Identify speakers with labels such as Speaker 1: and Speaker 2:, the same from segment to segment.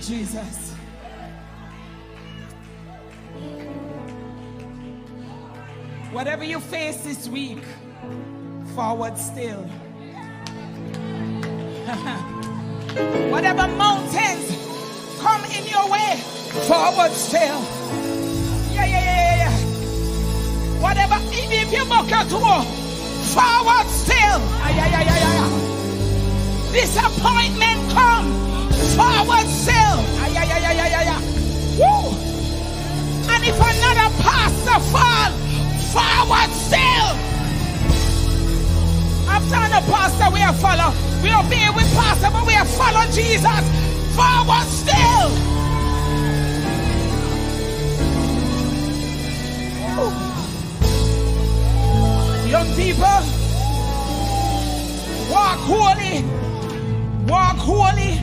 Speaker 1: Jesus. Whatever you face this week, forward still. Whatever mountains come in your way, forward still. Yeah. Whatever, if you book your tour, forward still. Disappointment come, forward still. Woo. And if another pastor fall, forward still. After the pastor we are follow. We obey with pastor, but we are follow Jesus. Forward still. Woo. Young people, walk holy. Walk holy.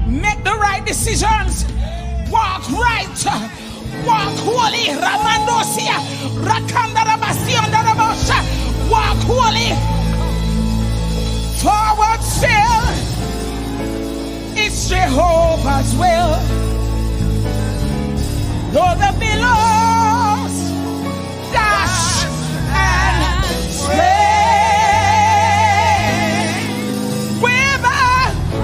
Speaker 1: Make the right decisions. Walk right. Walk holy. Ramandosia. Rakandarabasiandarabosha. Walk holy. Forward still. It's Jehovah's will. Though the billows dash and sway, with a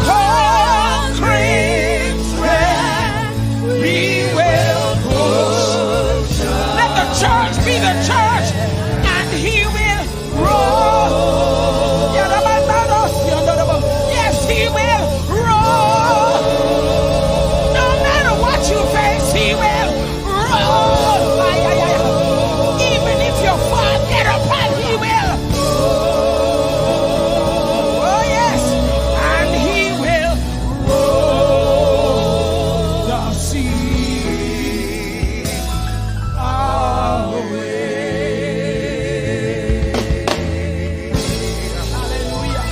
Speaker 1: concrete strength we will push. Let the church be the church, and he will roll. Yes, he will roll. No matter what you face, he will roll. Even if you fall, get up and he will. Oh yes, and he will roll the sea away. Hallelujah.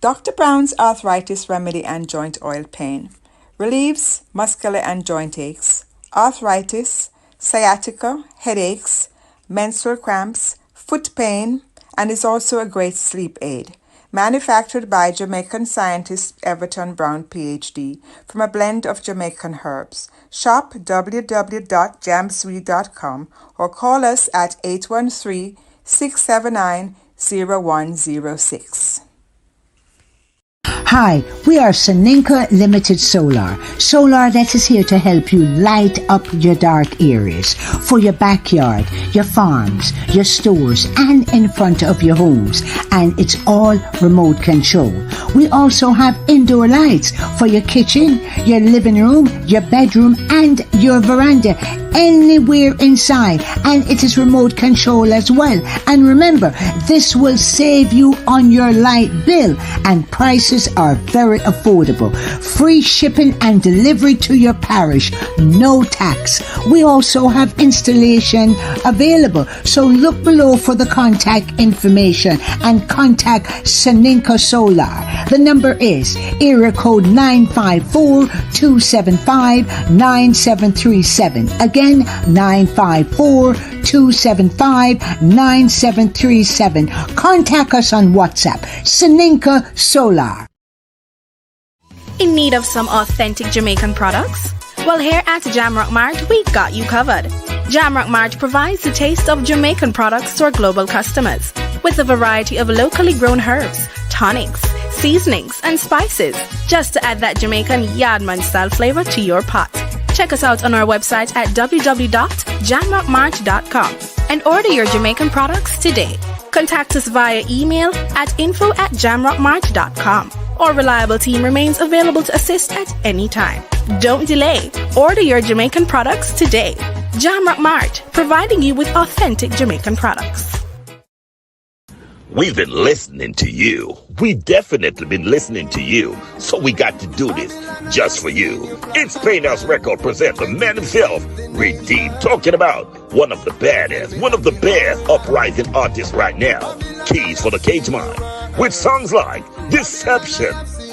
Speaker 2: Dr. Brown's Arthritis Remedy and Joint Oil Pain relieves muscular and joint aches, arthritis, sciatica, headaches, menstrual cramps, foot pain, and is also a great sleep aid. Manufactured by Jamaican scientist Everton Brown, PhD, from a blend of Jamaican herbs. Shop www.jamsweet.com or call us at 813-679-0106.
Speaker 3: Hi, we are Saninka Limited Solar. Solar that is here to help you light up your dark areas for your backyard, your farms, your stores, and in front of your homes. And it's all remote control. We also have indoor lights for your kitchen, your living room, your bedroom, and your veranda. Anywhere inside, and it is remote control as well. And remember, this will save you on your light bill, and prices are very affordable. Free shipping and delivery to your parish, no tax. We also have installation available, so look below for the contact information and contact Saninka Solar. The number is area code 954-275-9737. Again, 954-275-9737. Contact us on WhatsApp, Saninka Solar.
Speaker 4: In need of some authentic Jamaican products? Well, here at Jamrock Mart, we got you covered. Jamrock Mart provides the taste of Jamaican products to our global customers with a variety of locally grown herbs, tonics, seasonings, and spices, just to add that Jamaican yardman style flavor to your pot. Check us out on our website at www.jamrockmart.com and order your Jamaican products today. Contact us via email at info@jamrockmart.com. Our reliable team remains available to assist at any time. Don't delay. Order your Jamaican products today. Jamrock Mart, providing you with authentic Jamaican products.
Speaker 5: We've been listening to you. We've definitely been listening to you. So we got to do this just for you. It's Painhouse Record presents the man himself, Redeemed, talking about one of the baddest, one of the best uprising artists right now, Keys for the Cage Mind, with songs like Deception.
Speaker 6: So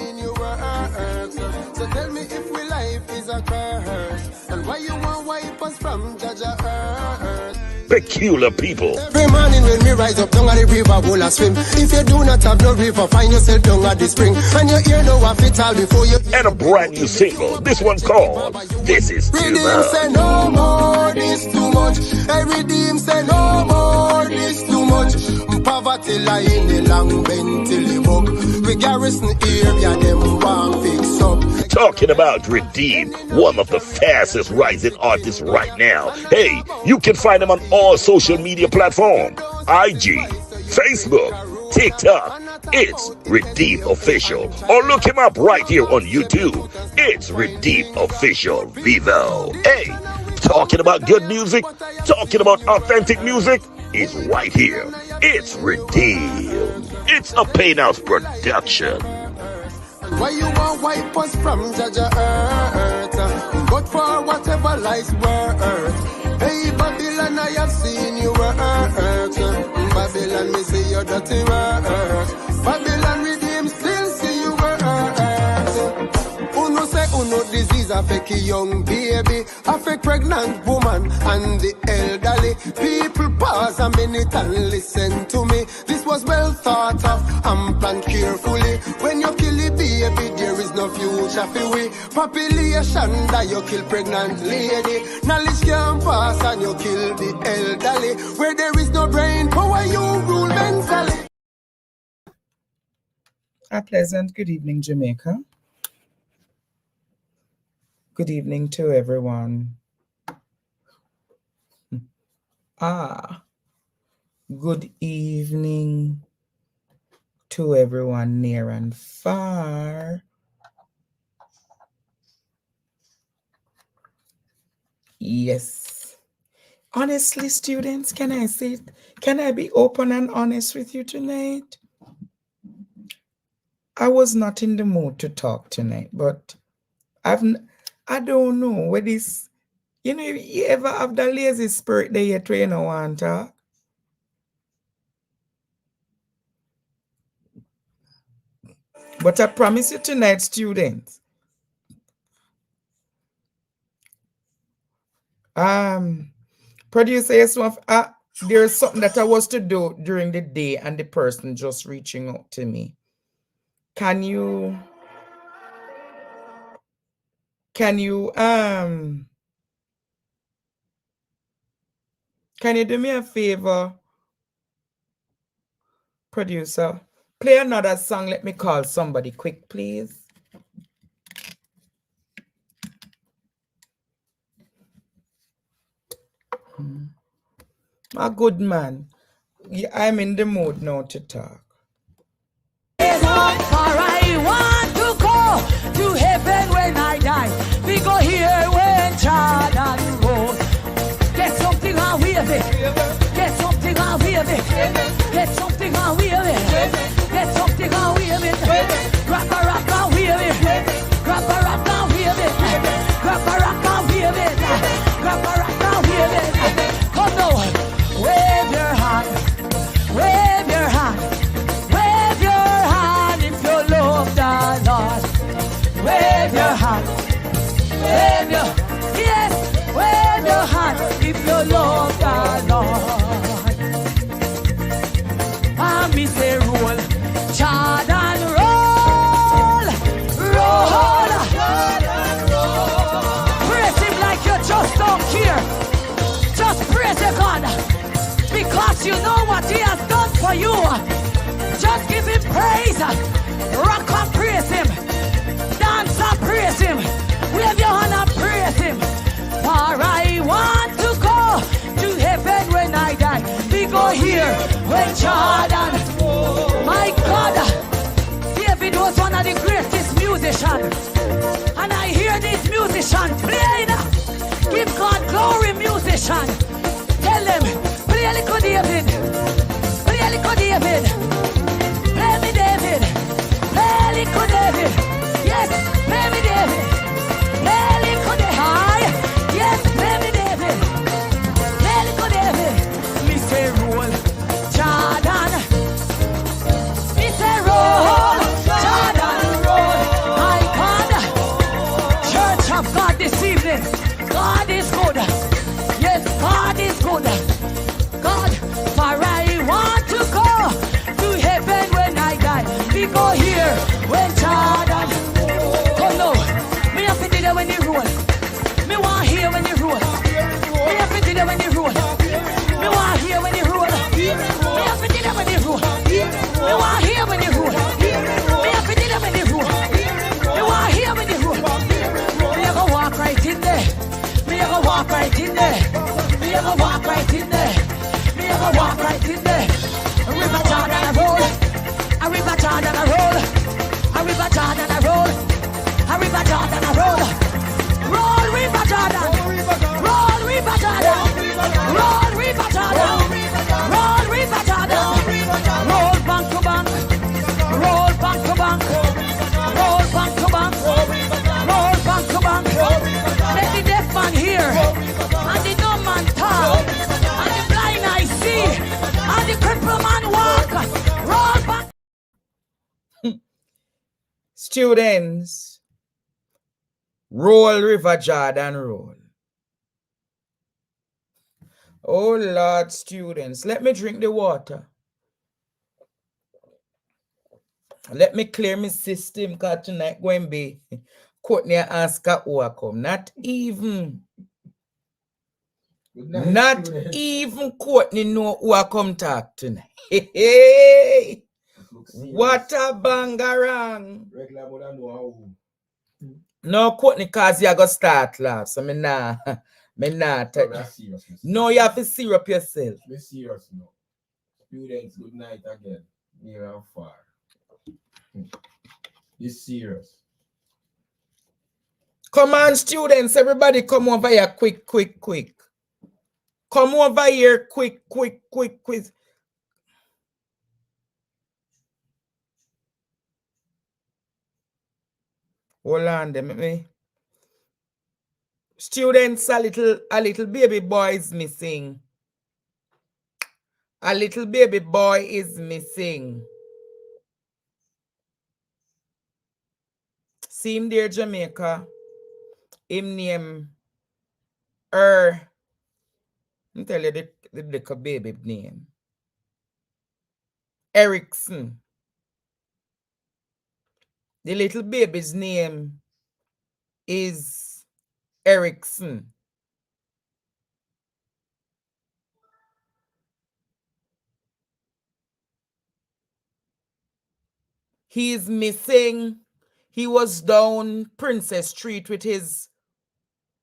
Speaker 6: tell me if we life is a curse, and why you want wipe us from Judge earth.
Speaker 5: peculiar people.
Speaker 6: Every morning when me rise up down at the river, will I swim. If you do not have no river, find yourself down at the spring. And you hear no what it all before you.
Speaker 5: And a brand new single. This one called This Is Too
Speaker 6: Redeem say
Speaker 5: Much.
Speaker 6: no more, this too much. Hey, redeem say no more, this too much. Poverty lie in the long bend till the book. We garrison area, them want fix up.
Speaker 5: Talking about Redeem, one of the fastest rising artists right now. Hey, you can find him on all social media platforms. IG, Facebook, TikTok. It's Redeem Official. Or look him up right here on YouTube. It's Redeem Official Vivo. Hey, talking about good music, talking about authentic music, is right here. It's Redeem. It's a Payhouse production.
Speaker 6: Why you want wipe us from Jaja earth? But for whatever life's worth. Hey Babylon, I have seen you hurt. Babylon, me see your dirty work. Babylon, redeem, still see you hurt. Uno say uno disease affect a young baby, affect pregnant woman and the elderly. People pause a minute and listen to me. This was well thought of and planned carefully. When you kill a baby, there is no future for we. Population that you kill pregnant lady. Knowledge can pass and you kill the elderly. Where there is no brain power, you rule mentally.
Speaker 1: A pleasant good evening, Jamaica. Good evening to everyone. Good evening to everyone near and far. Yes. Honestly, students, can I say it? Can I be open and honest with you tonight? I was not in the mood to talk tonight, but I don't know where this, you ever have the lazy spirit that you train or want to talk? But I promise you tonight, students, producer, there's something that I was to do during the day and the person just reaching out to me. Can you do me a favor, producer? Play another song. Let me call somebody quick, please. My good man, I'm in the mood now to talk.
Speaker 7: I want to go to heaven when I die. We go here when Jordan road. Get something and wave it. Get something and wave it. Get something and wave it. Get something and wave it. Grab a rock and wave it. Grab a rock and wave it. Grab a rock and wave it. Grab a rock and wave it. Come now, wave your hand. Wave your hand. Wave your hand if you love the Lord. Wave your hand. Wave your, yes, wave your hand if you love the Lord. And me say roll, Jordan roll, roll, Jordan roll. Praise him like you just don't care. Just praise the God, because you know what he has done for you. Just give him praise. Rock and praise him. Dance and praise him. Wave your hand and praise him. For I want to go to heaven when I die. We go here when Jordan. My God, David was one of the greatest musicians. And I hear these musicians playing. Give God glory, musician. Tell them, play a little David. Play a little David. Play me David. Play a little David. Yes, play me David. Play a little David. Hi. Yes, play me David. Play a little David. Me say roll, Jordan. Me say roll, Jordan roll. My God, Church of God this evening. God is good. Yes, God is good. go walk right in there. Me a go walk right in there. Me a go walk right in there. A river Jordan a roll. A river Jordan a roll. A river Jordan a roll. A river Jordan a roll. Roll river Jordan. Roll river Jordan. Roll river Jordan. Roll river Jordan. Roll bank to bank. Roll bank to bank. Roll bank to bank. Roll bank to bank. Let the deaf man hear. And the dumb man talk. And the blind eye see. And the crippled man walk. Roll back.
Speaker 1: Students, roll River Jordan roll. Oh Lord, students, let me drink the water. Let me clear my system, because tonight going to be Courtney ask her who I come. Not even Courtney know who I come talk tonight. Hey, what a bangarang. No, Courtney, cause you go start laugh. So me nah. No, you have to syrup yourself.
Speaker 8: Be serious now. Students, good night again. Near and far. Be serious.
Speaker 1: Come on, students, everybody come over here quick. Come over here quick. Hold on, me. Students, a little baby boy is missing. A little baby boy is missing. See him there, Jamaica. Him name Let me tell you the little baby name. Erickson. The little baby's name is Erickson. He is missing. He was down Princess Street with his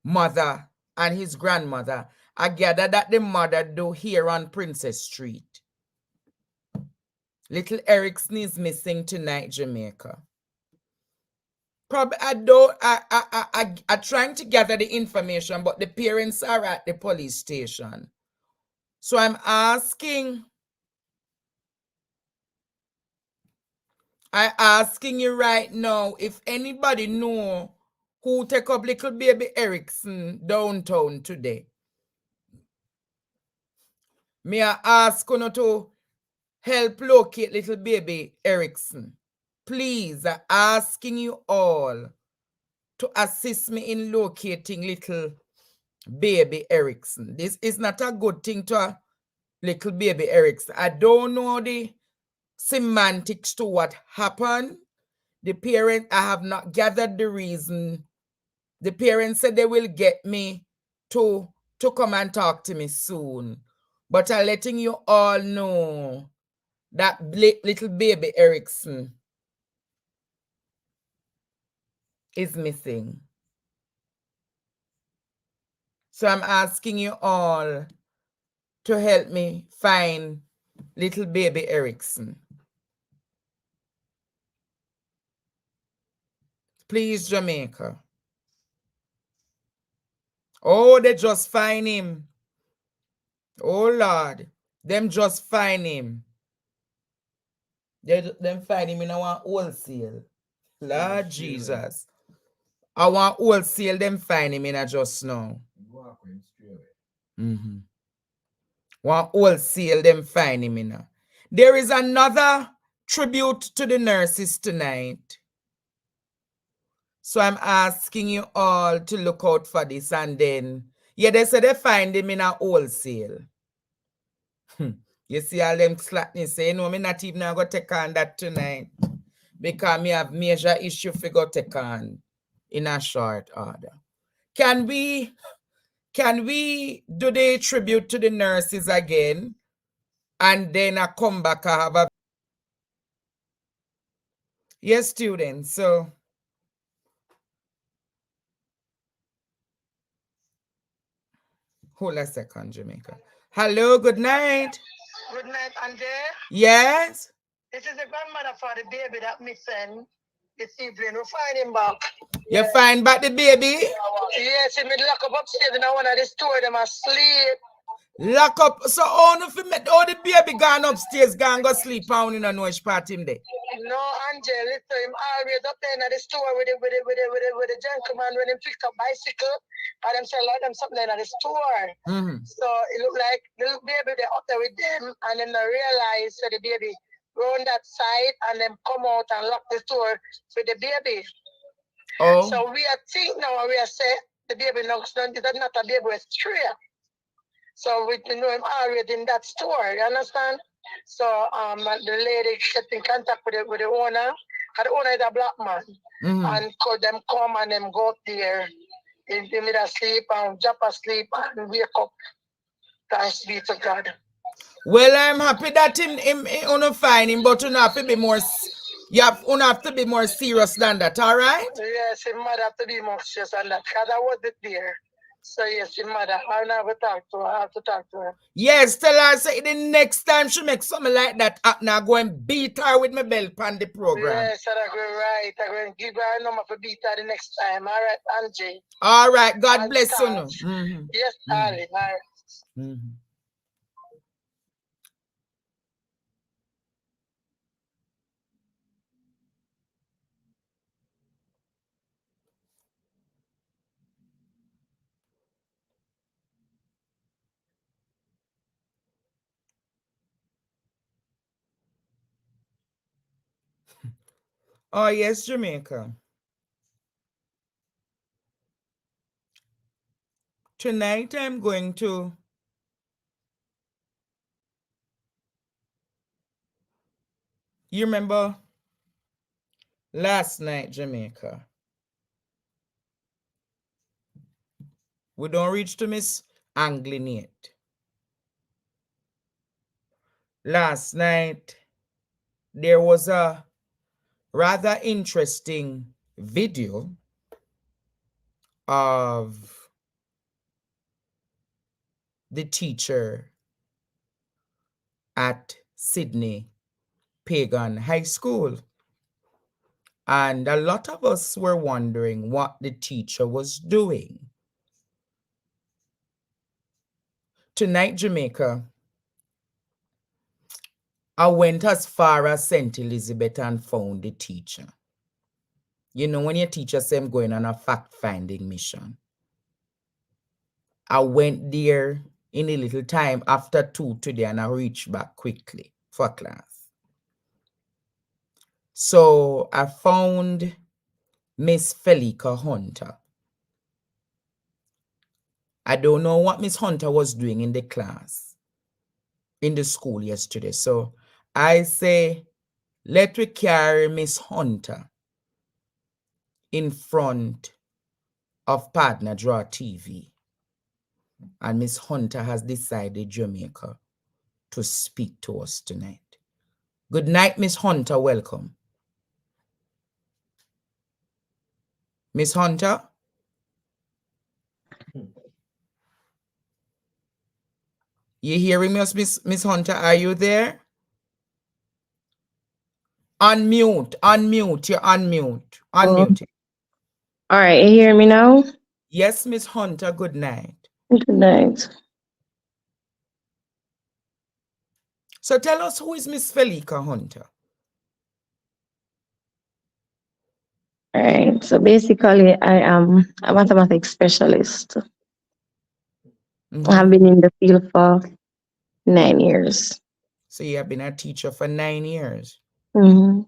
Speaker 1: mother and his grandmother. I gather that the mother do here on Princess Street. Little Erickson is missing tonight, Jamaica. Probably I'm trying to gather the information, but the parents are at the police station. So I'm asking you right now if anybody know who take up little baby Erickson downtown today. May I ask you to help locate little baby Erickson? Please, I'm asking you all to assist me in locating little baby Erickson. This is not a good thing to a little baby Erickson. I don't know the semantics to what happened. The parent, I have not gathered the reason. The parents said they will get me to come and talk to me soon. But I'm letting you all know that little baby Erickson is missing. So I'm asking you all to help me find little baby Erickson. Please, Jamaica. Oh, they just find him. Oh, Lord. Them just find him. Them find him in our wholesale. Lord Jesus. Our wholesale, them find him in a just now. One wholesale, them find him in a. There is another tribute to the nurses tonight. So I'm asking you all to look out for this, and then, yeah, they say they find him in a wholesale. You see all them slackness say, no, me not even going to take on that tonight, because me have major issue to go take on in a short order. Can we do the tribute to the nurses again, and then I come back, I have a... Yes, students, so... Hold a second, Jamaica. Hello, good night.
Speaker 9: Good night, Andre.
Speaker 1: Yes.
Speaker 9: This is the grandmother for the baby that missing this evening. We'll find him back.
Speaker 1: You find back the baby?
Speaker 9: Yes, he made lock up upstairs in one of the store. Them asleep.
Speaker 1: Lock up. So all of him, all the baby gone upstairs, gone go sleep. I don't know which part him there.
Speaker 9: No, Angel, listen, him always up there in the store with the gentleman when he picked up bicycle and them sell them something in the store. So it looked like the little baby they up there with them and then they realize that the baby go on that side and then come out and lock the store with the baby.
Speaker 1: Oh.
Speaker 9: So we are think now we are say the baby knocks down, it's not a baby, it's stray. So we know him already in that store, you understand? So the lady get in contact with the owner, and the owner is a black man. And could them come and them go up there in the middle sleep and drop asleep and wake up. Thanks be to God.
Speaker 1: Well, I'm happy that him on find him, but you have to be more have to be more serious than that, all right?
Speaker 9: Yes, it might have to be more serious than that, because I wasn't there. So yes, your mother, I'll never talk to her. I have to talk to her.
Speaker 1: Yes, tell her say the next time she makes something like that happen, I go and beat her with my belt on the program.
Speaker 9: Yes, I'm going right. I'm going to give her a number for beat her the next time. All right, Angie.
Speaker 1: All right, God bless you. No.
Speaker 9: Yes, darling. All right.
Speaker 1: Oh, yes, Jamaica. Tonight I'm going to you remember last night, Jamaica? We don't reach to Miss Anglin yet. Last night, there was a rather interesting video of the teacher at Sdyney Pagon High School. And a lot of us were wondering what the teacher was doing. Tonight, Jamaica, I went as far as St. Elizabeth and found the teacher. You know, when your teacher says I'm going on a fact-finding mission. I went there in a little time after 2 today and I reached back quickly for class. So I found Miss Felika Hunter. I don't know what Miss Hunter was doing in the class, in the school yesterday. So I say, let we carry Miss Hunter in front of Partner Draw TV. And Miss Hunter has decided, Jamaica, to speak to us tonight. Good night, Miss Hunter. Welcome. Miss Hunter? You hearing us, Miss Hunter? Are you there? Unmute. You're unmute. Unmute.
Speaker 10: All right, you hear me now?
Speaker 1: Yes, Miss Hunter. Good night.
Speaker 10: Good night.
Speaker 1: So tell us, who is Miss Felika Hunter?
Speaker 10: All right, so basically I am a mathematics specialist. I have been in the field for 9 years.
Speaker 1: So you have been a teacher for 9 years. So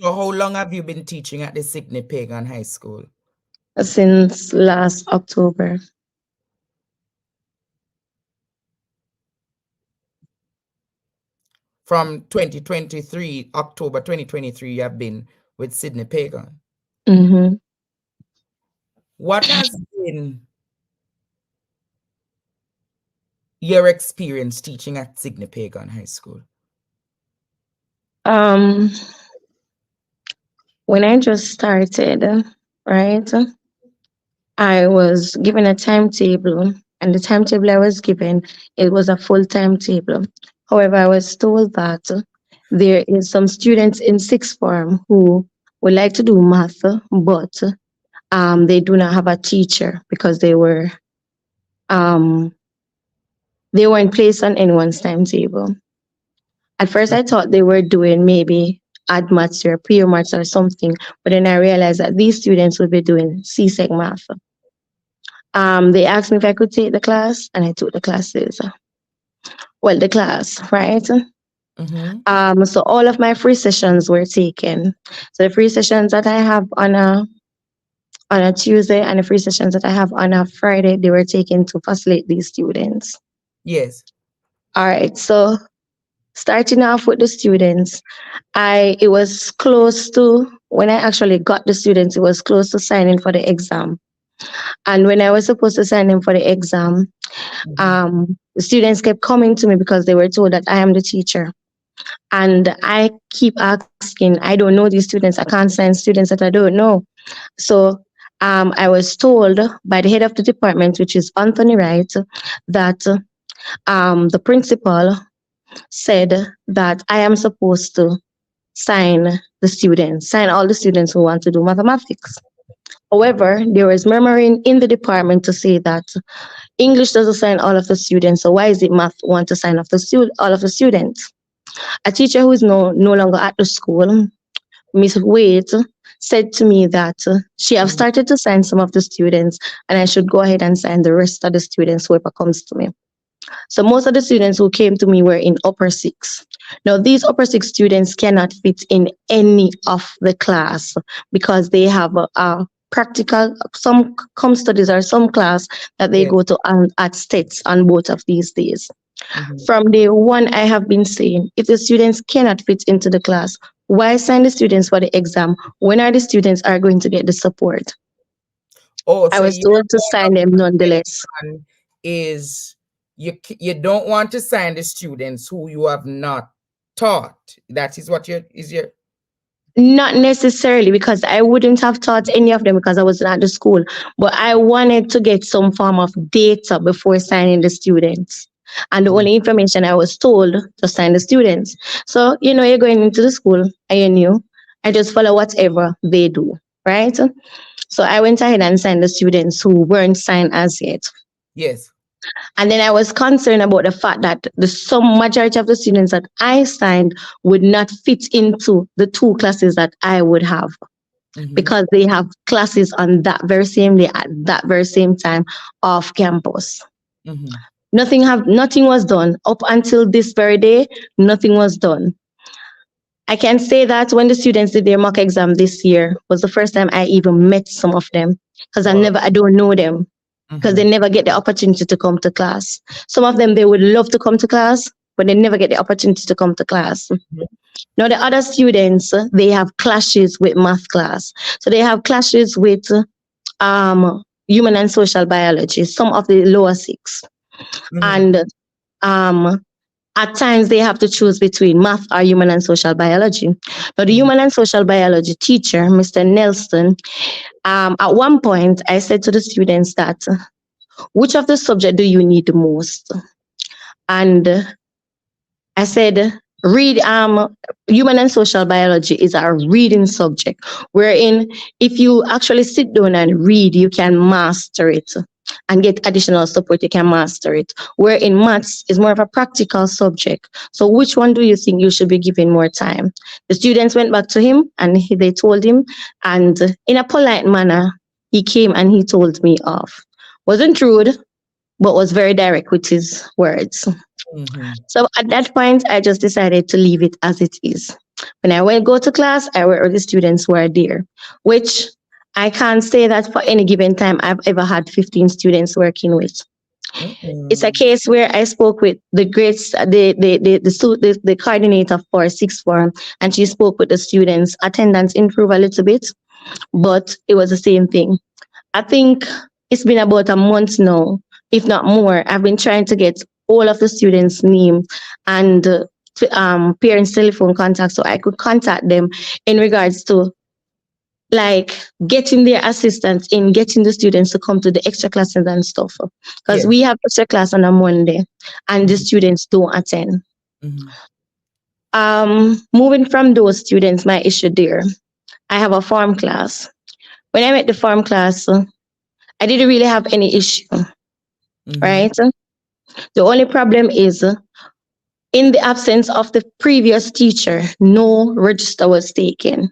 Speaker 1: how long have you been teaching at the Sdyney Pagan High School?
Speaker 10: Since last October.
Speaker 1: From 2023, October 2023, you have been with Sdyney Pagan. What has been your experience teaching at Sdyney Pagan High School?
Speaker 10: When I just started, right, I was given a timetable, and the timetable I was given, it was a full timetable. However, I was told that there is some students in sixth form who would like to do math, but they do not have a teacher because um, they weren't placed on anyone's timetable. At first, I thought they were doing maybe add maths or pure maths or something, but then I realized that these students would be doing CSEC math. They asked me if I could take the class, and I took the classes. Well, the class, right? So all of my free sessions were taken. So the free sessions that I have on a Tuesday and the free sessions that I have on a Friday, they were taken to facilitate these students.
Speaker 1: Yes.
Speaker 10: All right. So starting off with the students, it was close to when I actually got the students, it was close to signing for the exam. And when I was supposed to sign in for the exam, the students kept coming to me because they were told that I am the teacher. And I keep asking, I don't know these students. I can't sign students that I don't know. So I was told by the head of the department, which is Anthony Wright, that the principal said that I am supposed to sign all the students who want to do mathematics. However, there was murmuring in the department to say that English doesn't sign all of the students, so why is it math want to sign all of the students? A teacher who is no longer at the school, Miss Wade, said to me that she have started to sign some of the students and I should go ahead and sign the rest of the students, whoever comes to me. So most of the students who came to me were in upper six. Now, these upper six students cannot fit in any of the class because they have a practical, some com studies or some class that they go to at states on both of these days. From day one, I have been saying, if the students cannot fit into the class, why sign the students for the exam? When are the students are going to get the support?
Speaker 1: Oh,
Speaker 10: I
Speaker 1: so
Speaker 10: was told to sign them nonetheless.
Speaker 1: Is you don't want to sign the students who you have not taught. That is what your
Speaker 10: Not necessarily, because I wouldn't have taught any of them because I wasn't at the school. But I wanted to get some form of data before signing the students. And the only information I was told to sign the students. So, you're going into the school, I just follow whatever they do, right? So I went ahead and signed the students who weren't signed as yet.
Speaker 1: Yes.
Speaker 10: And then I was concerned about the fact that some majority of the students that I signed would not fit into the two classes that I would have. Because they have classes on that very same day at that very same time off campus. Nothing was done up until this very day. Nothing was done. I can say that when the students did their mock exam this year was the first time I even met some of them because I don't know them because they never get the opportunity to come to class. Some of them, they would love to come to class, but they never get the opportunity to come to class. Now, the other students, they have clashes with math class. So they have clashes with human and social biology, some of the lower six. And at times they have to choose between math or human and social biology. Now, the human and social biology teacher, Mr. Nelson, at one point, I said to the students that, which of the subject do you need the most? And I said, read human and social biology is a reading subject, wherein if you actually sit down and read, you can master it and get additional support, you can master it. Wherein maths is more of a practical subject. So which one do you think you should be giving more time? The students went back to him and they told him, and in a polite manner, he came and he told me off. Wasn't rude, but was very direct with his words. So at that point, I just decided to leave it as it is. When I went go to class, I were the students were there, which I can't say that for any given time I've ever had 15 students working with. It's a case where I spoke with the coordinator for sixth form, and she spoke with the students. Attendance improved a little bit, but it was the same thing. I think it's been about a month now, if not more. I've been trying to get all of the students' name and parents' telephone contact so I could contact them in regards to like getting their assistance in getting the students to come to the extra classes and stuff. Because we have extra class on a Monday and the students don't attend. Moving from those students, my issue there, I have a farm class. When I met the farm class, I didn't really have any issue, right? The only problem is in the absence of the previous teacher, no register was taken.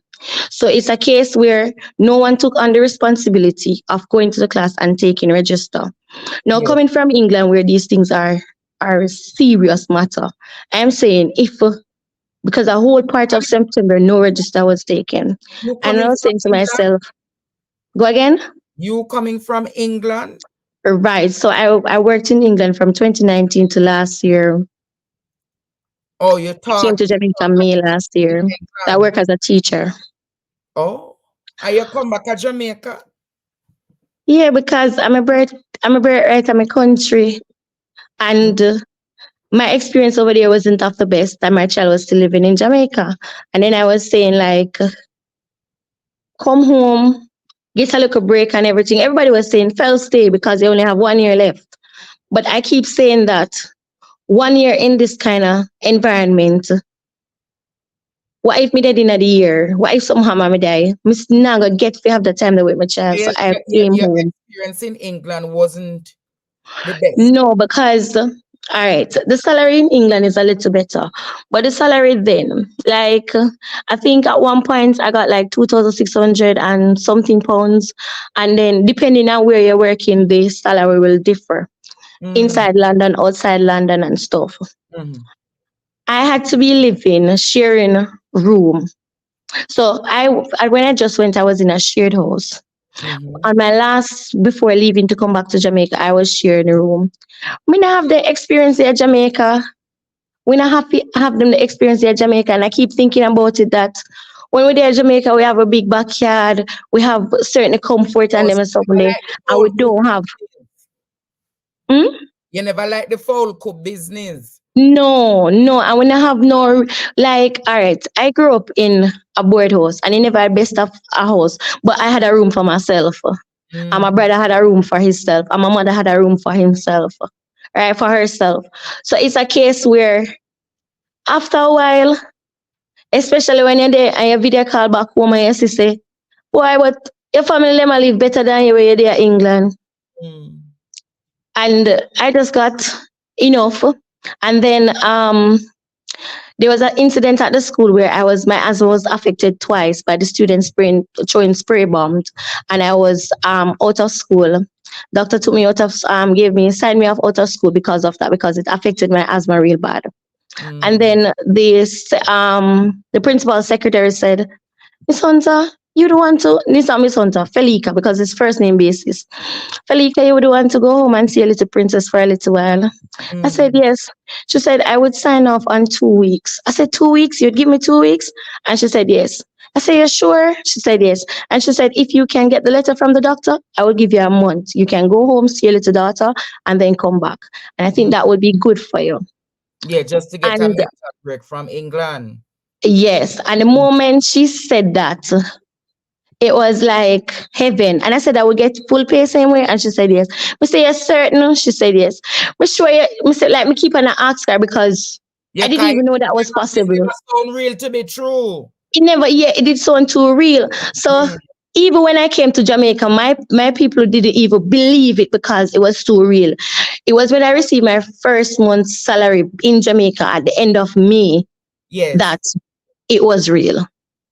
Speaker 10: So it's a case where no one took on the responsibility of going to the class and taking register. Now, coming from England, where these things are a serious matter, I'm saying because a whole part of September, no register was taken. And I was saying to myself, go again?
Speaker 1: You coming from England?
Speaker 10: Right. So I worked in England from 2019 to last year.
Speaker 1: Oh, you taught?
Speaker 10: Came to Jamaica May last year. I work as a teacher.
Speaker 1: Oh, and you come back to Jamaica?
Speaker 10: Yeah, because I'm a birth right. I'm a country, and my experience over there wasn't of the best. And my child was still living in Jamaica, and then I was saying like, come home, get a little break and everything. Everybody was saying, "Fell stay," because they only have 1 year left. But I keep saying that 1 year in this kind of environment. What if me dead in a year? What if something happen me die? I'm not gonna get to have the time to with my child. So I came home.
Speaker 1: Your experience in England wasn't the best?
Speaker 10: No, because all right, the salary in England is a little better, but the salary then, like I think at one point I got like 2,600 and something pounds, and then depending on where you're working, the salary will differ. Inside London, outside London, and stuff. I had to be living, sharing room. So when I just went, I was in a shared house. On my last, before leaving to come back to Jamaica, I was sharing a room. We not have the experience here at Jamaica. We not have them the experience here at Jamaica, and I keep thinking about it that when we're there in Jamaica, we have a big backyard, we have certain comfort and them and stuff there, and we don't have.
Speaker 1: You never like the fowl cook business?
Speaker 10: No, and when I have no, like, all right, I grew up in a board house and I never had best of a house, but I had a room for myself. And my brother had a room for himself, and my mother had a room for himself, right, for herself. So it's a case where after a while, especially when you're there and your video call back home and you say, boy, but your family let me live better than you when you're there in England. And I just got enough. And then there was an incident at the school where my asthma was affected twice by the students throwing spray bombs, and I was out of school. Doctor took me out of signed me off out of school because of that, because it affected my asthma real bad. And then the principal secretary said, Miss Hunter, you don't want to, this is not Miss Hunter, Felika, because it's first name basis. Felika, you would want to go home and see a little princess for a little while. I said, yes. She said, I would sign off on 2 weeks. I said, 2 weeks? You'd give me 2 weeks? And she said, yes. I said, you're sure? She said, yes. And she said, if you can get the letter from the doctor, I will give you a month. You can go home, see your little daughter, and then come back. And I think that would be good for you.
Speaker 1: Yeah, just to get a mental break from England.
Speaker 10: Yes. And the moment she said that, it was like heaven. And I said, I would get full pay same way. And she said, yes. I said, yes, certain. She said, yes. I sure you, I said, like, me keep on ask her because I didn't even know that was possible.
Speaker 1: It was so real to be true.
Speaker 10: It did sound too real. So even when I came to Jamaica, my people didn't even believe it because it was too real. It was when I received my first month's salary in Jamaica at the end of May that it was real.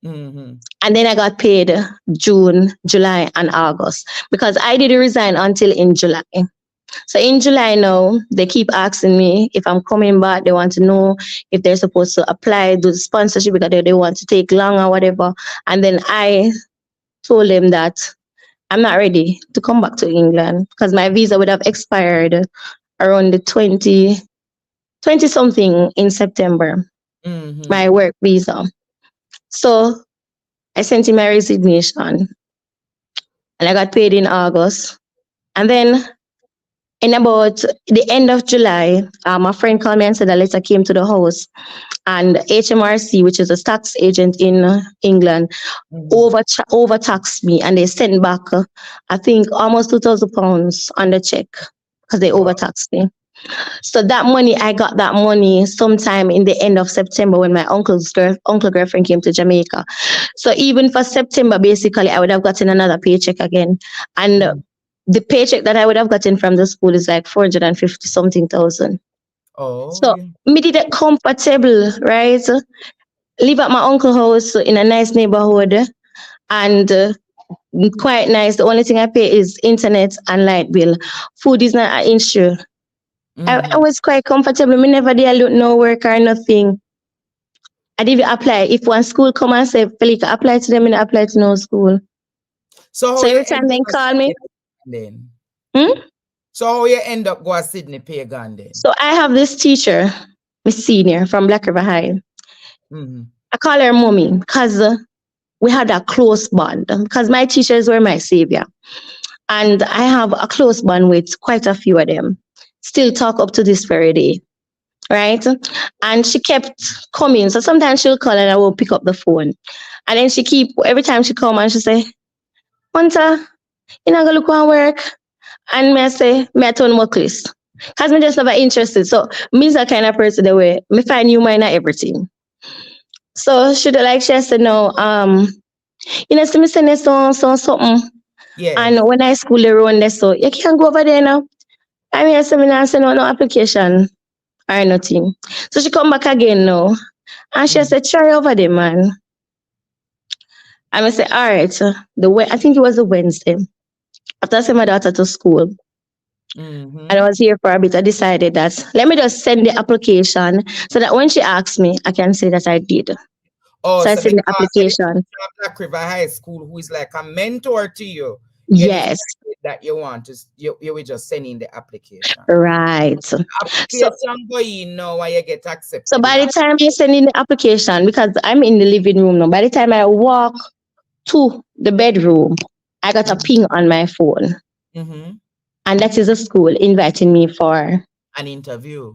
Speaker 10: And then I got paid June, July, and August because I didn't resign until in July. So in July now, they keep asking me if I'm coming back. They want to know if they're supposed to apply, do the sponsorship because they want to take long or whatever. And then I told them that I'm not ready to come back to England because my visa would have expired around the 20 something in September, my work visa. So I sent in my resignation and I got paid in August. And then In about the end of July, my friend called me and said a letter came to the house, and HMRC, which is a tax agent in England, overtaxed me, and they sent back, I think, almost £2,000 on the check because they overtaxed me. So that money, I got that money sometime in the end of September when my uncle girlfriend came to Jamaica. So even for September, basically, I would have gotten another paycheck again, and the paycheck that I would have gotten from the school is like 450 something thousand. So me did it comfortable, right? Live at my uncle's house in a nice neighborhood, and quite nice. The only thing I pay is internet and light bill. Food is not an issue. I was quite comfortable. Me never did look no work or nothing. I didn't apply. If one school come and say, Felika, apply to them, and apply to no school.
Speaker 1: So
Speaker 10: every time they call me.
Speaker 1: Then? So how you end up going to Sdyney Pagon then?
Speaker 10: So I have this teacher, Miss Senior from Black River High. I call her mommy because we had a close bond, because my teachers were my savior. And I have a close bond with quite a few of them. Still talk up to this very day, right? And she kept coming. So sometimes she'll call and I will pick up the phone. And then every time she come and she say, Hunter, you not gonna look on work? And me I say, me I turn work list. Because me just never interested. So me is the kind of person that way, me find you mind at everything. So she said, no, you know, so me send this something. Yeah. And when I school around there, so you can go over there now. I mean, I said, I send no application or nothing. So she come back again now. And she said, try over there, man. And I said, all right. So I think it was a Wednesday. After I sent my daughter to school, and I was here for a bit, I decided that let me just send the application so that when she asks me, I can say that I did. So I sent the application.
Speaker 1: Black River High School, who is like a mentor to you.
Speaker 10: Yes.
Speaker 1: That you want to, you will just send in the application.
Speaker 10: Right.
Speaker 1: The application going now why you get accepted.
Speaker 10: So by the time I send in the application, because I'm in the living room now, by the time I walk to the bedroom, I got a ping on my phone. And that is a school inviting me for
Speaker 1: an interview.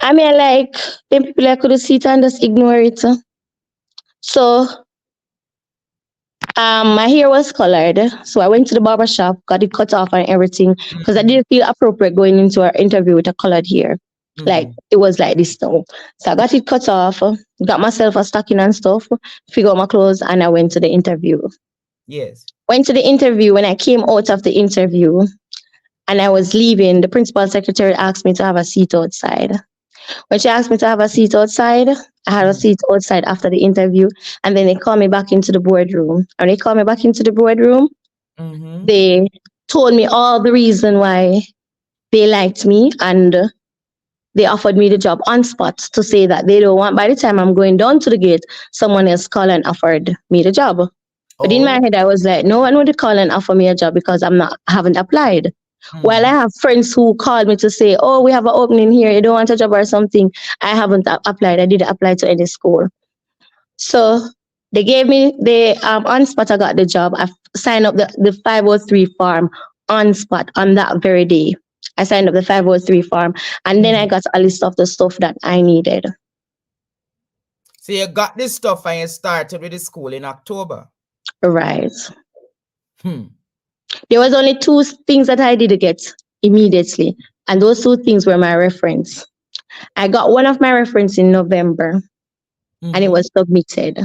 Speaker 10: I mean, like, them people I could sit and just ignore it. So my hair was colored. So I went to the barber shop, got it cut off and everything, because I didn't feel appropriate going into an interview with a colored hair. Like, it was like this now. So I got it cut off, got myself a stocking and stuff, figure out my clothes, and I went to the interview.
Speaker 1: Yes.
Speaker 10: Went to the interview. When I came out of the interview and I was leaving, the principal secretary asked me to have a seat outside. When she asked me to have a seat outside, I had a seat outside after the interview. And then they called me back into the boardroom. And they called me back into the boardroom. They told me all the reason why they liked me. And they offered me the job on spot to say that they don't want, by the time I'm going down to the gate, someone else called and offered me the job. But in my head, I was like, no one would call and offer me a job because I haven't applied. While I have friends who called me to say, oh, we have an opening here, you don't want a job or something. I haven't applied. I didn't apply to any school. So they gave me on spot, I got the job. I signed up the 503 form on spot on that very day. I signed up the 503 form and then I got a list of the stuff that I needed.
Speaker 1: So you got this stuff and you started with the school in October.
Speaker 10: Right. There was only two things that I did get immediately. And those two things were my reference. I got one of my reference in November and it was submitted.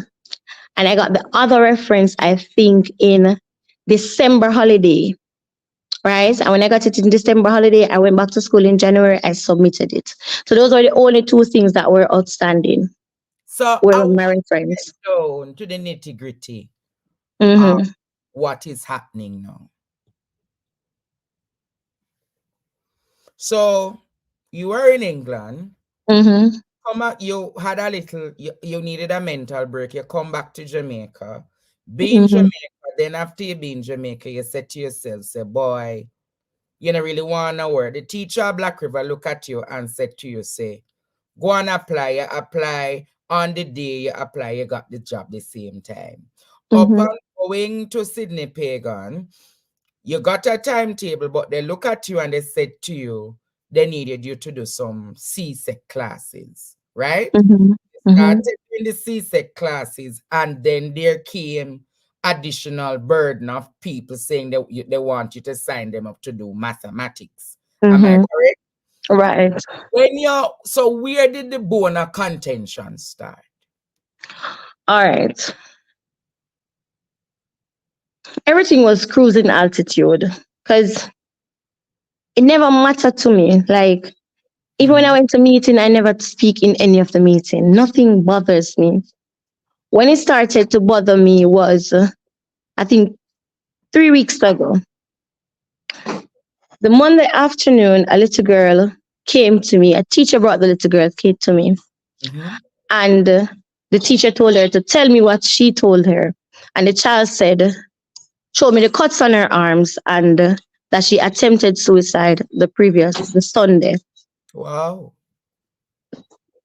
Speaker 10: And I got the other reference, I think, in December holiday. Right? And when I got it in December holiday, I went back to school in January, I submitted it. So those were the only two things that were outstanding.
Speaker 1: So
Speaker 10: were my reference.
Speaker 1: Down to the nitty-gritty. What is happening now? So you were in England. Come out, you had a little, you needed a mental break. You come back to Jamaica. Be in Jamaica. Then after you be in Jamaica, you said to yourself, say, boy, you don't really want to work. The teacher at Black River look at you and said to you, say, go and apply. You apply on the day you apply, you got the job the same time. Upon going to Sdyney Pagon, you got a timetable, but they look at you and they said to you, they needed you to do some C-sec classes, right? Started in the C-sec classes, and then there came additional burden of people saying that they want you to sign them up to do mathematics. Am I correct?
Speaker 10: Right.
Speaker 1: So where did the bone of contention start?
Speaker 10: All right. Everything was cruising altitude because it never mattered to me. Like, even when I went to meeting, I never speak in any of the meeting. Nothing bothers me. When it started to bother me was, I think, 3 weeks ago. The Monday afternoon, a little girl came to me. A teacher brought the little girl came to me. And the teacher told her to tell me what she told her. And the child showed me the cuts on her arms and that she attempted suicide the Sunday.
Speaker 1: Wow.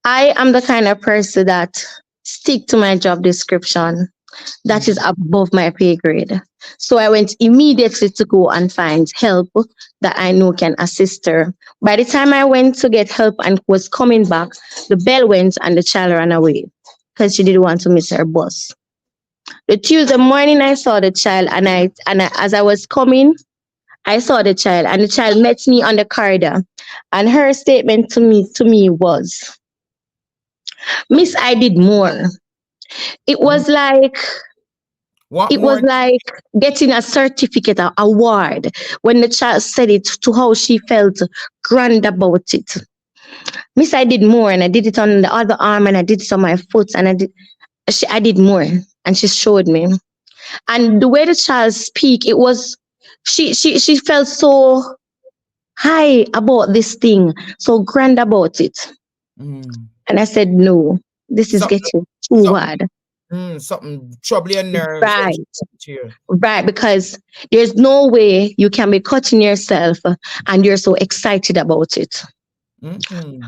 Speaker 10: I am the kind of person that stick to my job description. That is above my pay grade. So I went immediately to go and find help that I know can assist her. By the time I went to get help and was coming back, the bell went and the child ran away because she didn't want to miss her bus. The Tuesday morning, I saw the child, and as I was coming, I saw the child, and the child met me on the corridor, and her statement to me was, "Miss, I did more." It was like was like getting a certificate, an award, when the child said it to how she felt grand about it. "Miss, I did more, and I did it on the other arm, and I did it on my foot, and I did more." And she showed me. And the way the child speak, it was, she felt so high about this thing, so grand about it. And I said, no, this is getting too hard.
Speaker 1: Something trouble your nerves.
Speaker 10: Right. Right, because there's no way you can be cutting yourself and you're so excited about it.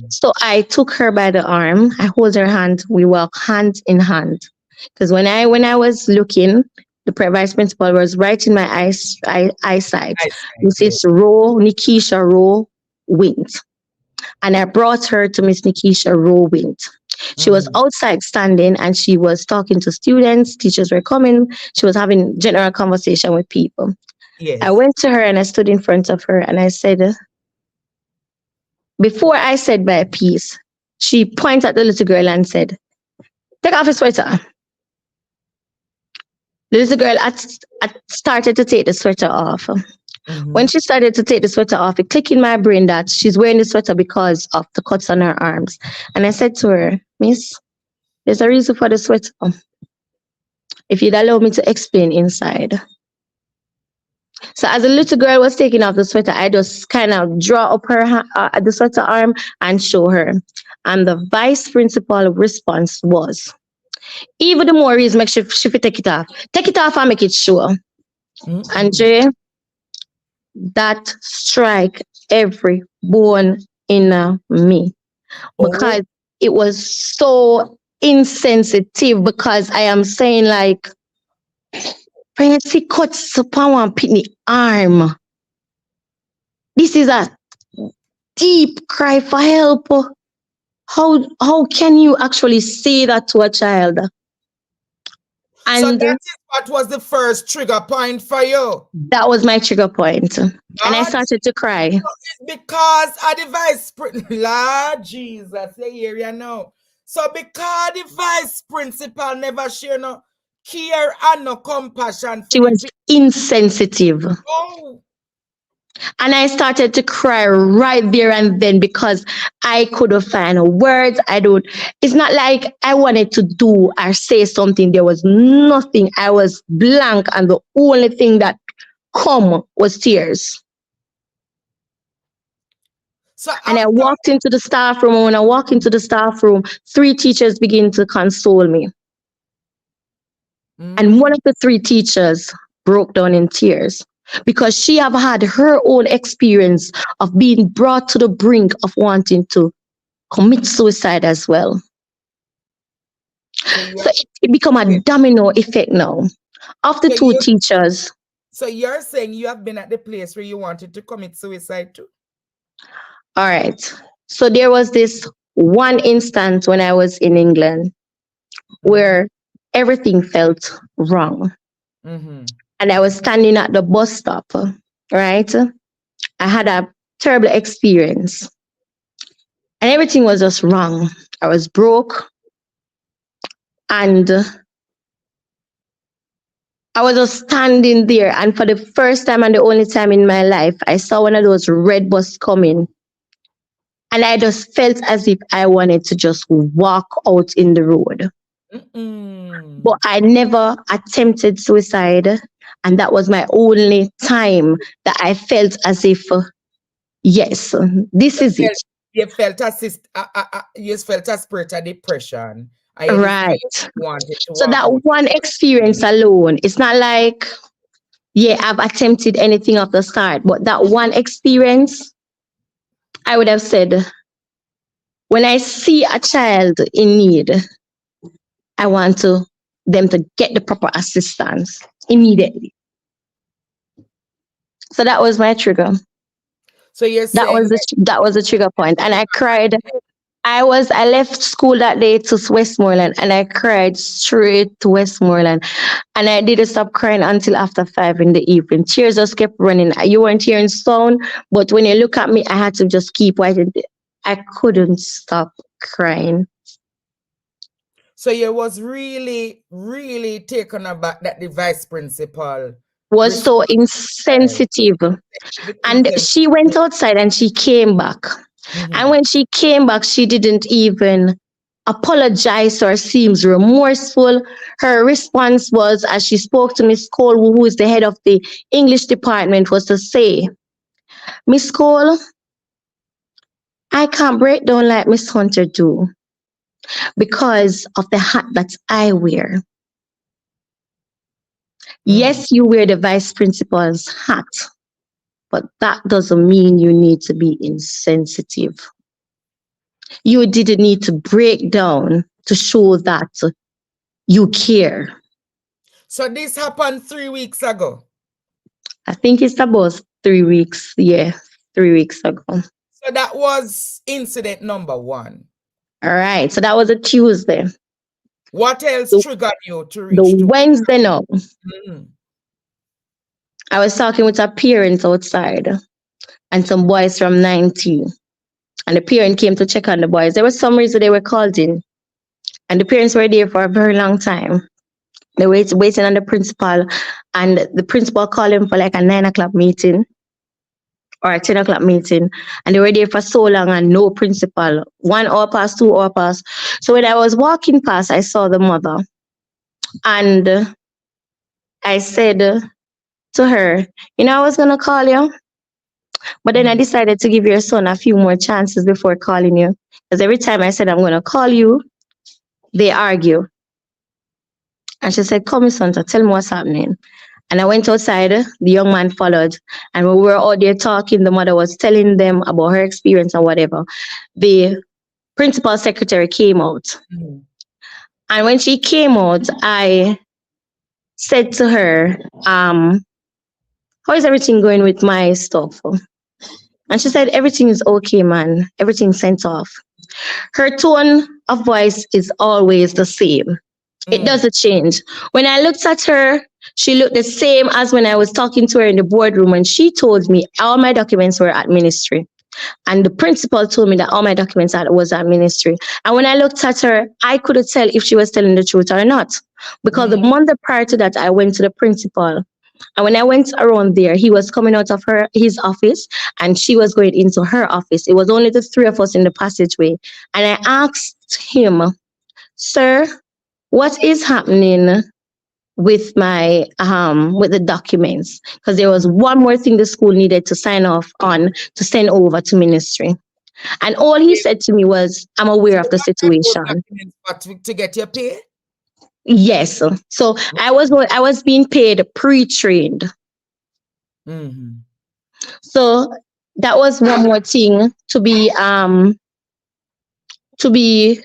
Speaker 10: So I took her by the arm, I hold her hand, we walk hand in hand. Because when I was looking, the vice principal was right in my eyesight. Mrs. Nikisha Rowe Wint. And I brought her to Miss Nikisha Rowe Wint. She was outside standing and she was talking to students. Teachers were coming. She was having general conversation with people.
Speaker 1: Yes.
Speaker 10: I went to her and I stood in front of her and I said, before I said my piece, she pointed at the little girl and said, "Take off your sweater." The little girl started to take the sweater off. When she started to take the sweater off, it clicked in my brain that she's wearing the sweater because of the cuts on her arms. And I said to her, "Miss, there's a reason for the sweater. If you'd allow me to explain inside." So as the little girl was taking off the sweater, I just kind of draw up her the sweater arm and show her. And the vice principal response was, "Even the more reason make she take it off. Take it off and make it show." And Jay, that strike every bone in me because it was so insensitive, because I am saying like, pregnancy cuts upon one pitney arm. This is a deep cry for help. How can you actually say that to a child? And
Speaker 1: so that is what was the first trigger point for you?
Speaker 10: That was my trigger point. And I started to cry.
Speaker 1: So it's because of the vice principal. Lord Jesus, they hear you now. So because the vice principal never share no care and no compassion.
Speaker 10: She was insensitive.
Speaker 1: Oh.
Speaker 10: And I started to cry right there and then because I couldn't find words. It's not like I wanted to do or say something. There was nothing. I was blank, and the only thing that come was tears. And I walked into the staff room. And when I walked into the staff room, 3 teachers began to console me. And one of the 3 teachers broke down in tears, because she have had her own experience of being brought to the brink of wanting to commit suicide as well. So it become a domino effect now. After 2 teachers,
Speaker 1: So you're saying you have been at the place where you wanted to commit suicide too?
Speaker 10: All right. So there was this one instance when I was in England where everything felt wrong.
Speaker 1: Mm-hmm.
Speaker 10: And I was standing at the bus stop, right? I had a terrible experience. And everything was just wrong. I was broke. And I was just standing there. And for the first time and the only time in my life, I saw one of those red buses coming. And I just felt as if I wanted to just walk out in the road. But I never attempted suicide. And that was my only time that I felt as if, yes, this is it.
Speaker 1: You felt you felt a spirit of depression.
Speaker 10: Right. So that one experience alone, it's not like, yeah, I've attempted anything of the start, but that one experience, I would have said, when I see a child in need, I want them to get the proper assistance immediately. So that was my trigger.
Speaker 1: So you're saying
Speaker 10: that was the trigger point, and I cried. I left school that day to Westmoreland, and I cried straight to Westmoreland, and I didn't stop crying until after 5 in the evening. Tears just kept running. You weren't hearing sound, but when you look at me, I had to just keep wiping. I couldn't stop crying.
Speaker 1: So you was really, really taken aback that the vice principal
Speaker 10: was so insensitive. And she went outside and she came back. Mm-hmm. And when she came back, she didn't even apologize or seems remorseful. Her response was, as she spoke to Miss Cole, who is the head of the English department, was to say, Miss Cole, I can't break down like Miss Hunter do because of the hat that I wear. Yes, you wear the vice principal's hat, but that doesn't mean you need to be insensitive. You didn't need to break down to show that you care.
Speaker 1: So this happened 3 weeks ago?
Speaker 10: I think it's about 3 weeks. Yeah, 3 weeks ago.
Speaker 1: So that was incident number 1.
Speaker 10: All right. So that was a Tuesday.
Speaker 1: What else triggered you to reach
Speaker 10: the Wednesday now? Mm-hmm. I was talking with a parent outside and some boys from 19. And the parent came to check on the boys. There was some reason they were called in. And the parents were there for a very long time. They were waiting on the principal. And the principal called him for like a 9 o'clock meeting or a 10 o'clock meeting. And they were there for so long and no principal. 1 hour past, 2 hours past. So when I was walking past, I saw the mother. And I said to her, I was going to call you. But then I decided to give your son a few more chances before calling you. Because every time I said I'm going to call you, they argue. And she said, come, Santa, tell me what's happening. And I went outside. The young man followed. And when we were out there talking, the mother was telling them about her experience or whatever. The principal secretary came out. Mm-hmm. And when she came out, I said to her, how is everything going with my stuff? And she said, everything is okay, man. Everything's sent off. Her tone of voice is always the same. It doesn't change. When I looked at her, she looked the same as when I was talking to her in the boardroom, and she told me all my documents were at ministry. And the principal told me that all my documents was at ministry. And when I looked at her, I couldn't tell if she was telling the truth or not. Because the month prior to that, I went to the principal. And when I went around there, he was coming out of his office and she was going into her office. It was only the 3 of us in the passageway. And I asked him, sir, what is happening with my with the documents? Because there was one more thing the school needed to sign off on to send over to ministry. And all he said to me was, I'm aware of the situation.
Speaker 1: To get your pay?
Speaker 10: Yes. So I was being paid pre-trained. Mm-hmm. So that was one more thing to be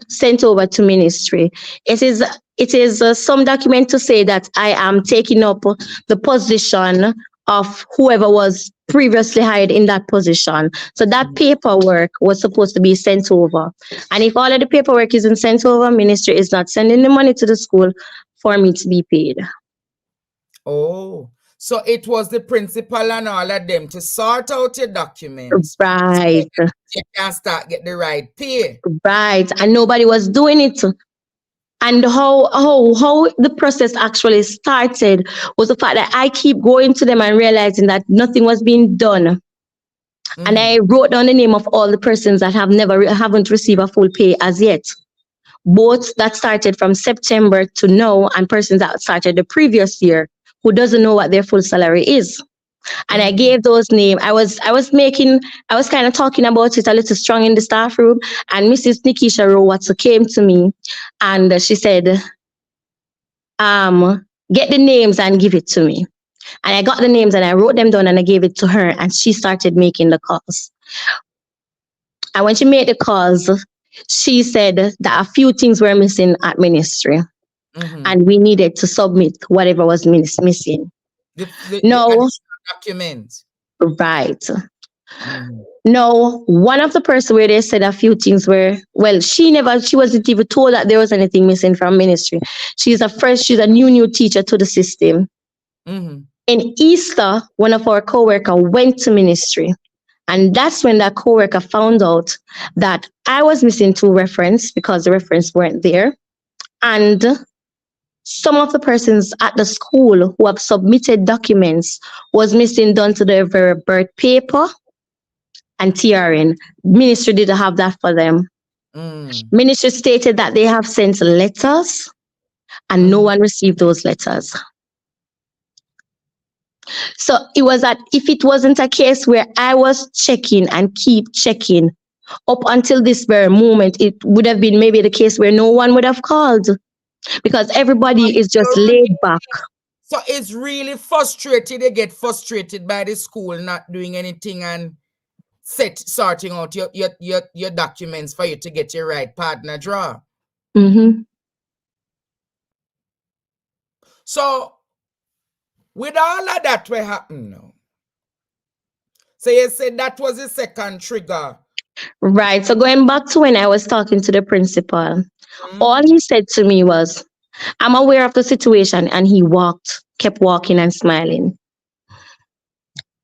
Speaker 10: sent over to ministry. It is it is some document to say that I am taking up the position of whoever was previously hired in that position. So that paperwork was supposed to be sent over. And if all of the paperwork isn't sent over, ministry is not sending the money to the school for me to be paid.
Speaker 1: Oh, so it was the principal and all of them to sort out your documents.
Speaker 10: Right.
Speaker 1: So you can start get the right pay.
Speaker 10: Right. And nobody was doing it. And how the process actually started was the fact that I keep going to them and realizing that nothing was being done. And I wrote down the name of all the persons that haven't received a full pay as yet. Both that started from September to now, and persons that started the previous year who doesn't know what their full salary is. And I gave those names. I was kind of talking about it a little strong in the staff room. And Mrs. Nikisha Rowatsu came to me and she said, get the names and give it to me. And I got the names and I wrote them down and I gave it to her and she started making the calls. And when she made the calls, she said that a few things were missing at ministry and we needed to submit whatever was missing.
Speaker 1: The documents.
Speaker 10: Right. No, one of the person where they said a few things were, well, she wasn't even told that there was anything missing from ministry. She's a new teacher to the system. In Easter, one of our co-workers went to ministry. And that's when that co-worker found out that I was missing 2 references because the reference weren't there. And some of the persons at the school who have submitted documents was missing down to their very birth paper and TRN. Ministry didn't have that for them. Ministry stated that they have sent letters and no one received those letters. So it was that if it wasn't a case where I was checking and keep checking up until this very moment, it would have been maybe the case where no one would have called because everybody is just laid back.
Speaker 1: So it's really frustrated. They get frustrated by the school not doing anything and sorting out your documents for you to get your right partner draw. So with all of that what happened now. So you said that was the second trigger.
Speaker 10: Right. So going back to when I was talking to the principal, all he said to me was, I'm aware of the situation, and he kept walking and smiling.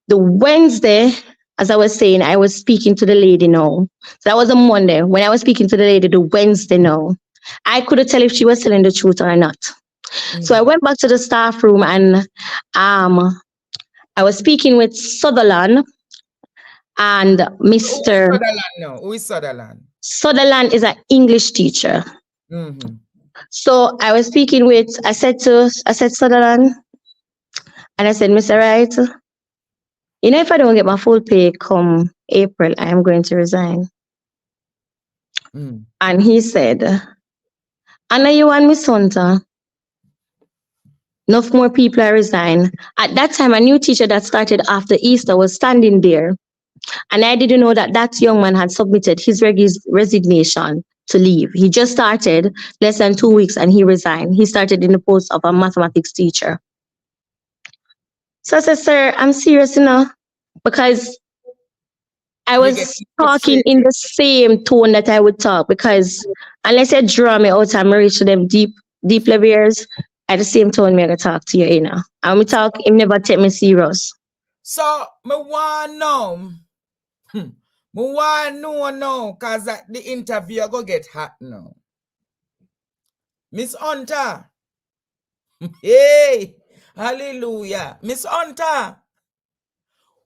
Speaker 10: The Wednesday, as I was saying, I was speaking to the lady now. So that was a Monday. When I was speaking to the lady, the Wednesday now, I couldn't tell if she was telling the truth or not. So I went back to the staff room and I was speaking with Sutherland and Mr.
Speaker 1: Who is Sutherland?
Speaker 10: Sutherland is an English teacher. So I was speaking with, I said Sutherland, and I said, Mr. Wright, you know, if I don't get my full pay come April, I am going to resign. And he said, Anna, you and Miss Hunter, enough more people are resign. At that time, a new teacher that started after Easter was standing there. And I didn't know that that young man had submitted his resignation to leave. He just started less than 2 weeks and he resigned. He started in the post of a mathematics teacher. So I said, sir, I'm serious, because I was talking in the same tone that I would talk, because unless I draw me out and reach to them deep levels, at the same tone, me gonna talk to you, And we talk, him never take me serious.
Speaker 1: So, me want know, cause at the interview I go get hot now. Miss Hunter. Hey, hallelujah. Miss Hunter.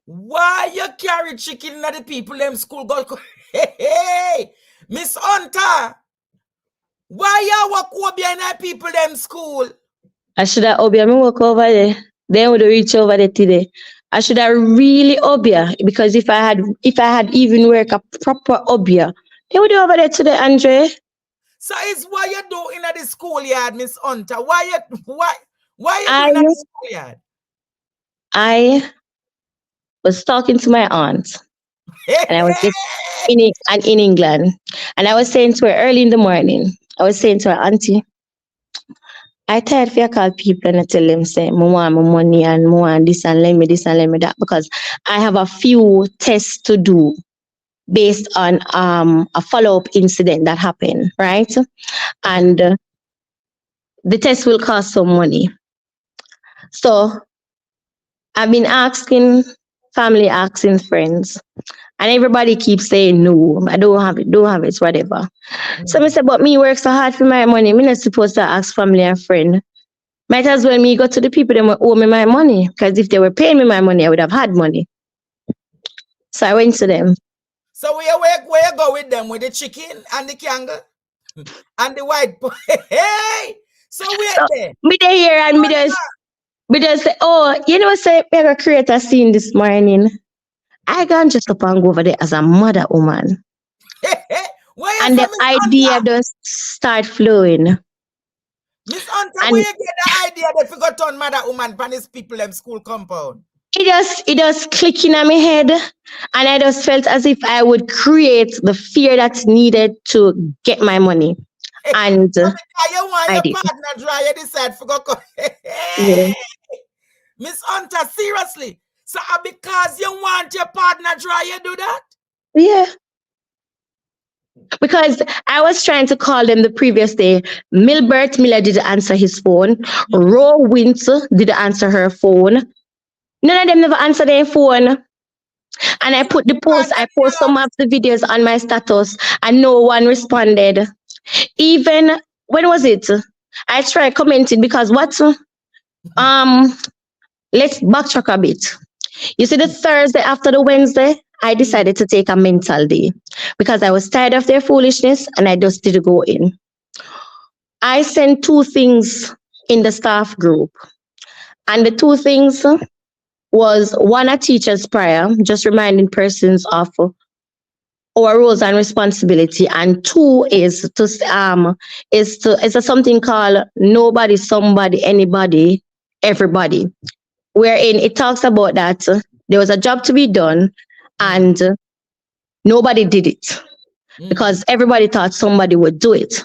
Speaker 1: Why you carry chicken at the people them school go? Hey, Miss Hunter. Why you walk over behind the people them school?
Speaker 10: I should have walk over there. Then would reach over there today. I should have really obia, because if I had even work a proper obia, they would do over there today, Andre.
Speaker 1: So it's why you do in the schoolyard, Miss Hunter? Why you doing in the schoolyard?
Speaker 10: I was talking to my aunt, and I was just in England, and I was saying to her early in the morning, I was saying to her, Auntie, I tired if I call people and I tell them, say, I want my money and I want this and lend me this and lend me that, because I have a few tests to do based on a follow-up incident that happened, right? And the test will cost some money. So I've been asking family, asking friends, and everybody keeps saying, no, I don't have it, whatever. So I said, but me work so hard for my money. I'm not supposed to ask family and friend. Might as well me go to the people that owe me my money, because if they were paying me my money, I would have had money. So I went to them.
Speaker 1: So where you go with them, with the chicken and the kangaroo and the white boy? Hey, so where there?
Speaker 10: Me there here and me just say, oh, you know, say me gonna create a scene this morning. I can just up and go over there as a mother woman, and the idea just start flowing.
Speaker 1: Miss Hunter, where you get the idea that you got turn mother woman from this people them school compound?
Speaker 10: It just clicking in my head, and I just felt as if I would create the fear that's needed to get my money. And
Speaker 1: so you want your partner dry, you decide for go.
Speaker 10: Yeah.
Speaker 1: Miss Hunter, seriously. So because you want your partner dry, you do that?
Speaker 10: Yeah. Because I was trying to call them the previous day. Milbert Miller didn't answer his phone. Ro Winter didn't answer her phone. None of them never answered their phone. And I put the post, I post some of the videos on my status, and no one responded. Even, when was it? I tried commenting because let's backtrack a bit. You see, the Thursday after the Wednesday, I decided to take a mental day because I was tired of their foolishness and I just didn't go in. I sent 2 things in the staff group, and the 2 things was, one, a teacher's prayer, just reminding persons of our roles and responsibility, and 2 is something called nobody, somebody, anybody, everybody, wherein it talks about that there was a job to be done and nobody did it because everybody thought somebody would do it.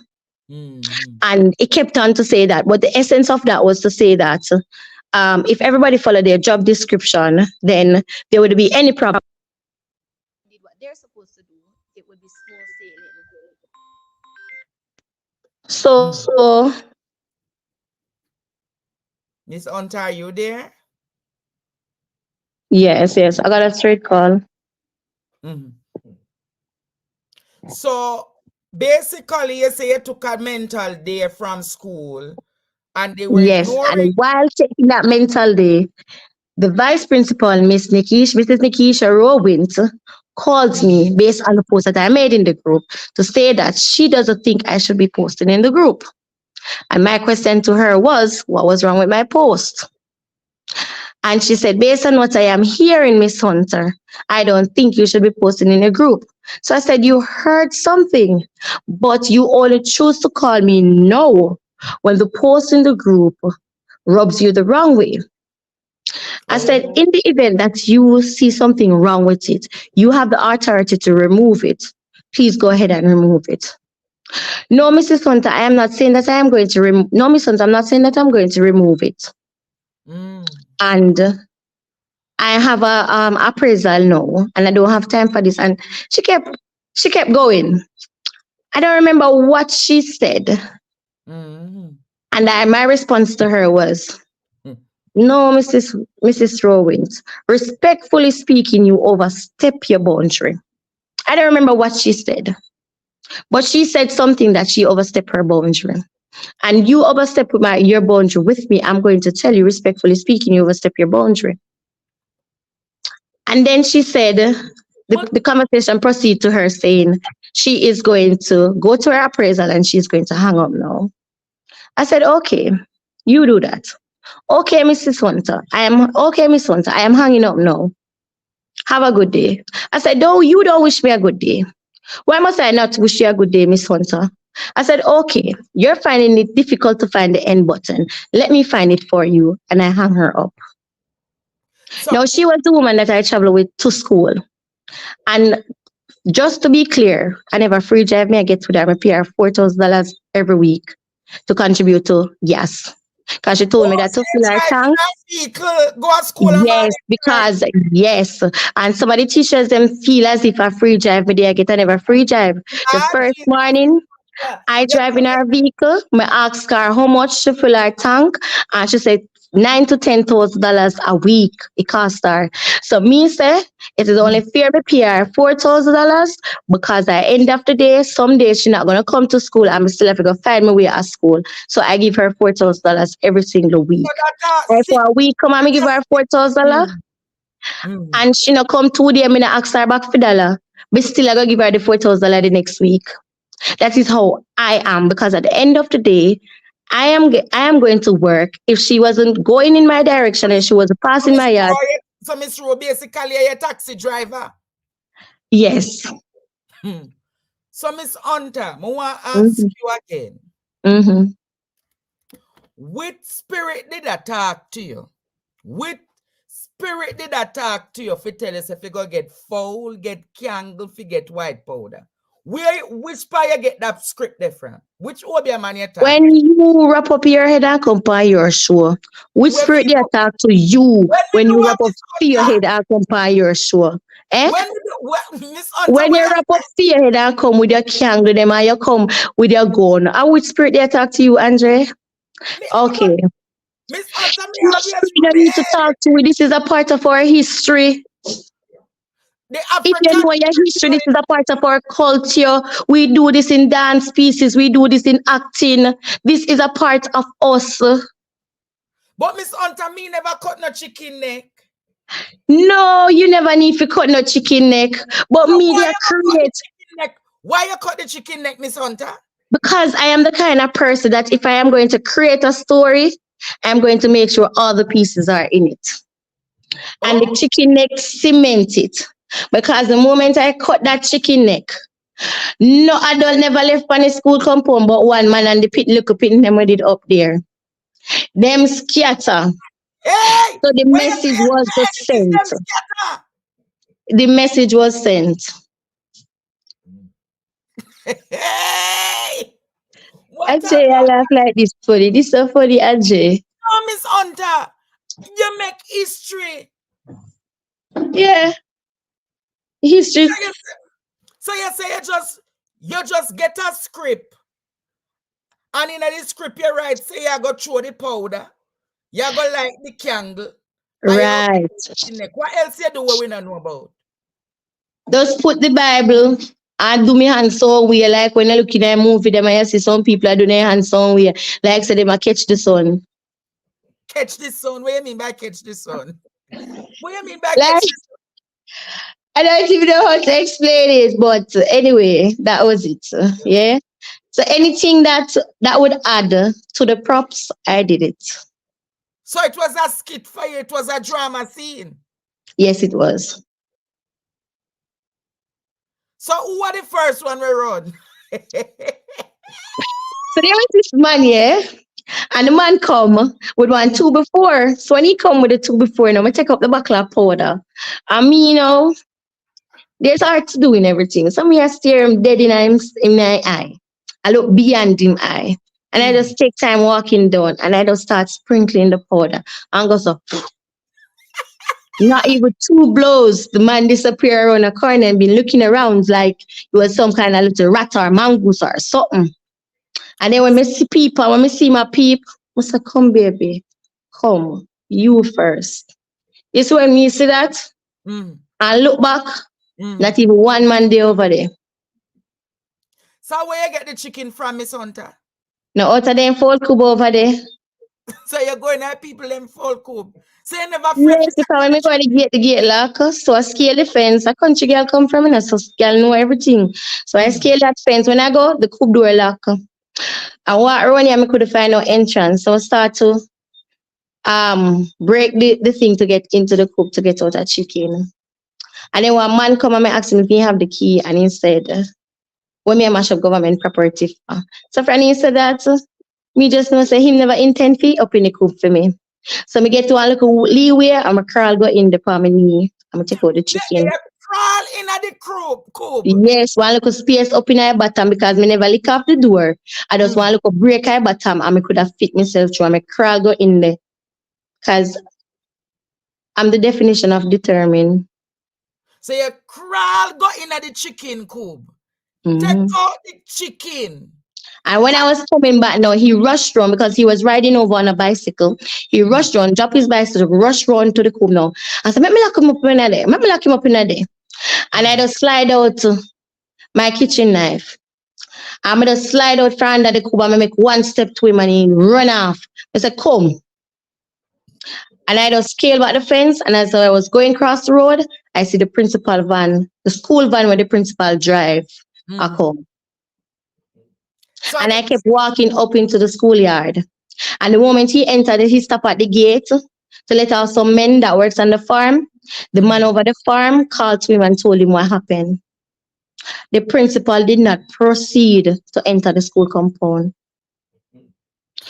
Speaker 10: And it kept on to say that, but the essence of that was to say that if everybody followed their job description, then there would be any problem. Did what they're supposed to do, it would be small sailing. So
Speaker 1: Miss Hunter, are you there?
Speaker 10: Yes, I got a straight call.
Speaker 1: So basically, you say you took a mental day from school, and they were ignoring.
Speaker 10: And while taking that mental day, the vice principal, Mrs. Nikisha Rowins, called me based on the post that I made in the group to say that she doesn't think I should be posting in the group. And my question to her was, what was wrong with my post? And she said, based on what I am hearing, Miss Hunter, I don't think you should be posting in a group. So I said, you heard something, but you only choose to call me no when the post in the group rubs you the wrong way. I said, in the event that you see something wrong with it, you have the authority to remove it. Please go ahead and remove it. No, Mrs. Hunter, I am not saying that I am going to remove. No, Miss Hunter, I'm not saying that I'm going to remove it. And I have a appraisal now, and I don't have time for this. And she kept going. I don't remember what she said. And my response to her was, no, Mrs. Rowins, respectfully speaking, you overstep your boundary. I don't remember what she said, but she said something that she overstepped her boundary. And you overstep your boundary with me, I'm going to tell you, respectfully speaking, you overstep your boundary. And then she said, the conversation proceeded to her saying she is going to go to her appraisal and she's going to hang up now. I said, okay, you do that. Okay, Mrs. Hunter, Miss Hunter, I am hanging up now. Have a good day. I said, no, you don't wish me a good day. Why must I not wish you a good day, Miss Hunter? I said, okay, you're finding it difficult to find the end button. Let me find it for you. And I hung her up. Now, she was the woman that I traveled with to school. And just to be clear, I never free drive me. I get to that. I pay her $4,000 every week. to contribute to gas. Because she told me that to fill her tank.
Speaker 1: Vehicle, go to school and
Speaker 10: Yes, because yes, and some of the teachers them feel as if a free drive, but they get a free drive. The first morning, I drive in her vehicle. I ask her how much to fill her tank, and she said $9,000 to $10,000 a week it cost her. So me say it is only fair to pay her $4,000 because at the end of the day, some days she's not gonna come to school. I'm still have to go find my way at school. So I give her $4,000 every single week. And for a week, come and me give her $4,000, and she not come 2 days. Me not ask her back for $1, but still I go give her the $4,000 the next week. That is how I am, because at the end of the day, I am going to work. If she wasn't going in my direction and she was passing my yard.
Speaker 1: So Miss Ro, basically you're a taxi driver.
Speaker 10: Yes.
Speaker 1: So Miss Hunter, I want to ask you again. Which spirit did that talk to you? Which spirit did that talk to you if you tell us if you go get foul, get candle, if you get white powder? Which part you get that script different? Which Obia man you talk?
Speaker 10: When you wrap up your head and come by your show, which spirit they talk to you when you wrap up your head and come by your show? Eh? When you wrap up your head and come with your candle, them and you come with your gun, and which spirit they talk to you, Andre? Okay.
Speaker 1: Miss Hunter,
Speaker 10: you need to talk to me. This is a part of our history. If you know your history, this is a part of our culture. We do this in dance pieces. We do this in acting. This is a part of us.
Speaker 1: But Miss Hunter, me never cut no chicken neck.
Speaker 10: No, you never need to cut no chicken neck. But so media create.
Speaker 1: Why you cut the chicken neck, Miss Hunter?
Speaker 10: Because I am the kind of person that if I am going to create a story, I'm going to make sure all the pieces are in it. And the chicken neck cement it. Because the moment I cut that chicken neck, no adult never left on the school compound but one man and the pit look up in them with it up there. Them scatter.
Speaker 1: Hey,
Speaker 10: so the message was sent. The message was sent.
Speaker 1: Hey!
Speaker 10: Ajay, I laugh like this funny. This is so funny, Ajay.
Speaker 1: No, Miss Hunter, you make history.
Speaker 10: Yeah. History.
Speaker 1: So you say you just get a script, and in the script you write, say you go throw the powder, you go light the candle.
Speaker 10: Right.
Speaker 1: What else you do what we don't know about?
Speaker 10: Just put the Bible and do my hands so weird. Like when I look in a movie, them I see some people are doing their hands so weird. Like say them catch the sun.
Speaker 1: Catch the sun? What do you mean by catch the sun? What do you mean by
Speaker 10: like,
Speaker 1: catch the sun?
Speaker 10: I don't even know how to explain it, but anyway, that was it. Yeah. So anything that would add to the props, I did it.
Speaker 1: So it was a skit for you, it was a drama scene.
Speaker 10: Yes, it was.
Speaker 1: So who was the first one we run?
Speaker 10: So there was this man, yeah, and the man come with 1 2 before. So when he come with the 2 before, you know, I take up the buckle of powder. I mean, you know, there's art to do in everything. So me I stare him dead in my eye. I look beyond him eye. And I just take time walking down and I just start sprinkling the powder. And go so. Not even 2 blows, the man disappear around a corner and been looking around like it was some kind of little rat or mongoose or something. And then when I see people, when I see my peep, I say, come baby, come, you first. It's when me see that, and look back, not even one man there over there.
Speaker 1: So where you get the chicken from, Miss Hunter?
Speaker 10: No, out of them folk cube over there.
Speaker 1: So you're going at people in folk cube. So you never
Speaker 10: yes, if I want to get the gate lock, so I scale the fence. A country girl come from and so girl know everything. So I scale that fence. When I go, the cube door lock. I walk around here, I could find no entrance. So I start to break the thing to get into the coop to get out a chicken. And then one man come and ask him if he have the key, and he said, when me mash up government property. So friend, he said that me just know say him never intend to up in the coop for me. So me get to a little leeway and my curl go in the palm of me. I'm gonna take out the chicken.
Speaker 1: crawl in the cube.
Speaker 10: Yes, one little space up in my bottom because me never lick off the door. I just want to break my bottom and I could have fit myself through and I crawl go in there. Because I'm the definition of determined.
Speaker 1: So you crawl go in the chicken coop. Take out the chicken.
Speaker 10: And when I was coming back now, he rushed round because he was riding over on a bicycle. He rushed round, dropped his bicycle, rushed round to the coop now. I said, let me lock him up in there. Let me lock him up in there. And I just slide out my kitchen knife. I'm going to slide out from under the coop and make one step to him and he run off. I said, come. And I just scaled back the fence. And as I was going across the road, I see the principal van, the school van where the principal drive. I come. And I kept walking up into the schoolyard. And the moment he entered, he stopped at the gate to let out some men that works on the farm. The man over the farm called to him and told him what happened. The principal did not proceed to enter the school compound.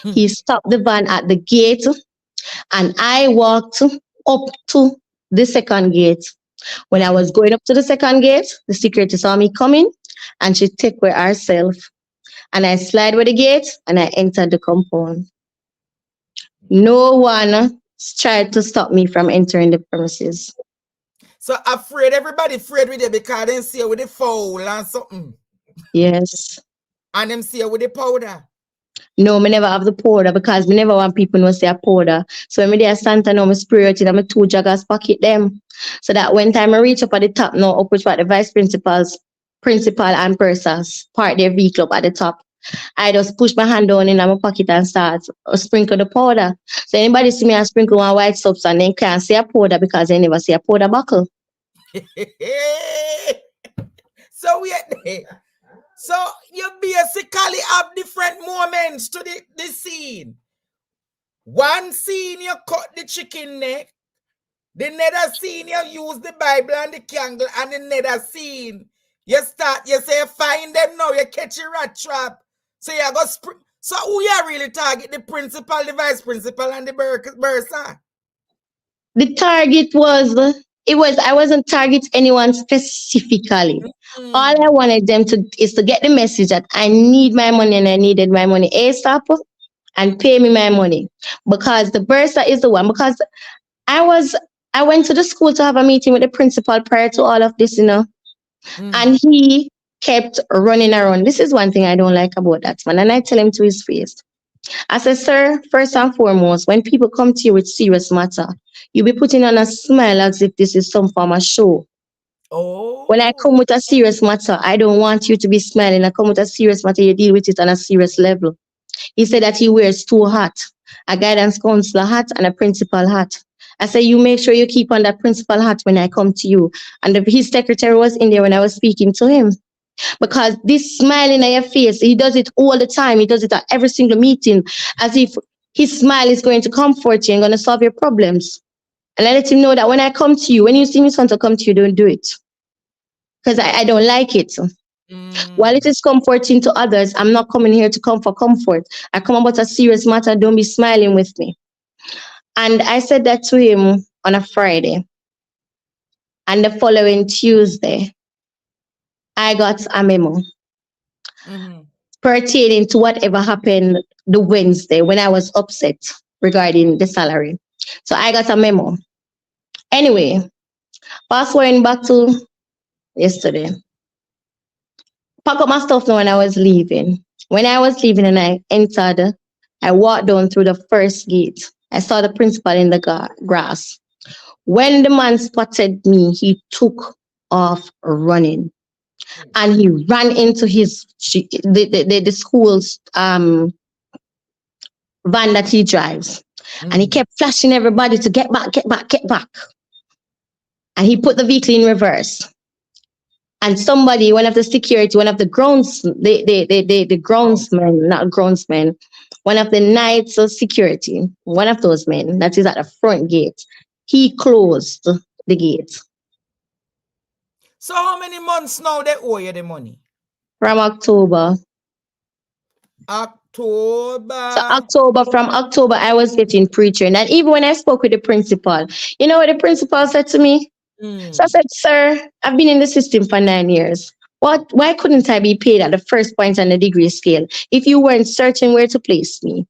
Speaker 10: He stopped the van at the gate and I walked up to the second gate. When I was going up to the second gate, the security saw me coming and she took away herself. And I slid with the gate and I entered the compound. No one tried to stop me from entering the premises.
Speaker 1: So everybody afraid with it because they see you with the foul and something.
Speaker 10: Yes.
Speaker 1: And them see you with the powder.
Speaker 10: No, me never have the powder because me never want people to say a powder. So when me there stand and now me spray it in my two joggers pocket them. So that when time I reach up at the top now, up which part the vice principal and persons park their vehicle up at the top. I just push my hand down in my pocket and start sprinkle the powder. So anybody see me and sprinkle one white substance and they can't see a powder because they never see a powder buckle.
Speaker 1: So you basically have different moments to the scene. One scene you cut the chicken neck. The another scene you use the Bible and the candle, and another scene you say find them now, you catch a rat trap. So you go so who you really target? The principal, the vice principal, and the bursar?
Speaker 10: The target I wasn't target anyone specifically. All I wanted them is to get the message that I need my money and I needed my money ASAP and pay me my money. Because the bursar is the one. Because I went to the school to have a meeting with the principal prior to all of this, and he kept running around. This is one thing I don't like about that man. And I tell him to his face. I said, sir, first and foremost, when people come to you with serious matter, you be putting on a smile as if this is some form of show.
Speaker 1: Oh.
Speaker 10: When I come with a serious matter, I don't want you to be smiling. I come with a serious matter, you deal with it on a serious level. He said that he wears two hats, a guidance counselor hat and a principal hat. I said, you make sure you keep on that principal hat when I come to you. And his secretary was in there when I was speaking to him. Because this smiling on your face, he does it all the time. He does it at every single meeting, as if his smile is going to comfort you and going to solve your problems. And I let him know that when I come to you, when you see me want to come to you, don't do it. Because I don't like it. While it is comforting to others, I'm not coming here to come for comfort. I come about a serious matter. Don't be smiling with me. And I said that to him on a Friday. And the following Tuesday, I got a memo pertaining to whatever happened the Wednesday when I was upset regarding the salary. So I got a memo. Anyway, fast forwarding back to yesterday. Pack up my stuff now when I was leaving. When I was leaving and I entered, I walked down through the first gate. I saw the principal in the grass. When the man spotted me, he took off running. And he ran into the school's van that he drives. And he kept flashing everybody to get back, get back, get back. And he put the vehicle in reverse. And somebody, one of the security, one of the groundsmen, not groundsmen, one of the nights of security, one of those men that is at the front gate, he closed the gate.
Speaker 1: So how many months now they owe you the money?
Speaker 10: From October. So from October, I was getting pre-trained. And even when I spoke with the principal, you know what the principal said to me? So I said, sir, I've been in the system for 9 years. Why couldn't I be paid at the first point on the degree scale if you weren't certain where to place me?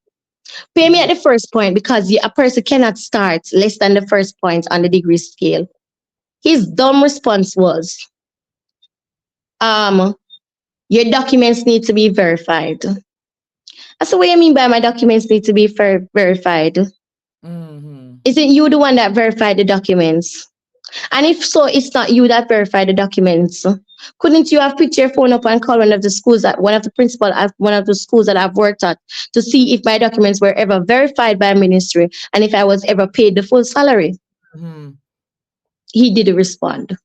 Speaker 10: Pay me at the first point because a person cannot start less than the first point on the degree scale. His dumb response was, your documents need to be verified. I said, what do you mean by my documents need to be verified? Isn't you the one that verified the documents? And if so, it's not you that verified the documents. Couldn't you have picked your phone up and called one of the schools one of the principal at one of the schools that I've worked at to see if my documents were ever verified by ministry and if I was ever paid the full salary? He didn't respond.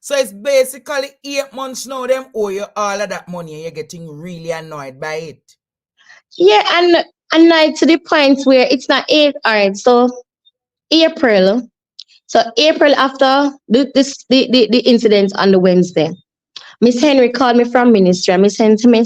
Speaker 1: So it's basically 8 months now, them owe you all of that money and you're getting really annoyed by it.
Speaker 10: Yeah, and annoyed to the point where it's not 8, all right, so April. So April after the incident on the Wednesday, Miss Henry called me from ministry. And Miss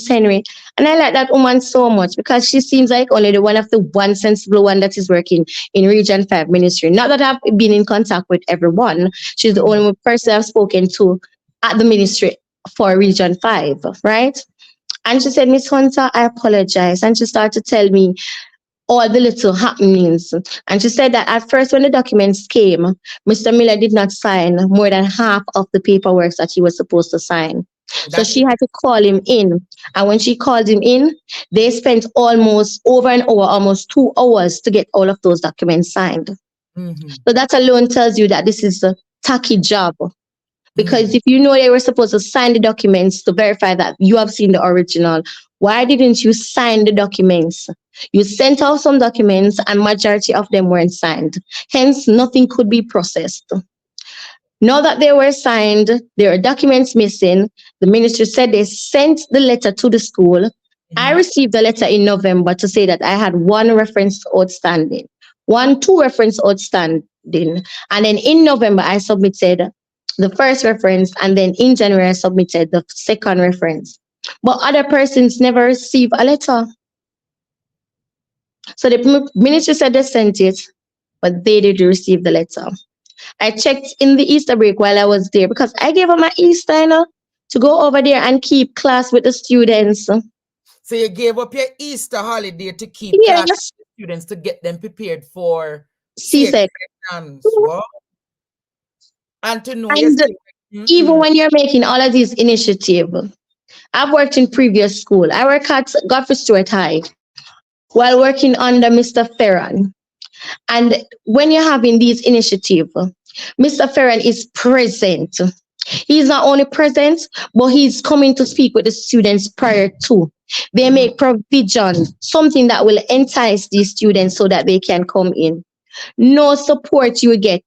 Speaker 10: Henry, and I like that woman so much because she seems like only the one of the one sensible one that is working in Region 5 ministry. Not that I've been in contact with everyone. She's the only person I've spoken to at the ministry for Region 5, right? And she said, Miss Hunter, I apologize. And she started to tell me all the little happenings. And she said that at first when the documents came, Mr. Miller did not sign more than half of the paperwork that he was supposed to sign. So she had to call him in. And when she called him in, they spent almost over an hour, almost 2 hours to get all of those documents signed. So that alone tells you that this is a tacky job. Because if you know they were supposed to sign the documents to verify that you have seen the original, why didn't you sign the documents? You sent out some documents and majority of them weren't signed. Hence, nothing could be processed. Now that they were signed, there are documents missing. The ministry said they sent the letter to the school. I received the letter in November to say that I had 1 reference outstanding, 2 reference outstanding. And then in November, I submitted the first reference, and then in January, I submitted the second reference. But other persons never received a letter. So the ministry said they sent it, but they didn't receive the letter. I checked in the Easter break while I was there because I gave up my Easter to go over there and keep class with the students.
Speaker 1: So you gave up your Easter holiday to keep class with the students to get them prepared for
Speaker 10: C-Sec.
Speaker 1: Wow. And to know
Speaker 10: even when you're making all of these initiatives, I've worked in previous school. I work at Godfrey Stewart High while working under Mr. Ferran. And when you're having these initiatives, Mr. Ferran is present. He's not only present, but he's coming to speak with the students prior to. They make provision, something that will entice these students so that they can come in. No support you get.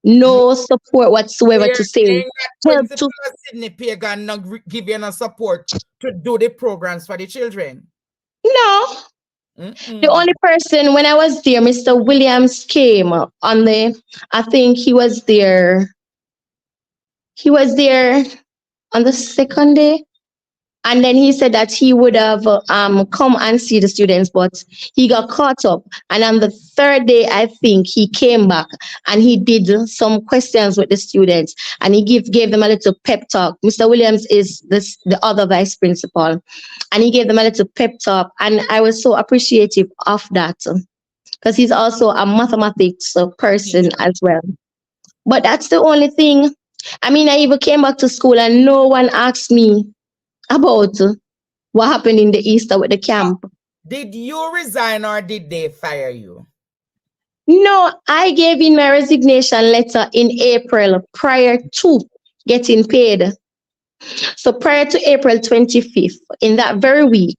Speaker 10: No support whatsoever to say.
Speaker 1: Help to Sdyney Pagon not give you no support to do the programs for the children.
Speaker 10: No. The only person when I was there, Mr. Williams came on the, I think he was there. He was there on the second day. And then he said that he would have come and see the students, but he got caught up. And on the third day, I think he came back and he did some questions with the students and he gave them a little pep talk. Mr. Williams is the other vice principal. And he gave them a little pep talk. And I was so appreciative of that because he's also a mathematics person as well. But that's the only thing. I mean, I even came back to school and no one asked me about what happened in the Easter with the camp.
Speaker 1: Did you resign or did they fire you?
Speaker 10: No, I gave in my resignation letter in April prior to getting paid. So prior to April 25th, in that very week,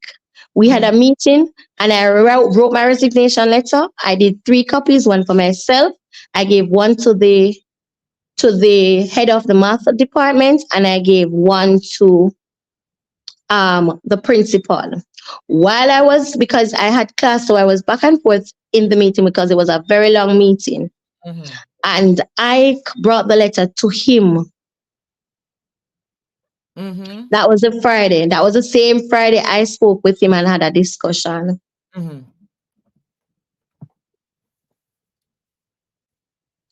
Speaker 10: we had a meeting and I wrote my resignation letter. I did 3 copies, 1 for myself. I gave 1 to the head of the math department and I gave 1 to the principal. While I was, because I had class, so I was back and forth in the meeting because it was a very long meeting. And I brought the letter to him. That was a Friday. That was the same Friday I spoke with him and had a discussion.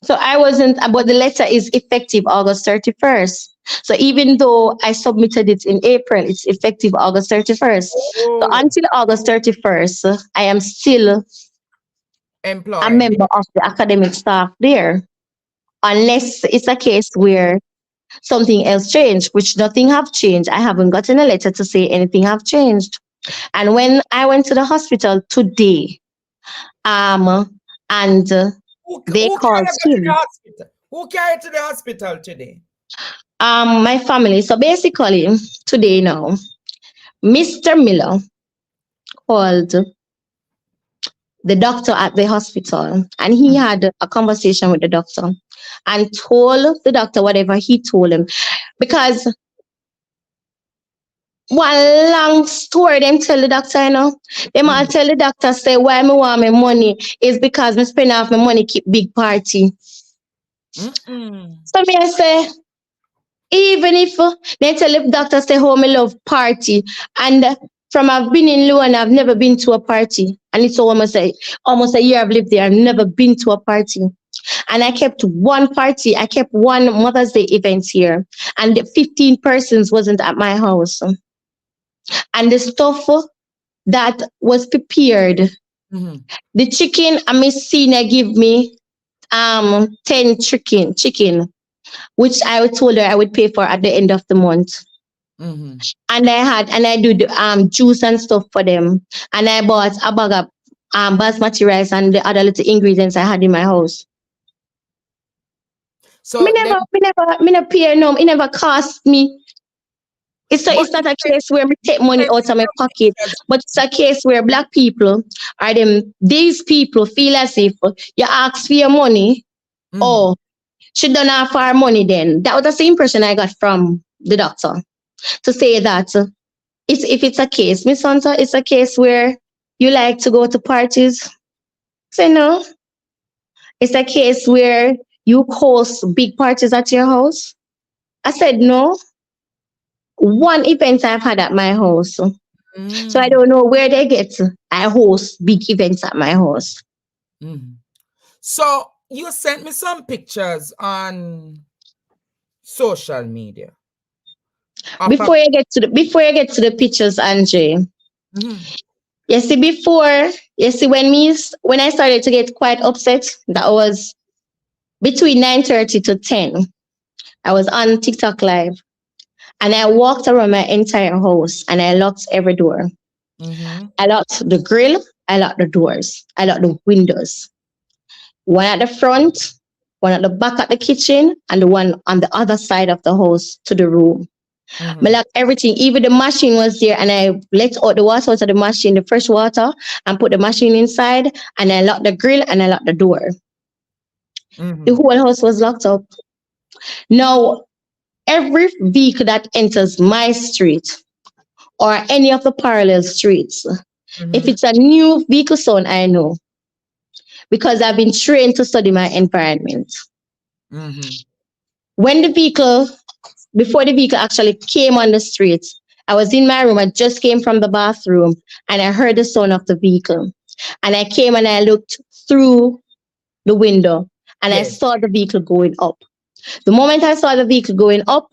Speaker 10: So I wasn't, but the letter is effective August 31st. So even though I submitted it in April, it's effective August 31st. So
Speaker 1: Oh,
Speaker 10: until August 31st, I am still a
Speaker 1: employed.
Speaker 10: member of the academic staff there, unless it's a case where something else changed, which nothing have changed. I haven't gotten a letter to say anything have changed. And when I went to the hospital today, and they
Speaker 1: Who
Speaker 10: called
Speaker 1: carried you to the
Speaker 10: him,
Speaker 1: hospital? Who carried you to the hospital today?
Speaker 10: my family. So basically, today now, Mr. Miller called the doctor at the hospital, and he had a conversation with the doctor and told the doctor whatever he told him. Because one long story them tell the doctor, you know. Them all tell the doctor say why me want my money is because me spend off my money keep big party. So me I say, even if they tell the doctor say how me love party, and from I've been in Luan, I've never been to a party. And it's almost a year I've lived there. I've never been to a party. And I kept one party. I kept one Mother's Day event here. And 15 persons wasn't at my house. And the stuff that was prepared, the chicken, Miss Senior give me 10 chicken, which I told her I would pay for at the end of the month. And I do the juice and stuff for them. And I bought a bag of basmati rice and the other little ingredients I had in my house.
Speaker 1: So
Speaker 10: me never pay no, it never cost me. It's not a case where me take money out of my pocket, but it's a case where black people are these people feel as if you ask for your money, oh, she don't have for her money then. That was the same impression I got from the doctor. To say that if it's a case, Miss Hunter, it's a case where you like to go to parties. Say no. It's a case where you host big parties at your house. I said no. One event I've had at my house. So I don't know where they get. I host big events at my house.
Speaker 1: So you sent me some pictures on social media.
Speaker 10: Before you get to the pictures, Andre. You see, when I started to get quite upset, that was between 9:30 to 10. I was on TikTok live and I walked around my entire house and I locked every door. I locked the grill, I locked the doors, I locked the windows. One at the front, one at the back at the kitchen, and the one on the other side of the house to the room. I locked everything. Even the machine was there, and I let out the water out of the machine, the fresh water, and put the machine inside, and I locked the grill and I locked the door. The whole house was locked up. Now, every vehicle that enters my street or any of the parallel streets, if it's a new vehicle zone, I know, because I've been trained to study my environment. Before the vehicle actually came on the street, I was in my room. I just came from the bathroom and I heard the sound of the vehicle. And I came and I looked through the window and I saw the vehicle going up. The moment I saw the vehicle going up,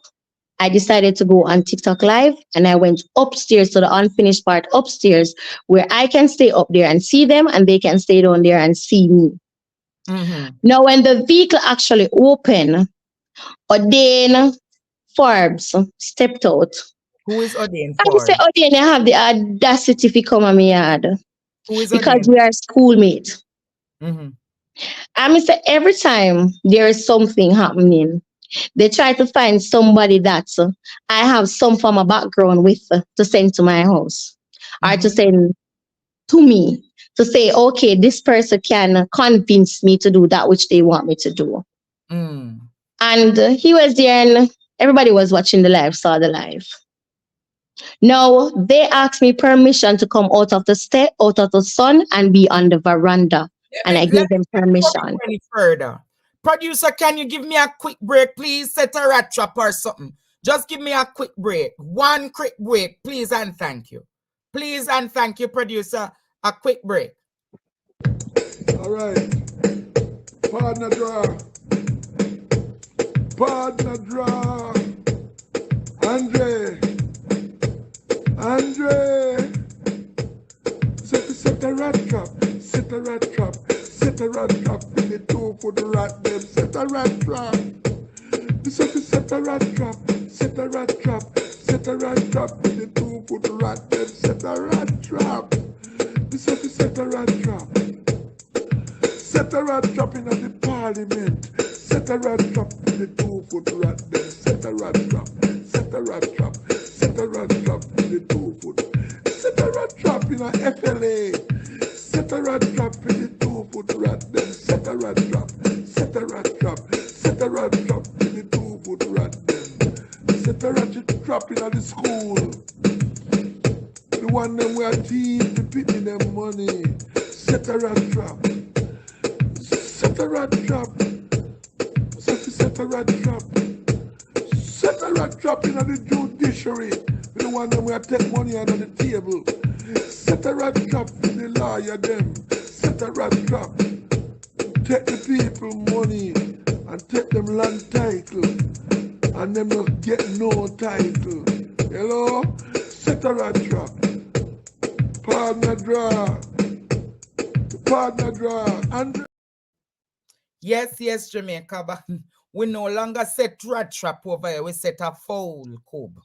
Speaker 10: I decided to go on TikTok live and I went upstairs to the unfinished part upstairs where I can stay up there and see them and they can stay down there and see me. Now, when the vehicle actually opened, Ordain Forbes stepped out.
Speaker 1: Who is Ordain
Speaker 10: I
Speaker 1: Forbes?
Speaker 10: say Ordain, you have the audacity to come on my yard.
Speaker 1: Who is
Speaker 10: because
Speaker 1: Ordain?
Speaker 10: we are schoolmates. I say every time there is something happening, they try to find somebody that I have some form of background with to send to my house or to send to me to say, okay, this person can convince me to do that which they want me to do. And he was there and everybody was watching the live, saw the live. Now, they asked me permission to come out of the sun and be on the veranda. And I gave them permission.
Speaker 1: Any further. Producer, can you give me a quick break, please? Set a rat trap or something. Just give me a quick break. One quick break, please and thank you. Please and thank you, producer. A quick break.
Speaker 6: All right. Partner draw. partner draw. Andre. Set a rat trap. Set a rat trap. Set a rat trap. In the 2 foot rat them. Set a rat trap. Set a rat trap. Set a rat trap. Set a rat trap. In the 2 foot rat them. Set a rat trap. Set a rat trap. Set a rat trap in the parliament. Set a rat trap in the 2 foot rat them. Set a rat trap. Set a rat trap. Set a rat trap in the 2 foot. Set a rat trap in a FLA. Set a rat trap in the 2 foot rat them. Set a rat trap. Set a rat trap. Set a rat trap in the 2 foot rat them. Set a rat trap in the school. The one them where teeth to pit in them money. Set a rat trap. Set a rat trap. Set a rat trap. Set a rat trap in the judiciary. The one them where take money under the table. Set a rat trap in the lawyer them. Set a rat trap. Take the people money and take them land title. And them not get no title. Hello? Set a rat trap. Partner draw. Partner draw. And
Speaker 1: Yes, Jamaica, but we no longer set rat trap over here. We set a foul cub.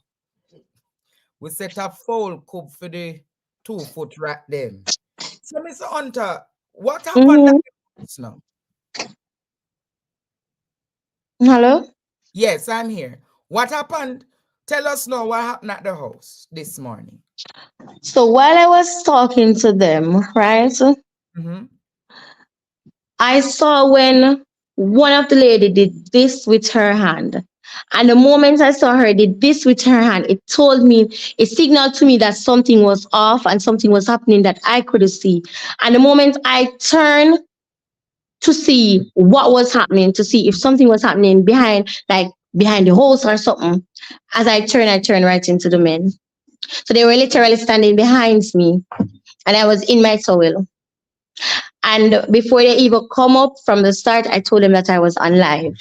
Speaker 1: We set a foul cub for the 2 foot rat them. So, Mr. Hunter, what happened now?
Speaker 10: Hello?
Speaker 1: Yes, I'm here. What happened? Tell us now what happened at the house this morning.
Speaker 10: So while I was talking to them, right? I saw when one of the lady did this with her hand. And the moment I saw her did this with her hand, it signaled to me that something was off and something was happening that I couldn't see. And the moment I turned to see what was happening, to see if something was happening behind the house or something, as I turned right into the men. So they were literally standing behind me and I was in my towel. And before they even come up from the start, I told them that I was on live.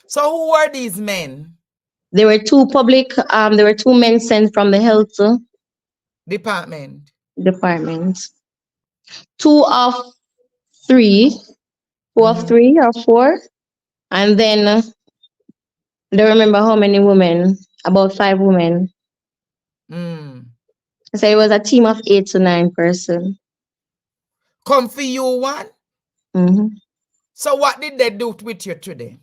Speaker 1: So who were these men?
Speaker 10: There were two men sent from the health
Speaker 1: department.
Speaker 10: 2 of 3 or 4. And then I don't remember how many women, about 5 women. So it was a team of 8 to 9 persons.
Speaker 1: Come for you one? So what did they do with you today?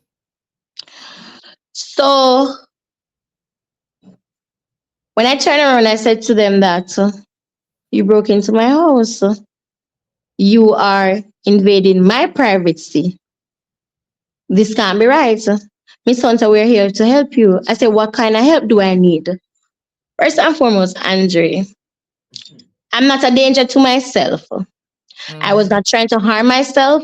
Speaker 10: So when I turned around, I said to them that you broke into my house. You are invading my privacy. This can't be right. Miss Hunter, we're here to help you. I said, what kind of help do I need? First and foremost, Andre, I'm not a danger to myself. I was not trying to harm myself.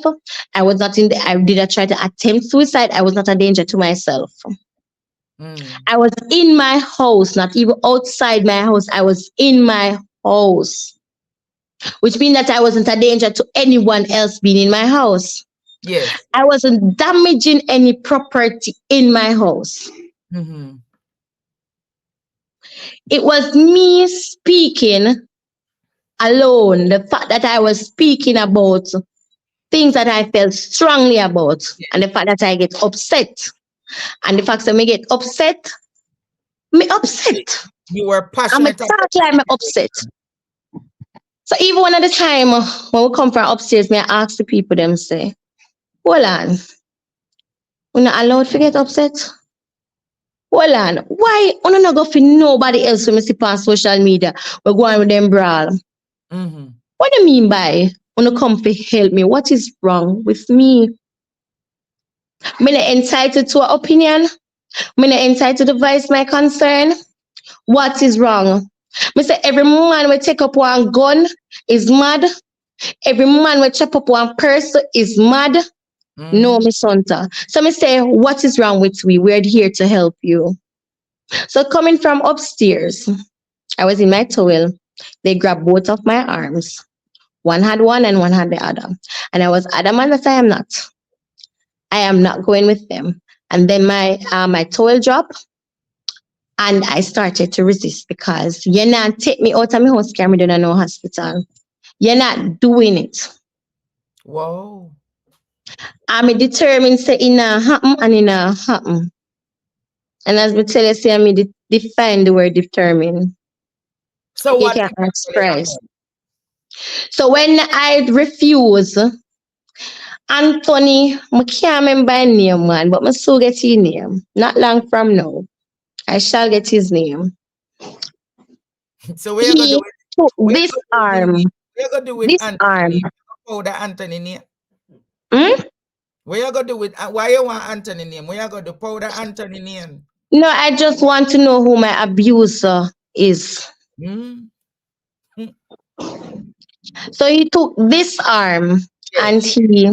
Speaker 10: I didn't try to attempt suicide. I was not a danger to myself. I was in my house, not even outside my house. I was in my house, which means that I wasn't a danger to anyone else being in my house.
Speaker 1: Yes.
Speaker 10: I wasn't damaging any property in my house. It was me speaking alone. The fact that I was speaking about things that I felt strongly about, and the fact that I get upset. And the fact that me get upset, me upset.
Speaker 1: You were passionate.
Speaker 10: I'm like me upset. So even one at the time when we come from upstairs, me I ask the people them say, hold on, we're not allowed to get upset. Hold on, why we not go for nobody else when we see on social media? We're going with them brawl. What do you mean by when you come to help me? What is wrong with me? I'm not entitled to an opinion. I'm not entitled to voice my concern. What is wrong? I say every man will take up one gun is mad. Every man will chop up one person is mad. No, Miss Hunter. So I say, what is wrong with we? We're here to help you. So coming from upstairs, I was in my towel. They grabbed both of my arms. One had one and one had the other. And I was adamant that I am not. I am not going with them. And then my towel dropped, and I started to resist because you're not take me out of my house, carry me to no hospital. You're not doing it.
Speaker 1: Whoa.
Speaker 10: I'm determined to in a happen and in a happen. And as me tell you, say me define the word determined.
Speaker 1: So
Speaker 10: You
Speaker 1: what
Speaker 10: can't
Speaker 1: eventually
Speaker 10: express.
Speaker 1: happened?
Speaker 10: So when I refuse, Anthony, I can't remember his name, man, but I still get his name. Not long from now, I shall get his name.
Speaker 1: So what you gonna do
Speaker 10: He
Speaker 1: with
Speaker 10: took
Speaker 1: what you
Speaker 10: this
Speaker 1: gonna do with
Speaker 10: arm,
Speaker 1: what you gonna do with
Speaker 10: this
Speaker 1: Anthony?
Speaker 10: arm.
Speaker 1: You gonna powder Anthony name?
Speaker 10: Hmm?
Speaker 1: What you gonna do with why you want Anthony name? What you gonna do powder Anthony name?
Speaker 10: No, I just want to know who my abuser is.
Speaker 1: Hmm?
Speaker 10: So he took this arm and
Speaker 1: Yes.
Speaker 10: he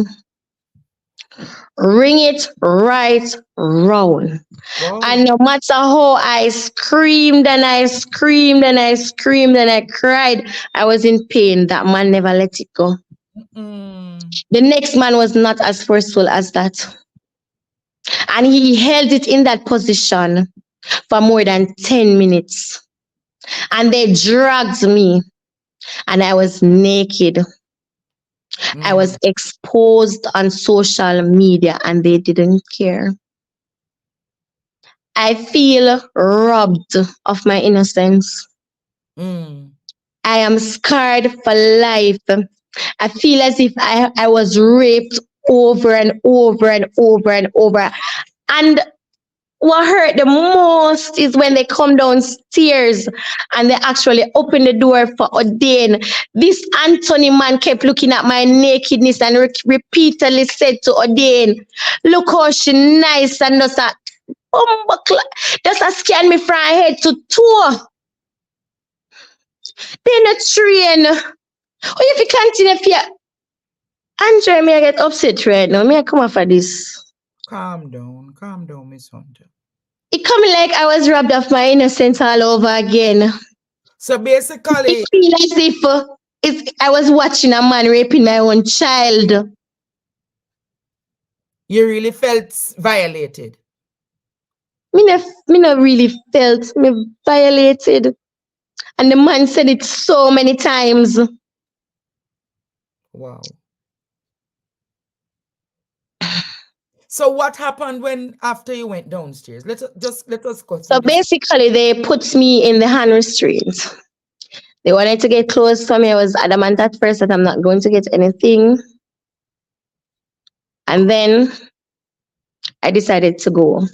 Speaker 10: ring it right round.
Speaker 1: Wow.
Speaker 10: And no matter how I screamed and I screamed and I screamed and I cried, I was in pain. That man never let it go. The next man was not as forceful as that. And he held it in that position for more than 10 minutes. And they dragged me, and I was naked. I was exposed on social media, and they didn't care. I feel robbed of my innocence. I am scarred for life. I feel as if I was raped over and over and over and over. And what hurt the most is when they come downstairs and they actually open the door for Odin. This Anthony man kept looking at my nakedness and repeatedly said to Odin, look how she nice, and just a scan me from head to toe. Then a train. Oh, if you continue, if you Andre, me I get upset right now. Me I come off of this.
Speaker 1: Calm down, Miss Hunter.
Speaker 10: It coming like I was robbed of my innocence all over again.
Speaker 1: So basically,
Speaker 10: it feel as if I was watching a man raping my own child.
Speaker 1: You really felt violated.
Speaker 10: Me not really felt me violated. And the man said it so many times.
Speaker 1: Wow. So what happened when after you went downstairs? Let us go through.
Speaker 10: So basically they put me in the hand restraint. They wanted to get close to me. I was adamant at first that I'm not going to get anything. And then I decided to go.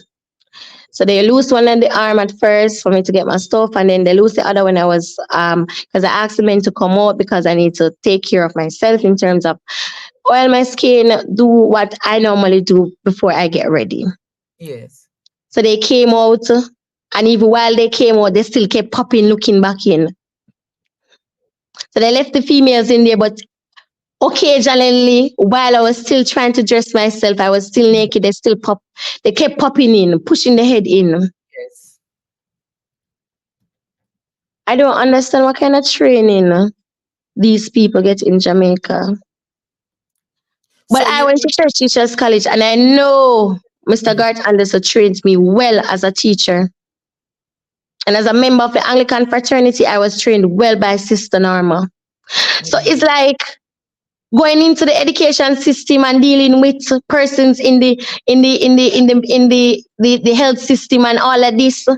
Speaker 10: So they loosed one on the arm at first for me to get my stuff, and then they loosed the other when I was because I asked the men to come out because I need to take care of myself in terms of oil my skin, do what I normally do before I get ready.
Speaker 1: Yes.
Speaker 10: So they came out, and even while they came out, they still kept popping, looking back in. So they left the females in there, but occasionally, while I was still trying to dress myself, I was still naked. They kept popping in, pushing the head in.
Speaker 1: Yes.
Speaker 10: I don't understand what kind of training these people get in Jamaica. But
Speaker 1: So
Speaker 10: I went to Church Teachers College, and I know Mr. Garth Anderson trained me well as a teacher. And as a member of the Anglican fraternity, I was trained well by Sister Norma. So it's like going into the education system and dealing with persons in the health system and all of this.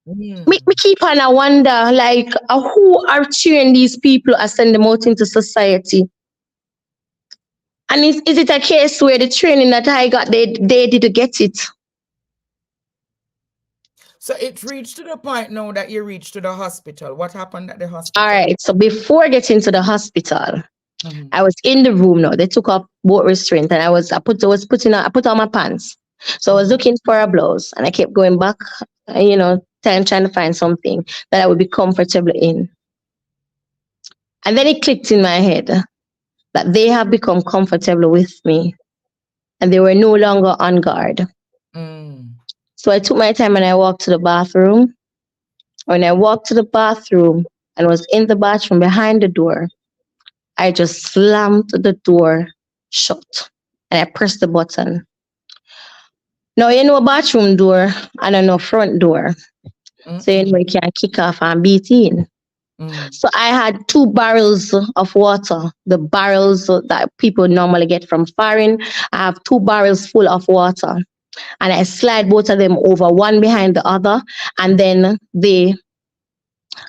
Speaker 10: Me keep on I wonder, like, who are cheering these people and send them out into society? And is it a case where the training that I got, they didn't get it?
Speaker 1: So it reached to the point now that you reached to the hospital. What happened at the hospital?
Speaker 10: All right. So before getting to the hospital, I was in the room now. They took off both restraint, and I put on my pants. So I was looking for a blouse, and I kept going back, trying to find something that I would be comfortable in. And then it clicked in my head that they have become comfortable with me, and they were no longer on guard. So I took my time and I walked to the bathroom. When I walked to the bathroom and was in the bathroom behind the door, I just slammed the door shut and I pressed the button Now you know bathroom door and I know front door. So you know you can kick off and beat in. So I had 2 barrels of water, the barrels that people normally get from foreign. I have 2 barrels full of water, and I slide both of them over, one behind the other, and then they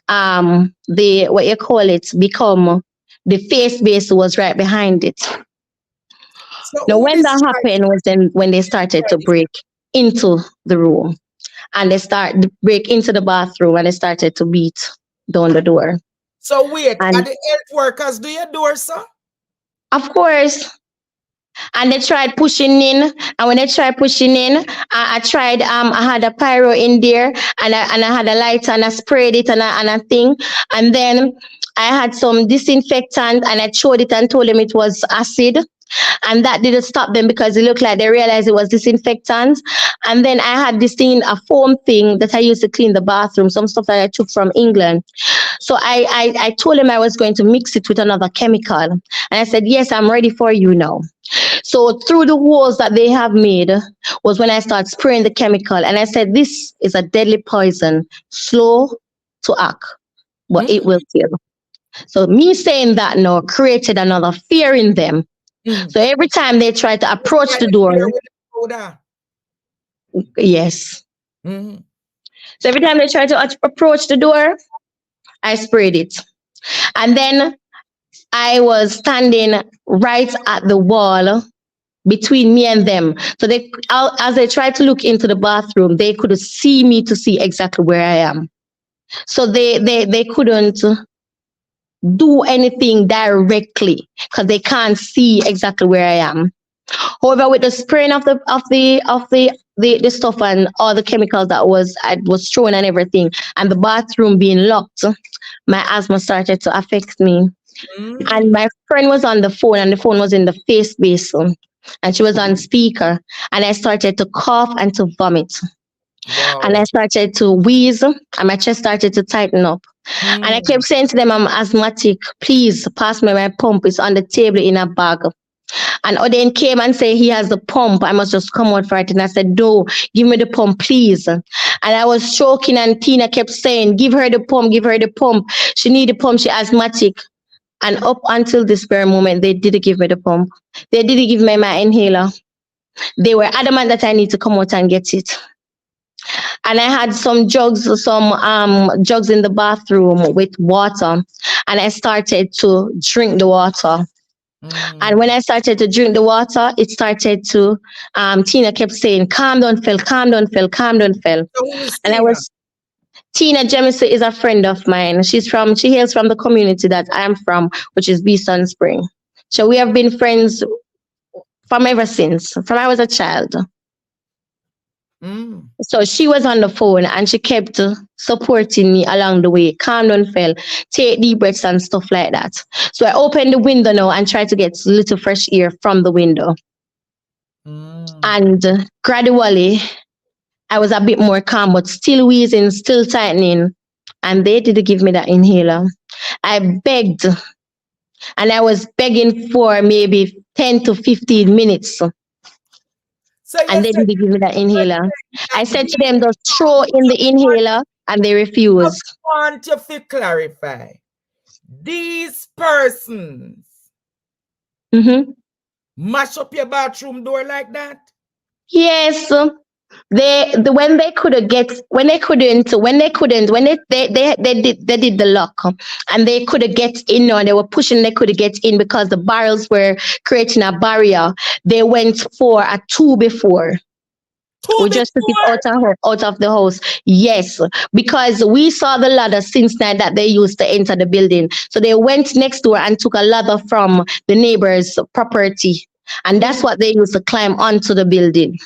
Speaker 10: what you call it, become the face base was right behind it.
Speaker 1: So
Speaker 10: Now,
Speaker 1: who
Speaker 10: when that
Speaker 1: destroyed
Speaker 10: happened was then when they started to break into the room, and they break into the bathroom, and they started to beat down the door.
Speaker 1: So wait,
Speaker 10: And
Speaker 1: are the health workers do your door, sir?
Speaker 10: of course, and they tried pushing in, and when they tried pushing in, I tried I had a pyro in there, and I had a lighter, and I sprayed it, and a thing, and then I had some disinfectant, and I showed it and told them it was acid. And that didn't stop them because it looked like they realized it was disinfectant. And then I had this thing, a foam thing that I used to clean the bathroom, some stuff that I took from England. So I told him I was going to mix it with another chemical. And I said, yes, I'm ready for you now. So through the holes that they have made was when I started spraying the chemical. And I said, this is a deadly poison, slow to act, but it will kill. So me saying that now created another fear in them. So every time they try to approach the door, yes. So every time they try to approach the door, I sprayed it. And then I was standing right at the wall between me and them. So they, as they tried to look into the bathroom, they could see me to see exactly where I am. So they couldn't do anything directly because they can't see exactly where I am. However, with the spraying of the stuff and all the chemicals that was thrown and everything, and the bathroom being locked, my asthma started to affect me. And my friend was on the phone, and the phone was in the face basin, and she was on speaker, and I started to cough and to vomit. Wow. And I started to wheeze, and my chest started to tighten up. And I kept saying to them, I'm asthmatic. Please pass me my pump. It's on the table in a bag. And Oden came and said he has the pump. I must just come out for it. And I said, no, give me the pump, please. And I was choking, and Tina kept saying, give her the pump, give her the pump. She need the pump, she asthmatic. And up until this very moment, they didn't give me the pump. They didn't give me my inhaler. They were adamant that I need to come out and get it. And I had some jugs in the bathroom with water. And I started to drink the water. And when I started to drink the water, it started to, Tina kept saying, calm down, Phil, calm down, Phil, calm down, Phil.
Speaker 1: So who is
Speaker 10: And
Speaker 1: Tina?
Speaker 10: Tina Jemison is a friend of mine. She hails from the community that I am from, which is Beeston Spring. So we have been friends from ever since, from I was a child. So she was on the phone, and she kept supporting me along the way. Calm down, Phil. Take deep breaths and stuff like that. So I opened the window now and tried to get a little fresh air from the window. And gradually, I was a bit more calm, but still wheezing, still tightening. And they didn't give me that inhaler. I begged, and I was begging for maybe 10 to 15 minutes.
Speaker 1: So
Speaker 10: and they didn't give me that inhaler. I said to them, just throw in the inhaler, and they refused.
Speaker 1: I want you to clarify. These persons mash up your bathroom door like that?
Speaker 10: Yes. They did the lock, and they couldn't get in, or they were pushing, they couldn't get in because the barrels were creating a barrier. They went for a 2 before. We just took it out of the house. Yes, because we saw the ladder since night that they used to enter the building. So they went next door and took a ladder from the neighbor's property. And that's what they used to climb onto the building.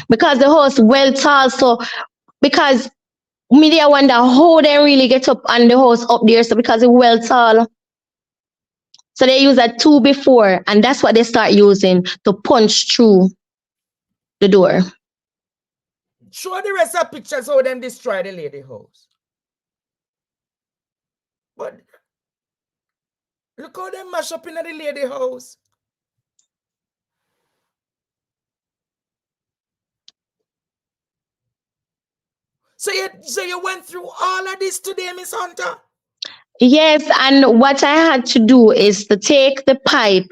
Speaker 10: Because the house well tall, so because media wonder how they really get up on the house up there, so because it's well tall. So they use a 2 before, and that's what they start using to punch through the door.
Speaker 1: Show the rest of pictures how them destroy the lady house. But look how them mash up in the lady house. So you went through all of this today, Miss Hunter?
Speaker 10: Yes, and what I had to do is to take the pipe.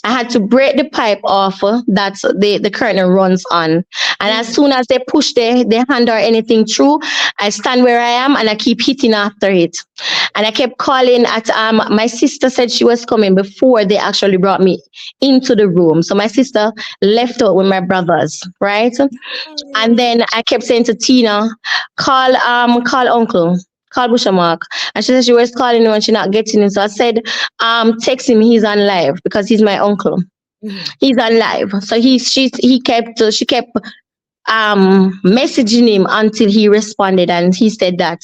Speaker 10: I had to break the pipe off that the curtain runs on. And as soon as they push the hand or anything through, I stand where I am and I keep hitting after it. And I kept calling at my sister said she was coming before they actually brought me into the room. So my sister left out with my brothers, right? And then I kept saying to Tina, call uncle. Call Bushamark. And she said she was calling him and she's not getting him. So I said, text him, he's on live because he's my uncle. He's on live. So she kept messaging him until he responded, and he said that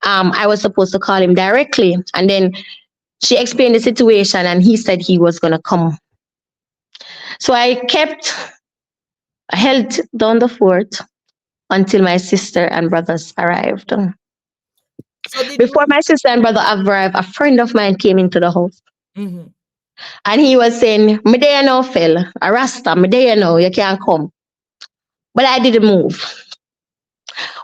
Speaker 10: I was supposed to call him directly. And then she explained the situation and he said he was gonna come. So I held down the fort until my sister and brothers arrived. So before my sister and brother arrived, a friend of mine came into the house. And he was saying, me there now, Phil. A Rasta, me there now, you can't come. But I didn't move.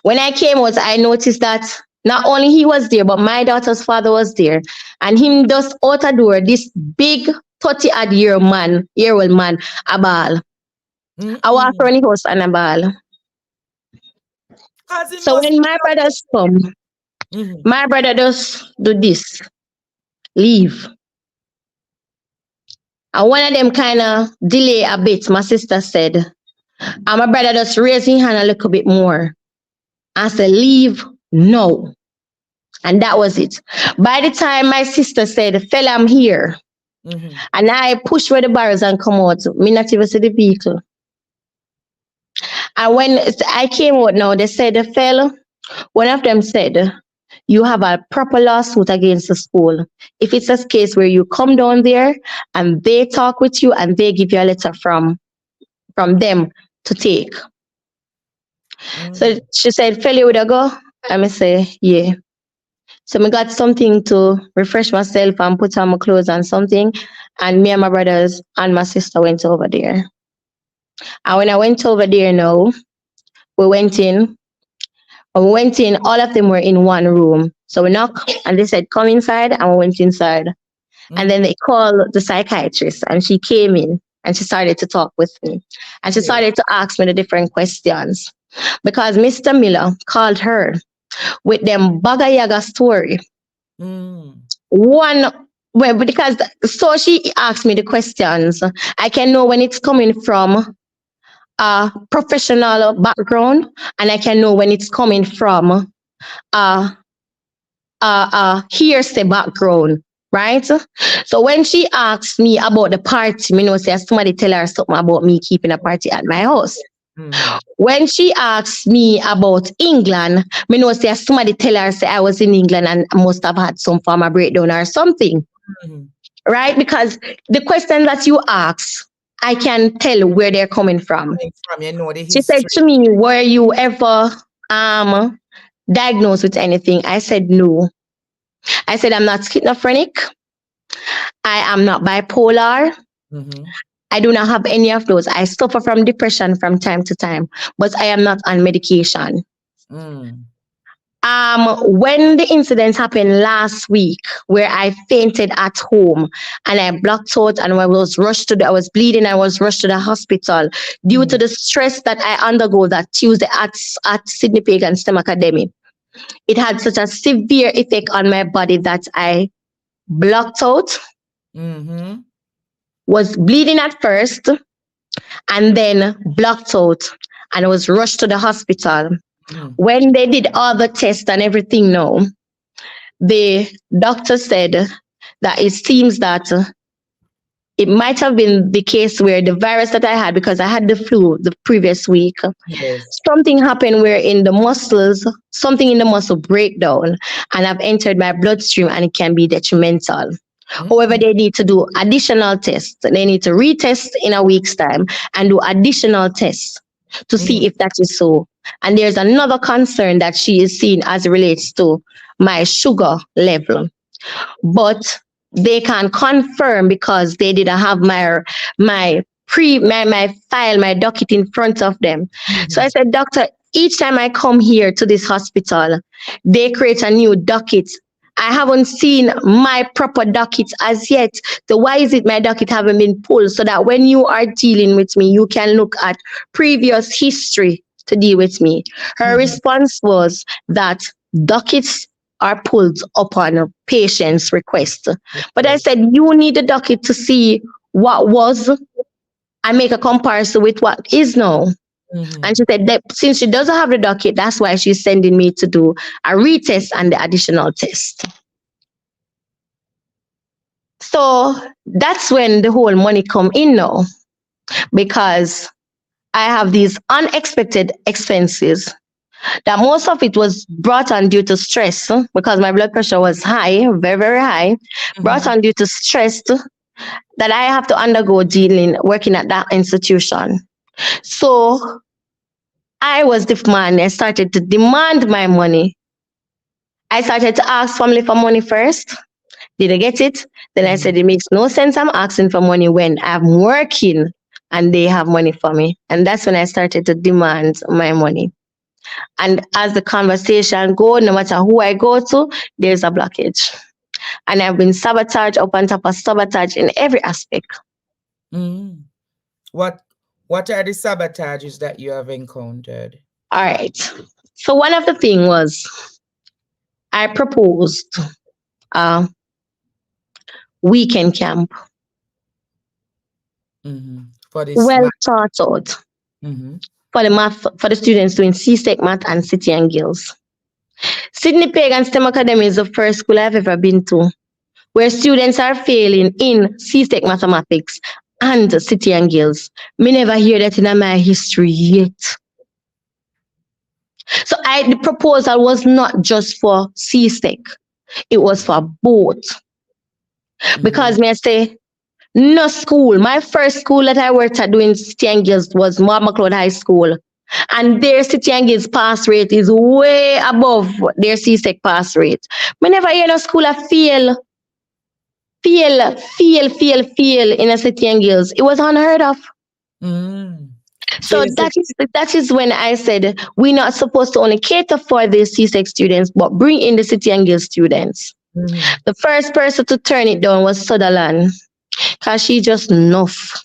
Speaker 10: When I came out, I noticed that not only he was there, but my daughter's father was there. And him just out the door, this big 30-odd-year-old man, a ball. I walk around the house and a ball. So when my brothers come, my brother just do this, leave. And one of them kind of delay a bit, my sister said. And my brother just raised his hand a little bit more. I said, leave no. And that was it. By the time my sister said, fella, I'm here. And I pushed where the barrels and come out. Me not even see the vehicle. And when I came out now, they said, fella, one of them said, you have a proper lawsuit against the school. If it's a case where you come down there and they talk with you and they give you a letter from them to take. So she said, Felly, would I go? I say, yeah. So I got something to refresh myself and put on my clothes and something. And me and my brothers and my sister went over there. And when I went over there now, we went in, all of them were in one room. So we knocked and they said, come inside, and we went inside. And then they called the psychiatrist and she came in and she started to talk with me. And she started to ask me the different questions. Because Mr. Miller called her with them Baga Yaga story. So she asked me the questions. I can know when it's coming from a professional background, and I can know when it's coming from a hearsay background, right? So when she asked me about the party, me know say somebody tell her something about me keeping a party at my house. When she asked me about England, me know say somebody tell her say I was in England and must have had some form of breakdown or something, right? Because the question that you ask, I can tell where they're coming from. She said to me, were you ever diagnosed with anything? I said no. I said I'm not schizophrenic. I am not bipolar. I do not have any of those. I suffer from depression from time to time, but I am not on medication. When the incident happened last week, where I fainted at home and I blocked out and I was bleeding, I was rushed to the hospital due to the stress that I undergo that Tuesday at Sdyney Pagan STEM Academy. It had such a severe effect on my body that I blocked out, was bleeding at first, and then blocked out and was rushed to the hospital. When they did all the tests and everything now, the doctor said that it seems that it might have been the case where the virus that I had, because I had the flu the previous week, something happened where in the muscles, something in the muscle breakdown, and I've entered my bloodstream and it can be detrimental. However, they need to do additional tests. They need to retest in a week's time and do additional tests to see if that is so. And there's another concern that she is seeing as it relates to my sugar level. But they can confirm because they didn't have my file, my docket in front of them. So I said, doctor, each time I come here to this hospital, they create a new docket. I haven't seen my proper docket as yet. So why is it my docket haven't been pulled? So that when you are dealing with me, you can look at previous history to deal with me. Her response was that dockets are pulled upon a patient's request. But I said, you need the docket to see what was and make a comparison with what is now. And she said that since she doesn't have the docket, that's why she's sending me to do a retest and the additional test. So that's when the whole money come in now, because I have these unexpected expenses that most of it was brought on due to stress, because my blood pressure was high, very, very high, brought on due to stress that I have to undergo working at that institution. So I was the man. I started to demand my money. I started to ask family for money first. Did I get it? Then I said, it makes no sense I'm asking for money when I'm working and they have money for me. And that's when I started to demand my money. And as the conversation goes, no matter who I go to, there's a blockage. And I've been sabotaged up on top of sabotage in every aspect.
Speaker 1: What are the sabotages that you have encountered?
Speaker 10: All right. So one of the things was I proposed weekend camp.
Speaker 1: For this
Speaker 10: well thought out. For the students doing C-Sec Math and City and Guilds. Sdyney Pagon STEM Academy is the first school I've ever been to where students are failing in C-Sec Mathematics and City and Guilds. Me never hear that in my history yet. So the proposal was not just for C-Sec, it was for both. Because me I say, no school. My first school that I worked at doing City and Guilds was McLeod High School. And their City and Guilds pass rate is way above their C-Sec pass rate. Whenever you know school fail in a City and Guilds, it was unheard of. So that is when I said we're not supposed to only cater for the C-Sec students, but bring in the City and Guilds students. The first person to turn it down was Sutherland, because she just enough.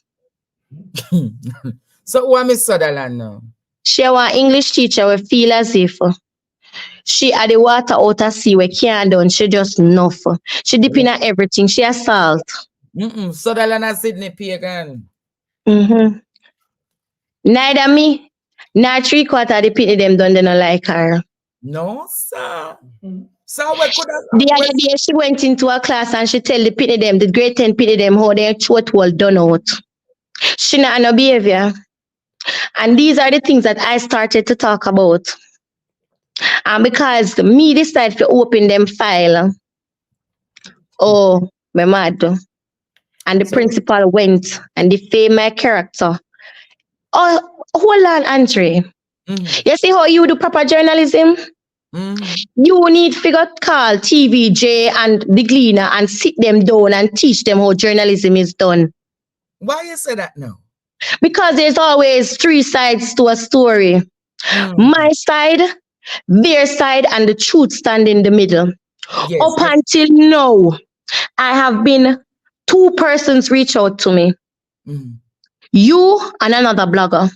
Speaker 1: So what is Sutherland now?
Speaker 10: She our English teacher will feel as if she had the water out of sea we can't done. She just enough. She dip in everything. She has salt.
Speaker 1: Sutherland and Sdyney Pagon.
Speaker 10: Neither me, nor 3/4 of the pitney them done, they don't like her.
Speaker 1: No, sir. So what could
Speaker 10: the other day she went into a class and she tell the pitney them, the grade 10 pitney them, how their throat was done out. She not no behavior. And these are the things that I started to talk about. And because me decided to open them file, oh, my mad. And the principal went and defamed my character. Oh, hold on, Andre. You see how you do proper journalism? You need to call TVJ and the Gleaner and sit them down and teach them how journalism is done.
Speaker 1: Why you say that now?
Speaker 10: Because there's always 3 sides to a story. My side, their side, and the truth stand in the middle.
Speaker 1: Yes,
Speaker 10: Up until now, I have been 2 persons reach out to me. You and another blogger.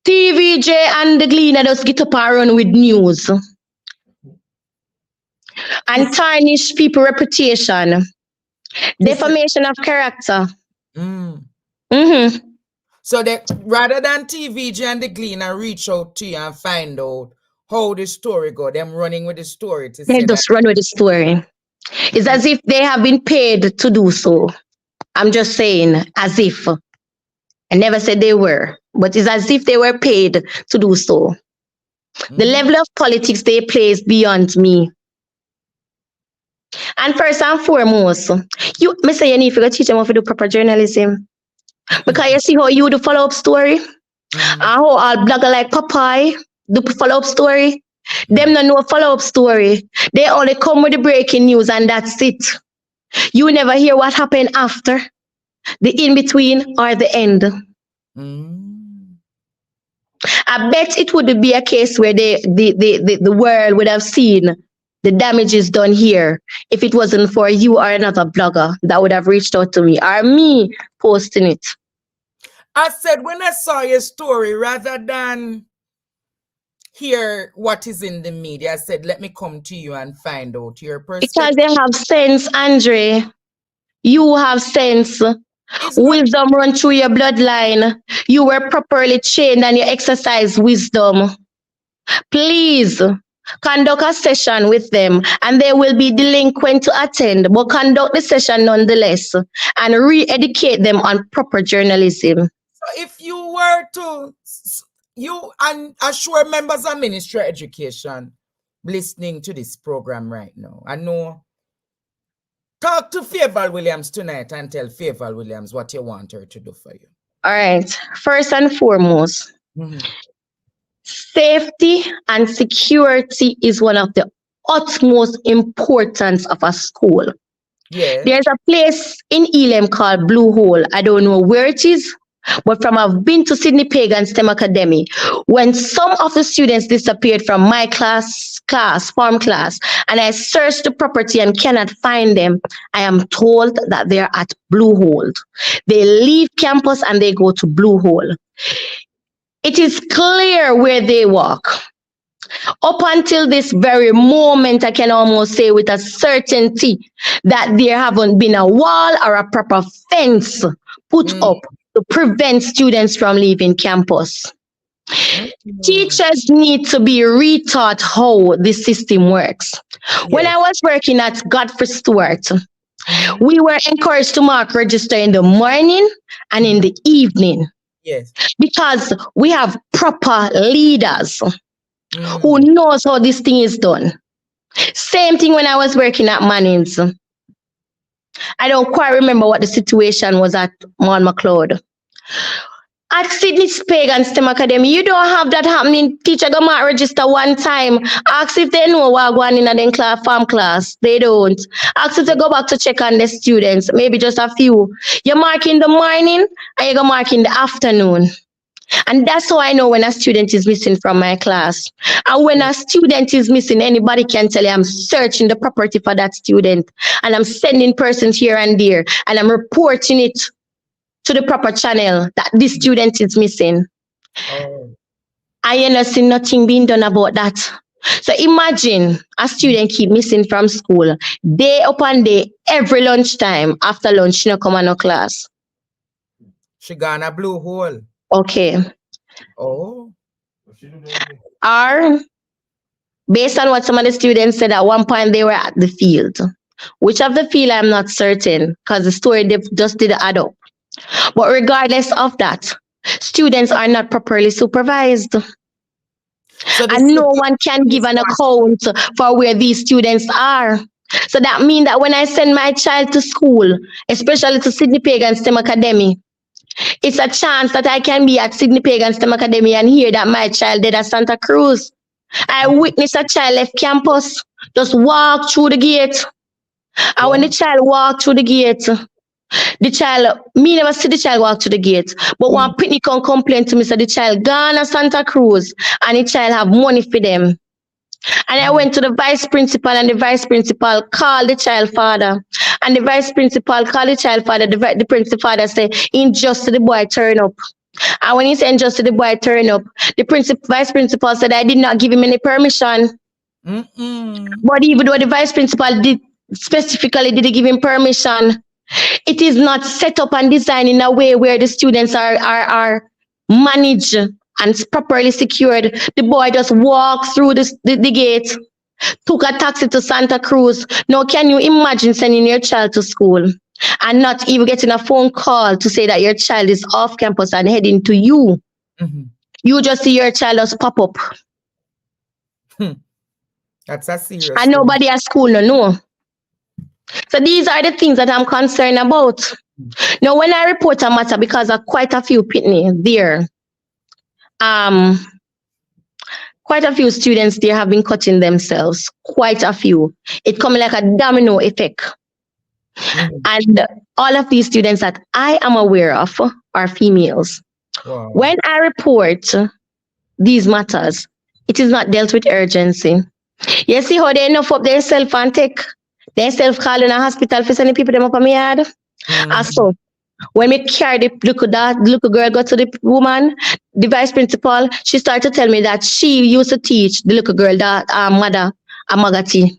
Speaker 10: TVJ and the Gleaner just get up and run with news. And tarnish people's reputation. Defamation of character.
Speaker 1: So that rather than TVJ and the Gleaner reach out to you and find out how the story go, them running with the story to
Speaker 10: they just run with the story. It's as if they have been paid to do so. I'm just saying, as if. I never said they were, but it's as if they were paid to do so. The level of politics they play is beyond me. And first and foremost, you need to teach them how to do proper journalism. Because you see how you do follow-up story, and how all blogger like Popeye do follow-up story. Them don't know follow-up story. They only come with the breaking news and that's it. You never hear what happened after, the in-between or the end. I bet it would be a case where the world would have seen the damages done here if it wasn't for you or another blogger that would have reached out to me or me posting it.
Speaker 1: I said, when I saw your story, rather than hear what is in the media, I said, let me come to you and find out your perspective.
Speaker 10: Because they have sense, Andre. You have sense. Wisdom run through your bloodline. You were properly trained and you exercise wisdom. Please conduct a session with them, and they will be delinquent to attend, but conduct the session nonetheless and re-educate them on proper journalism.
Speaker 1: So if you were to, you and assure members of Ministry of Education listening to this program right now, I know, talk to Favour Williams tonight and tell Favour Williams what you want her to do for you.
Speaker 10: All right. First and foremost, safety and security is one of the utmost importance of a school.
Speaker 1: Yeah.
Speaker 10: There's a place in Elam called Blue Hole. I don't know where it is, but I've been to Sdyney Pagan STEM Academy. When some of the students disappeared from my farm class, and I searched the property and cannot find them, I am told that they're at Blue Hole. They leave campus and they go to Blue Hole. It is clear where they walk. Up until this very moment, I can almost say with a certainty that there haven't been a wall or a proper fence put up to prevent students from leaving campus. Teachers need to be retaught how the system works. When I was working at Godfrey Stewart, we were encouraged to mark register in the morning and in the evening.
Speaker 1: Yes.
Speaker 10: Because we have proper leaders who knows how this thing is done. Same thing when I was working at Manning's. I don't quite remember what the situation was at Mount McLeod. At Sydney Pagan STEM Academy, you don't have that happening. Teacher go mark register one time. Ask if they know what going in a farm class. They don't. Ask if they go back to check on the students. Maybe just a few. You mark in the morning and you go mark in the afternoon. And that's how I know when a student is missing from my class. And when a student is missing, anybody can tell you I'm searching the property for that student. And I'm sending persons here and there. And I'm reporting it to the proper channel that this student is missing. I ain't see nothing being done about that. So imagine a student keep missing from school, day upon day, every lunchtime. After lunch, she no come on no class.
Speaker 1: She gone a Blue Hole.
Speaker 10: Okay.
Speaker 1: Oh.
Speaker 10: Or based on what some of the students said, at one point they were at the field. Which of the field I'm not certain, because the story they just didn't add up. But regardless of that, students are not properly supervised. So and no one can give an account for where these students are. So that means that when I send my child to school, especially to Sdyney Pagan STEM Academy, it's a chance that I can be at Sdyney Pagan STEM Academy and hear that my child did at Santa Cruz. I witnessed a child left campus, just walk through the gate. And when the child walked through the gate, me never see the child walk to the gate, but one picnic can complain to me, say the child gone to Santa Cruz and the child have money for them. And I went to the vice principal and the vice principal called the child father. And the vice principal called the child father, the principal father said, injustice the boy turn up. And when he said injustice the boy turn up, the vice principal said I did not give him any permission. But even though the vice principal did specifically didn't give him permission, it is not set up and designed in a way where the students are managed and properly secured. The boy just walked through the gate, took a taxi to Santa Cruz. Now, can you imagine sending your child to school and not even getting a phone call to say that your child is off campus and heading to you? You just see your child just pop up.
Speaker 1: That's a serious
Speaker 10: and nobody at school no know. So these are the things that I'm concerned about. Now, when I report a matter, because of quite a few pitney there, quite a few students there have been cutting themselves. Quite a few. It coming like a domino effect. And all of these students that I am aware of are females. When I report, these matters. It is not dealt with urgency. You see how they enough up themselves and take themselves calling a hospital for sending people them up on my yard? And so when me carry the little girl go to the woman, the vice principal, she started to tell me that she used to teach the little girl that mother a magati.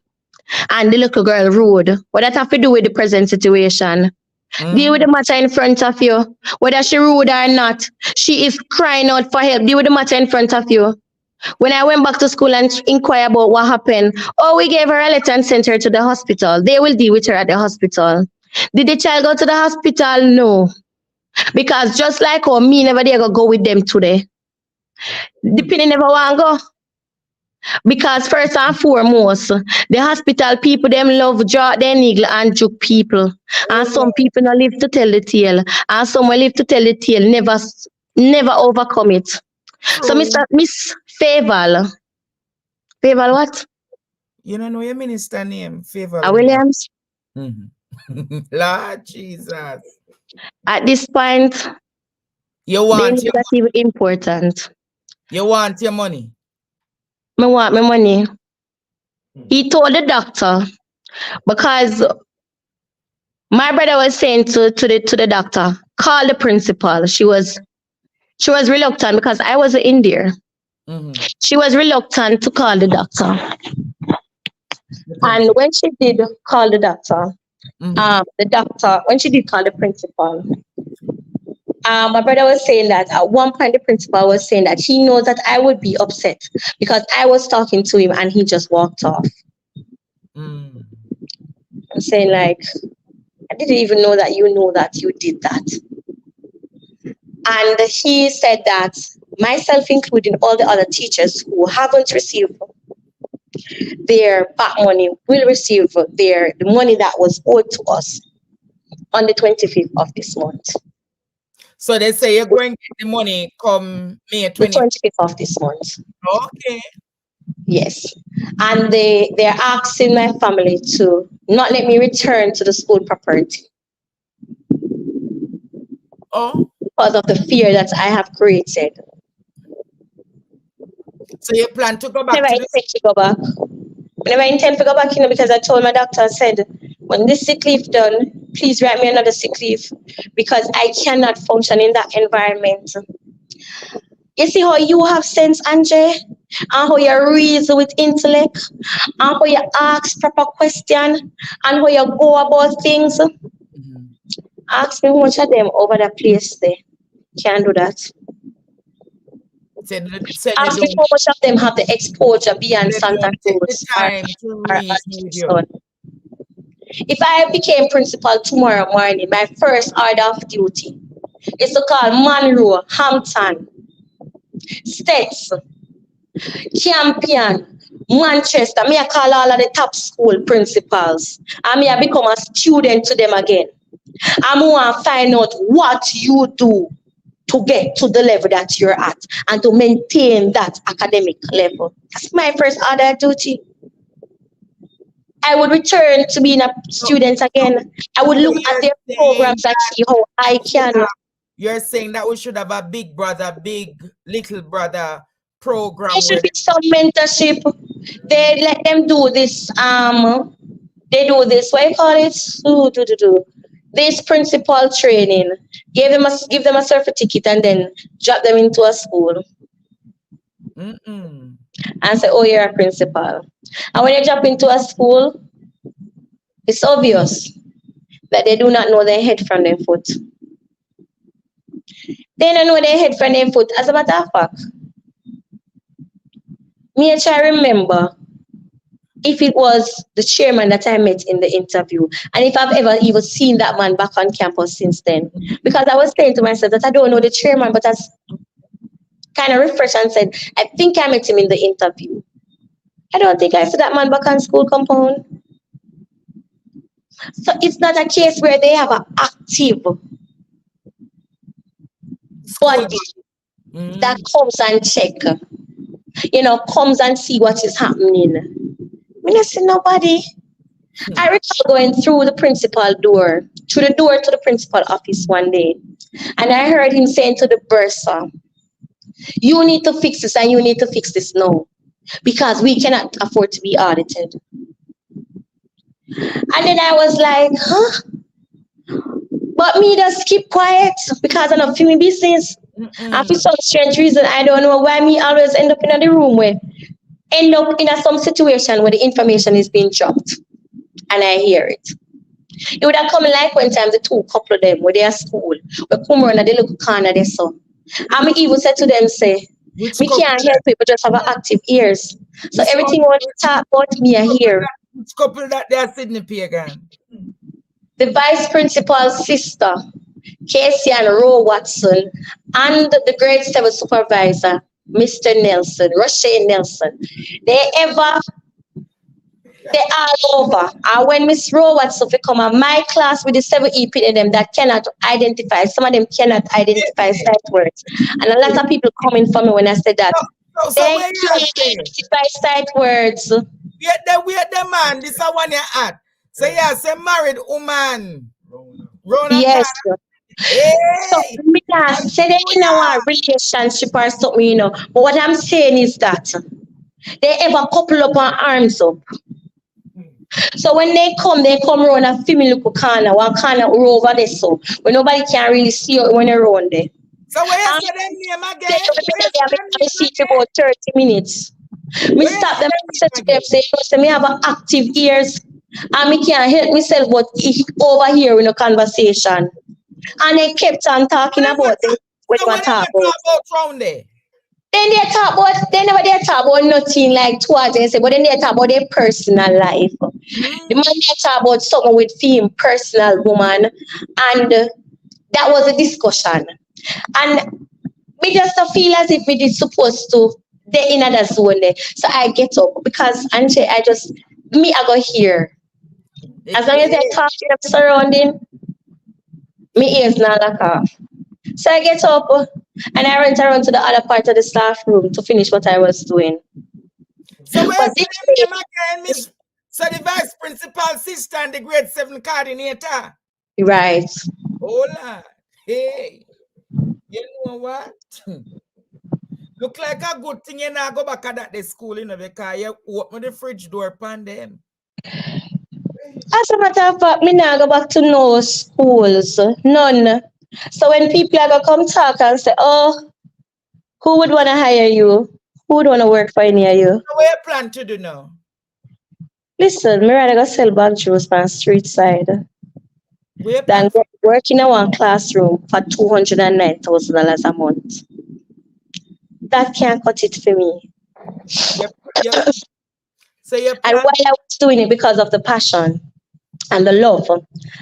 Speaker 10: And the little girl rude. What that have to do with the present situation? Deal with the matter in front of you. Whether she rude or not, she is crying out for help. Deal with the matter in front of you. When I went back to school and inquired about what happened, we gave her a letter and sent her to the hospital. They will deal with her at the hospital. Did the child go to the hospital? No. Because just like me, never dare go with them today. The penny never want to go. Because first and foremost, the hospital people, them love draw their needle and juke people. And some people not live to tell the tale. And some will live to tell the tale, never overcome it. So Miss Faval what?
Speaker 1: You don't know your minister name, Favor
Speaker 10: Williams.
Speaker 1: Lord Jesus.
Speaker 10: At this point,
Speaker 1: you want
Speaker 10: that even important.
Speaker 1: You want your money?
Speaker 10: I want my money. He told the doctor, because my brother was saying to the doctor, call the principal. She was reluctant because I was in there. She was reluctant to call the doctor. And when she did call the doctor, when she did call the principal, my brother was saying that at one point the principal was saying that he knows that I would be upset because I was talking to him and he just walked off. I'm saying like, I didn't even know that you did that. And he said that myself, including all the other teachers who haven't received their back money, will receive the money that was owed to us on the 25th of this month.
Speaker 1: So they say you're going to get the money come May 20th.
Speaker 10: The 25th of this month.
Speaker 1: Okay.
Speaker 10: Yes. And they're asking my family to not let me return to the school property.
Speaker 1: Oh.
Speaker 10: Because of the fear that I have created.
Speaker 1: So you plan to go back?
Speaker 10: Never intend to go back. Never intend to go back, because I told my doctor, I said, when this sick leave done, please write me another sick leave because I cannot function in that environment. You see how you have sense, Andre, and how you reason with intellect, and how you ask proper question, and how you go about things. Ask me how much of them over the place there can do that. Ask me how much of them have the exposure beyond Santa Cruz. If I became principal tomorrow morning, my first order of duty is to call Monroe, Hampton, States, Campion, Manchester. Me I call all of the top school principals. And me I become a student to them again. I want to find out what you do to get to the level that you're at and to maintain that academic level. That's my first order of duty. I would return to being a student again. I would look at their programs and see how I can.
Speaker 1: You're saying that we should have a big brother, big little brother program.
Speaker 10: There should be some mentorship. They let them do this. They do this. What do you call it? This principal training. Give them a certificate and then drop them into a school. And say, oh, you're a principal. And when you drop into a school, it's obvious that they do not know their head from their foot. They don't know their head from their foot. As a matter of fact, me I try remember if it was the chairman that I met in the interview, and if I've ever even seen that man back on campus since then. Because I was saying to myself that I don't know the chairman, but I kind of refreshed and said, I think I met him in the interview. I don't think I see that man back on school compound. So it's not a case where they have an active body that comes and check, comes and see what is happening. I don't see nobody. I recall going through the principal door, to the principal office one day, and I heard him saying to the bursar, You need to fix this and you need to fix this now because we cannot afford to be audited. And then I was like, huh? But me just keep quiet because I'm not feeling business. And for some strange reason, I don't know why me always end up in the room where end up in some situation where the information is being dropped and I hear it. It would have come like one time the two couple of them where they are school, we come around and they look corner they saw. And me even said to them, say, me can't help it, but just have active ears. So everything what you talk about me I hear.
Speaker 1: Which couple that they are Sdyney Pagan?
Speaker 10: The vice principal's sister, Casey and Roe Watson, and the grade 7 supervisor, Mr. Nelson, Rochelle Nelson. They're all over. And when Miss Roe Watson come on my class with the 7E in them that cannot identify, some of them cannot identify sight words. And a lot of people coming for me when I said that.
Speaker 1: So
Speaker 10: they can't identify sight words.
Speaker 1: Wait the man, this is one you're at. So yes, a married woman. Rona
Speaker 10: yes.
Speaker 1: Hey.
Speaker 10: So me not say they in a relationship or something, you know. But what I'm saying is that they ever couple up on arms up. So when they come around a female little corner, one corner over there, so when nobody can really see you when they're around there.
Speaker 1: So where you say them name again?
Speaker 10: They see for about 30 minutes. Me stop them and say to them, say, me have an active ears and me can't help myself but over here in a conversation. And they kept on talking about it. What you talk about? Then they talk about, they never they talk about nothing like towards they say, but then they talk about their personal life. The man they talk about something with film, personal woman, and that was a discussion. And we just feel as if we did supposed to they in another zone there. So I get up because Angie, I go here. As long as I talk to the surrounding, me ears not lock off. So I get up and I went around to the other part of the staff room to finish what I was doing.
Speaker 1: So where's the name again, Miss? So the vice principal sister and the grade 7 coordinator.
Speaker 10: Right.
Speaker 1: Oh Lord. Hey. You know what? Look like a good thing you now go back at that school, you know, because you open the fridge door upon them.
Speaker 10: As a matter of fact, me now go back to no schools. None. So when people are going to come talk and say, oh, who would want to hire you? Who would want to work for any of you?
Speaker 1: So what you plan to do now?
Speaker 10: Listen, me rather go sell bag juice on the street side than work in a one classroom for $209,000 a month. That can't cut it for me.
Speaker 1: Yep. So
Speaker 10: and why I was doing it because of the passion and the love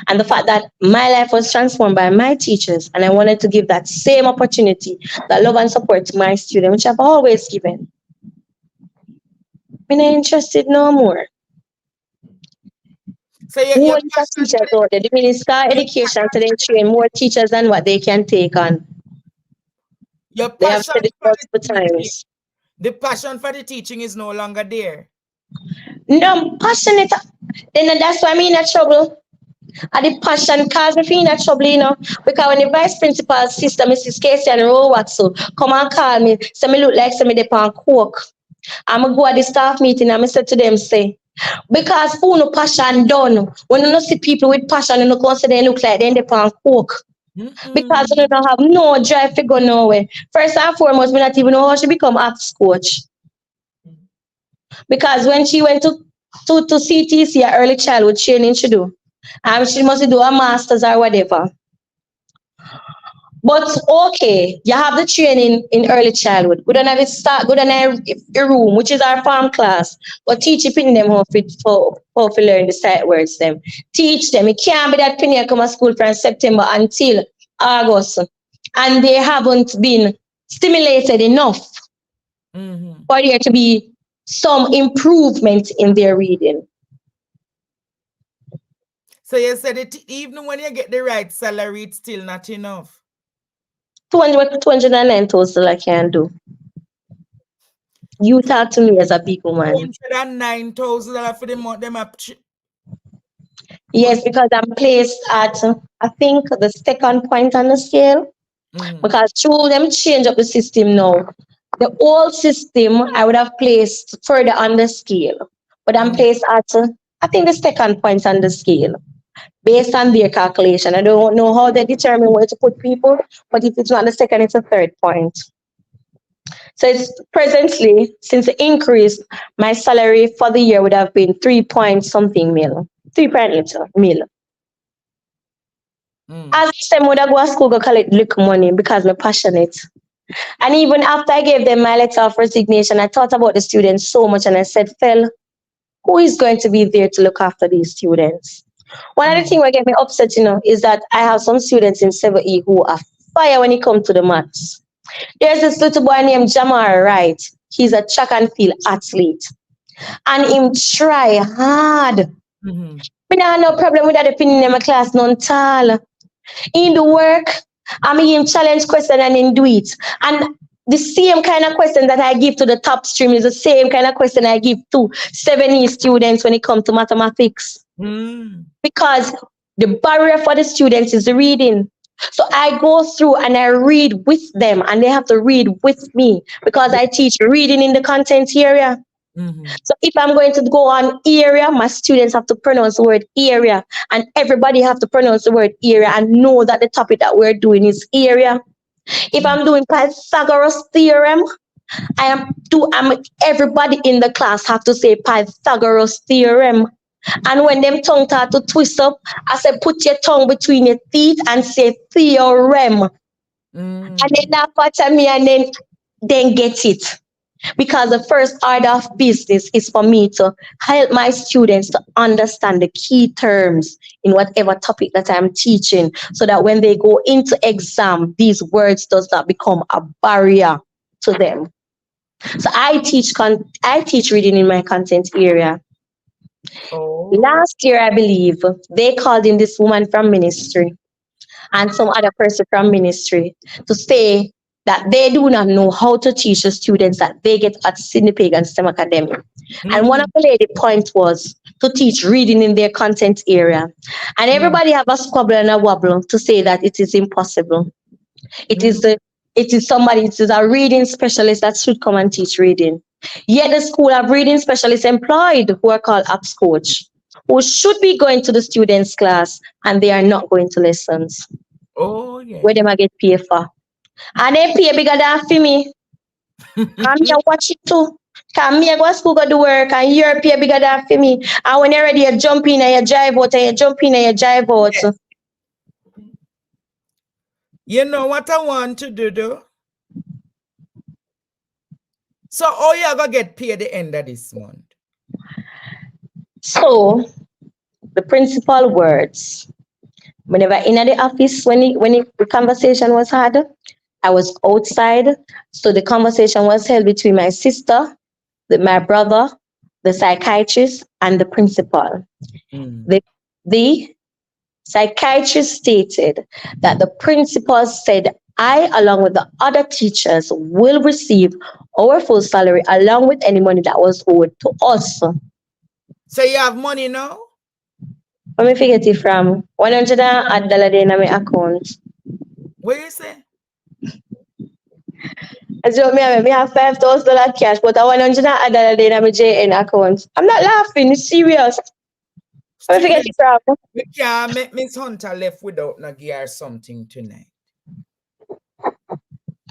Speaker 10: and the fact that my life was transformed by my teachers, and I wanted to give that same opportunity, that love and support to my students, which I've always given. I'm not interested no more.
Speaker 1: So
Speaker 10: more teachers out there. The Minister of Education today train more teachers than what they can take on. They have said it multiple times.
Speaker 1: The passion for the teaching is no longer there.
Speaker 10: No, I'm passionate. Then that's why I'm in a trouble. And the passion caused me in a trouble, you know. Because when the vice principal's sister, Mrs. Casey and Roe Watson, come and call me, say me look like say me dey on coke. I'm going to go at the staff meeting and I said to them, say, because who no passion done, when you don't see people with passion, you don't consider they look like they dey on coke. Because you don't have no drive to go nowhere. First and foremost, we not even know how she become arts coach. Because when she went to CTC, a early childhood training she do, she must do a master's or whatever. But okay, you have the training in early childhood. We don't have it start. Go down a room, which is our farm class, but teach them how to learn the sight words. Them teach them. It can't be that Penny come to school from September until August, and they haven't been stimulated enough for there to be some improvement in their reading.
Speaker 1: So you said it, even when you get the right salary, it's still not enough.
Speaker 10: 209,000 I can do. You talk to me as a big woman.
Speaker 1: $209,000 for the month.
Speaker 10: Yes, because I'm placed at, I think, the second point on the scale. Because through them change up the system now, the old system I would have placed further on the scale, but I'm placed at I think the second point on the scale based on their calculation. I don't know how they determine where to put people, but if it's not the second, it's a third point. So it's presently, since the increase, my salary for the year would have been 3 point something mil, 3 point little mil. As this time would I go to school, go collect little money because I'm passionate. And even after I gave them my letter of resignation, I thought about the students so much and I said, Phil, who is going to be there to look after these students? One of the things that get me upset, is that I have some students in 7E who are fire when it comes to the maths. There's this little boy named Jamar, right? He's a track and field athlete. And him try hard. But I have no problem with that opinion in my class, none tall. In the work, I mean him challenge question and then do it. And the same kind of question that I give to the top stream is the same kind of question I give to 7E students when it comes to mathematics. Because the barrier for the students is the reading. So I go through and I read with them and they have to read with me because I teach reading in the content area. So if I'm going to go on area, my students have to pronounce the word area and everybody have to pronounce the word area and know that the topic that we're doing is area. If I'm doing Pythagoras theorem, everybody in the class have to say Pythagoras theorem. And when them tongue start to twist up, I said, put your tongue between your teeth and say theorem. And then laugh at me and then get it. Because the first order of business is for me to help my students to understand the key terms in whatever topic that I'm teaching, so that when they go into exam, these words does not become a barrier to them. So I teach reading in my content area. Last year, I believe, they called in this woman from ministry and some other person from ministry to say that they do not know how to teach the students that they get at Sdyney Pagan STEM Academy. And one of the lady points was to teach reading in their content area. And everybody have a squabble and a wobble to say that it is impossible. It is a reading specialist that should come and teach reading. Yet the school have reading specialists employed who are called apps coach, who should be going to the students' class and they are not going to lessons. Where them I get paid for. And they pay bigger than for me. And me watch it too. Because me I go to school go do work and you're pay bigger than for me. And when you're ready, you jump in and you drive out and you jump in and you drive out.
Speaker 1: Yes. You know what I want to do? So how you gonna get paid at the end of this month?
Speaker 10: So the principal words. Whenever in the office, when the conversation was had, I was outside. So the conversation was held between my sister, my brother, the psychiatrist, and the principal. The psychiatrist stated that the principal said, I, along with the other teachers, will receive our full salary along with any money that was owed to us.
Speaker 1: So you have money now?
Speaker 10: Let me forget it from $100 in my account.
Speaker 1: What you say?
Speaker 10: As you know, me have $5,000 cash, but $100 in my JN account. I'm not laughing, it's serious. Let me forget it from.
Speaker 1: We can't make Miss Hunter left without no gear or something tonight.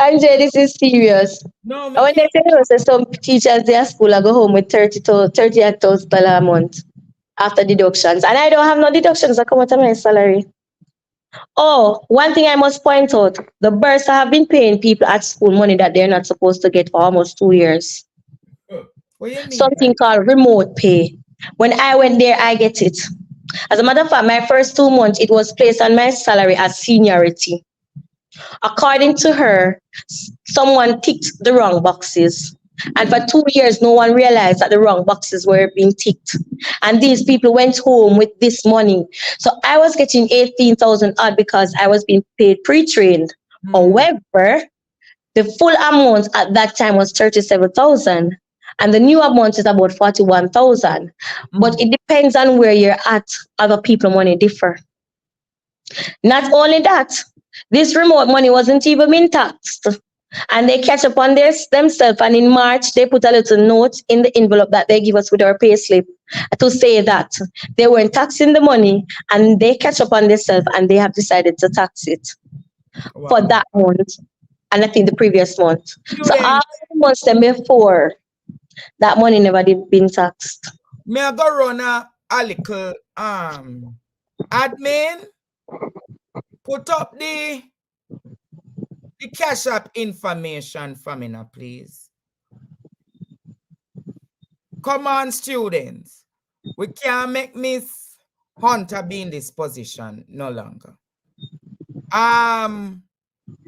Speaker 10: Andre, this is serious.
Speaker 1: No,
Speaker 10: I want to say some teachers their school I go home with $38,000 a month after deductions. And I don't have no deductions that come out of my salary. Oh, one thing I must point out, the bursar have been paying people at school money that they're not supposed to get for almost 2 years.
Speaker 1: What do you mean?
Speaker 10: Something called remote pay. When I went there, I get it. As a matter of fact, my first 2 months, it was placed on my salary as seniority. According to her, someone ticked the wrong boxes. And for 2 years, no one realized that the wrong boxes were being ticked. And these people went home with this money. So I was getting 18,000 odd because I was being paid pre-trained. However, the full amount at that time was 37,000. And the new amount is about 41,000. But it depends on where you're at. Other people money differ. Not only that, This remote money wasn't even been taxed. And they catch up on this themselves. And in March, they put a little note in the envelope that they give us with our pay slip to say that they weren't taxing the money, and they catch up on themselves and they have decided to tax it for that month. And I think the previous month. So all the months then before, that money never did been taxed.
Speaker 1: Me I go run a little admin. Put up the Cash App information for me now, please. Come on, students. We can't make Miss Hunter be in this position no longer.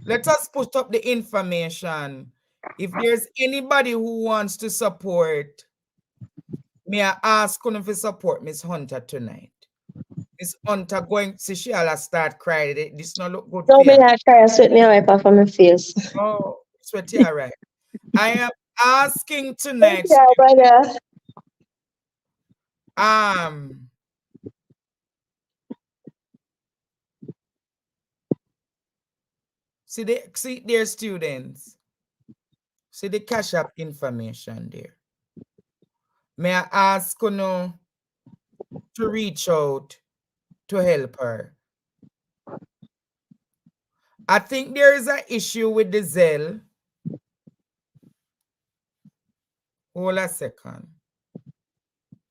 Speaker 1: Let us put up the information. If there's anybody who wants to support, may I ask you to support Miss Hunter tonight? Miss Hunter going to she'll start crying. This not look good.
Speaker 10: So me I cry, sweat me wipe off on my face.
Speaker 1: Oh, sweat you right. I am asking tonight.
Speaker 10: Yeah, brother.
Speaker 1: See their students. See the Cash App information there. May I ask you to reach out to help her? I think there is an issue with the Zelle. Hold a second.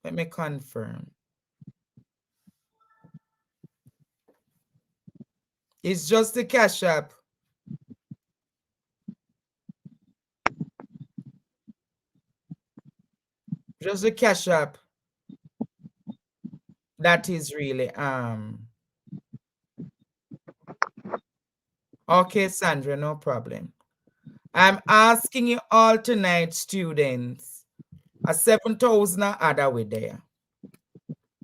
Speaker 1: Let me confirm. It's just the Cash App. Just the Cash App. That is really okay, Sandra, no problem. I'm asking you all tonight, students, a 7,000 other way there.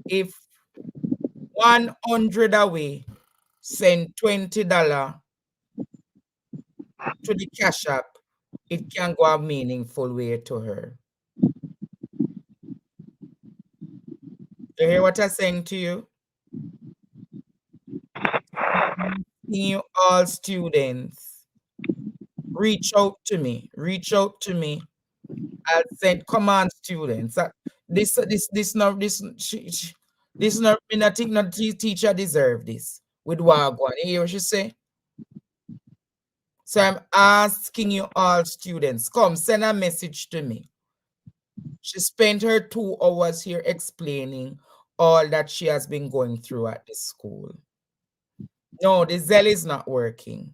Speaker 1: If 100 away, send $20 to the Cash App, it can go a meaningful way to her. You hear what I'm saying to you? You all students, reach out to me. Reach out to me. I'll send. Come on, students. This not I think not teacher deserve this with Wagwan. You hear what she say? So I'm asking you all students, come send a message to me. She spent her 2 hours here explaining all that she has been going through at the school. No, the Zelle is not working.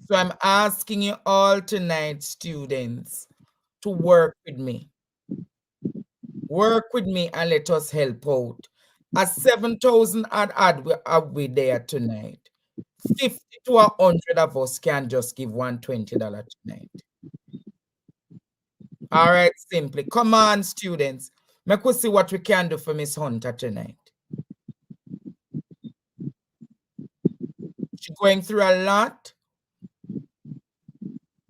Speaker 1: So I'm asking you all tonight, students, to work with me. Work with me and let us help out. A 7,000 odd we there tonight. 50 to 100 of us can just give $120 tonight. All right, simply. Come on, students. Make us see what we can do for Miss Hunter tonight. She's going through a lot.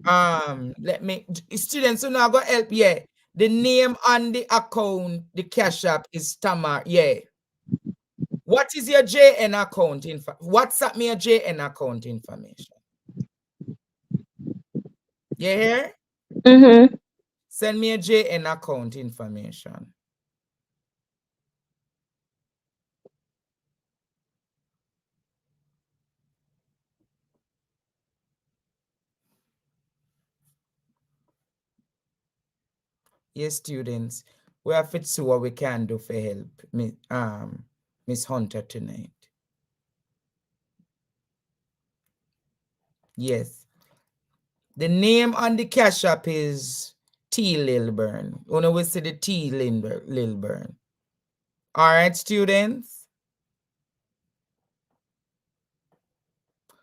Speaker 1: Let me, students who now go help, yeah. The name on the account, the Cash App is Tamar, yeah. What is your JN account info? WhatsApp me a JN account information. You hear?
Speaker 10: Mm-hmm.
Speaker 1: Send me a JN account information. Yes, students, we have to see what we can do for help Miss Hunter tonight. Yes. The name on the Cash App is T. Lilburn. You know, we see the T. Lilburn. All right, students.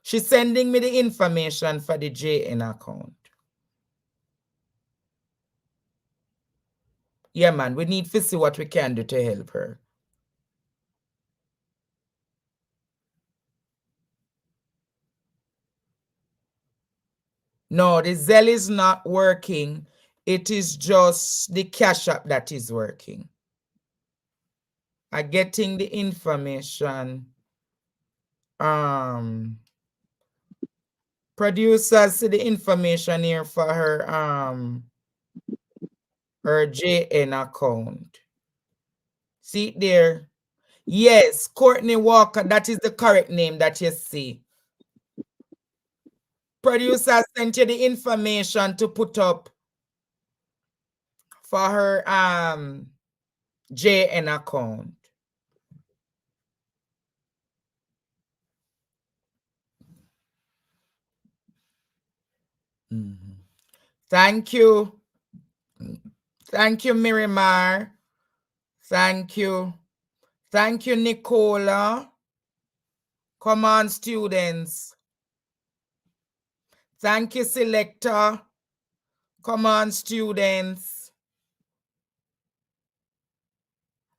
Speaker 1: She's sending me the information for the JN account. Yeah, man, we need to see what we can do to help her. No, the Zelle is not working. It is just the Cash App that is working. I'm getting the information Producers see the information here for her JN account. See it there? Yes, Courtney Walker, that is the correct name that you see. Producer sent you the information to put up for her JN account. Thank you. Thank you, Miramar. Thank you. Thank you, Nicola. Come on, students. Thank you, Selector. Come on, students.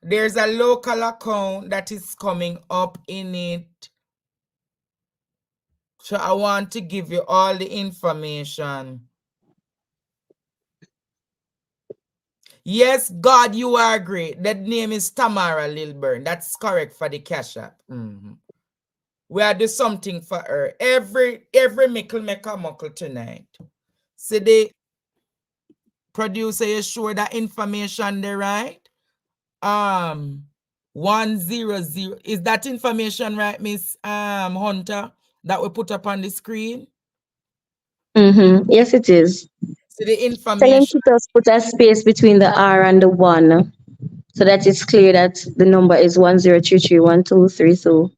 Speaker 1: There's a local account that is coming up in it. So I want to give you all the information. Yes, God, you are great. That name is Tamara Lilburn. That's correct for the Cash App. We are do something for her. Every mickle make a muckle tonight. See the producer, you sure that information there, right? 100. Is that information right, Miss Hunter, that we put up on the screen?
Speaker 10: Yes, it is.
Speaker 1: So the
Speaker 10: Tell him
Speaker 1: information.
Speaker 10: to just put a space between the R and the 1 so that it's clear that the number is 10331232.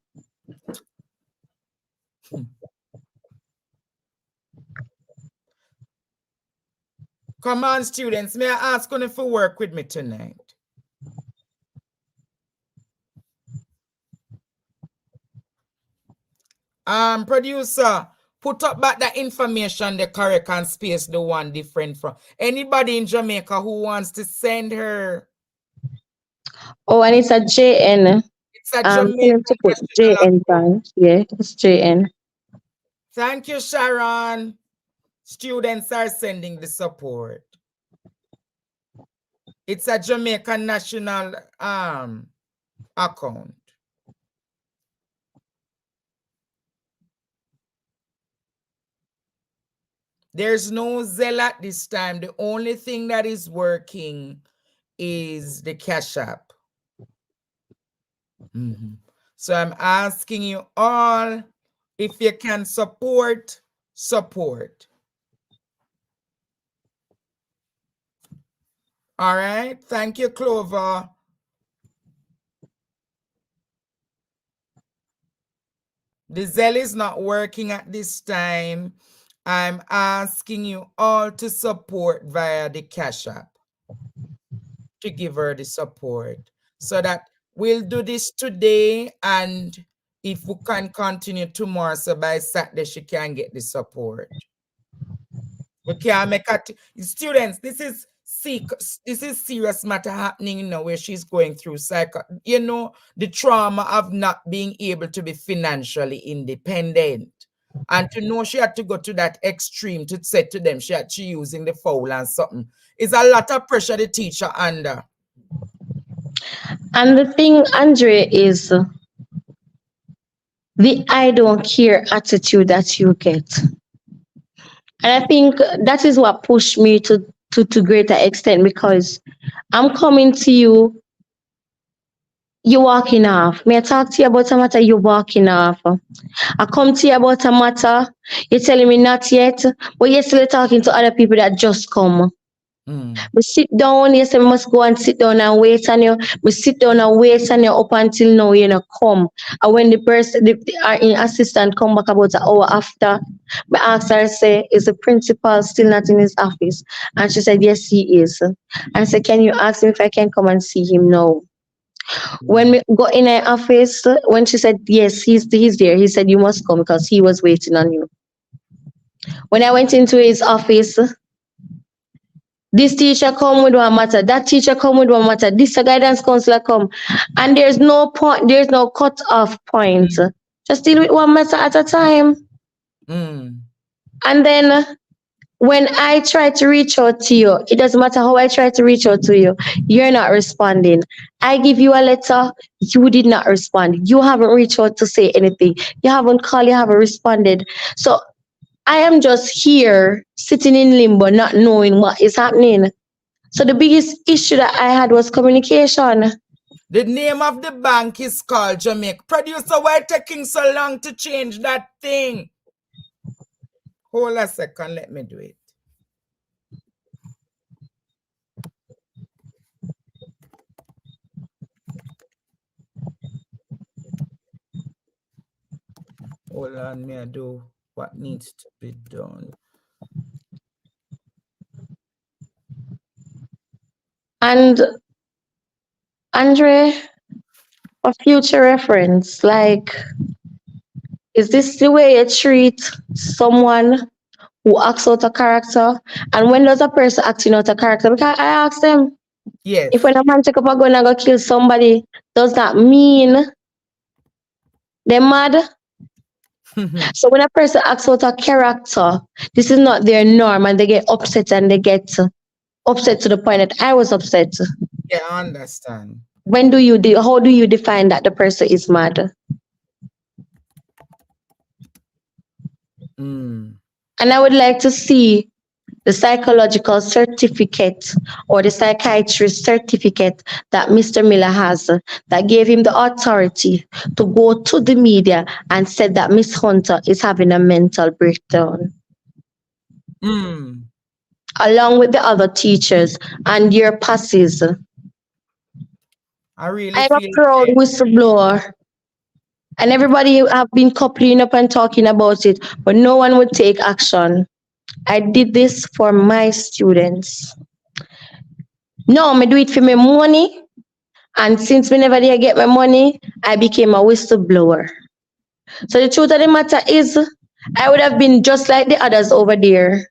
Speaker 1: Come on, students. May I ask you if you work with me tonight? Producer, put up back the information the correct and space the one different from. Anybody in Jamaica who wants to send her.
Speaker 10: Oh, and it's a JN.
Speaker 1: It's a
Speaker 10: Tell
Speaker 1: Jamaican
Speaker 10: him to put
Speaker 1: national
Speaker 10: JN bank. Yeah, it's JN.
Speaker 1: Thank you, Sharon. Students are sending the support. It's a Jamaican national account. There's no Zelle at this time. The only thing that is working is the Cash App. So I'm asking you all, if you can support. All right. Thank you, Clover. The Zelle is not working at this time. I'm asking you all to support via the Cash App, to give her the support, so that we'll do this today, and if we can continue tomorrow, so by Saturday she can get the support. We can't make students, this is serious matter happening now, where she's going through the trauma of not being able to be financially independent. And to know she had to go to that extreme to say to them she using the foul and something. It's a lot of pressure the teacher under.
Speaker 10: And the thing, Andre, is the I don't care attitude that you get. And I think that is what pushed me to greater extent, because I'm coming to you, you're walking off. May I talk to you about a matter, you're walking off. I come to you about a matter, you're telling me not yet, but you're still talking to other people that just come. We sit down, yes, we must go and sit down and wait on you. We sit down and wait on you up until now you come. And when the person, the assistant come back about an hour after, I asked her, say, is the principal still not in his office? And she said, yes, he is. And I said, can you ask him if I can come and see him now? When we got in her office, when she said, yes, he's there, he said, you must come because he was waiting on you. When I went into his office, this teacher come with one matter, that teacher come with one matter, this guidance counselor come, and there's no point, there's no cut-off point. Just deal with one matter at a time. And then when I try to reach out to you, it doesn't matter how I try to reach out to you, you're not responding. I give you a letter, you did not respond. You haven't reached out to say anything. You haven't called, you haven't responded. So I am just here sitting in limbo, not knowing what is happening. So the biggest issue that I had was communication.
Speaker 1: The name of the bank is called Jamaica. Producer, why taking so long to change that thing? Hold a second, let me do it. Hold on, me I do what needs to be done.
Speaker 10: And Andre, for future reference, like, is this the way you treat someone who acts out a character? And when does a person acting out a character? Because I ask them,
Speaker 1: Yes.
Speaker 10: if when a man take up a gun and go kill somebody, does that mean they're mad? So when a person acts out a character, this is not their norm, and they get upset, and they get upset to the point that I was upset.
Speaker 1: Yeah, I understand.
Speaker 10: How do you define that the person is mad? And I would like to see the psychological certificate or the psychiatrist certificate that Mr. Miller has that gave him the authority to go to the media and said that Miss Hunter is having a mental breakdown. Along with the other teachers and your passes. I'm a proud whistleblower. And everybody have been coupling up and talking about it, but no one would take action. I did this for my students. No, I do it for my money. And since whenever they get my money, I became a whistleblower. So the truth of the matter is, I would have been just like the others over there,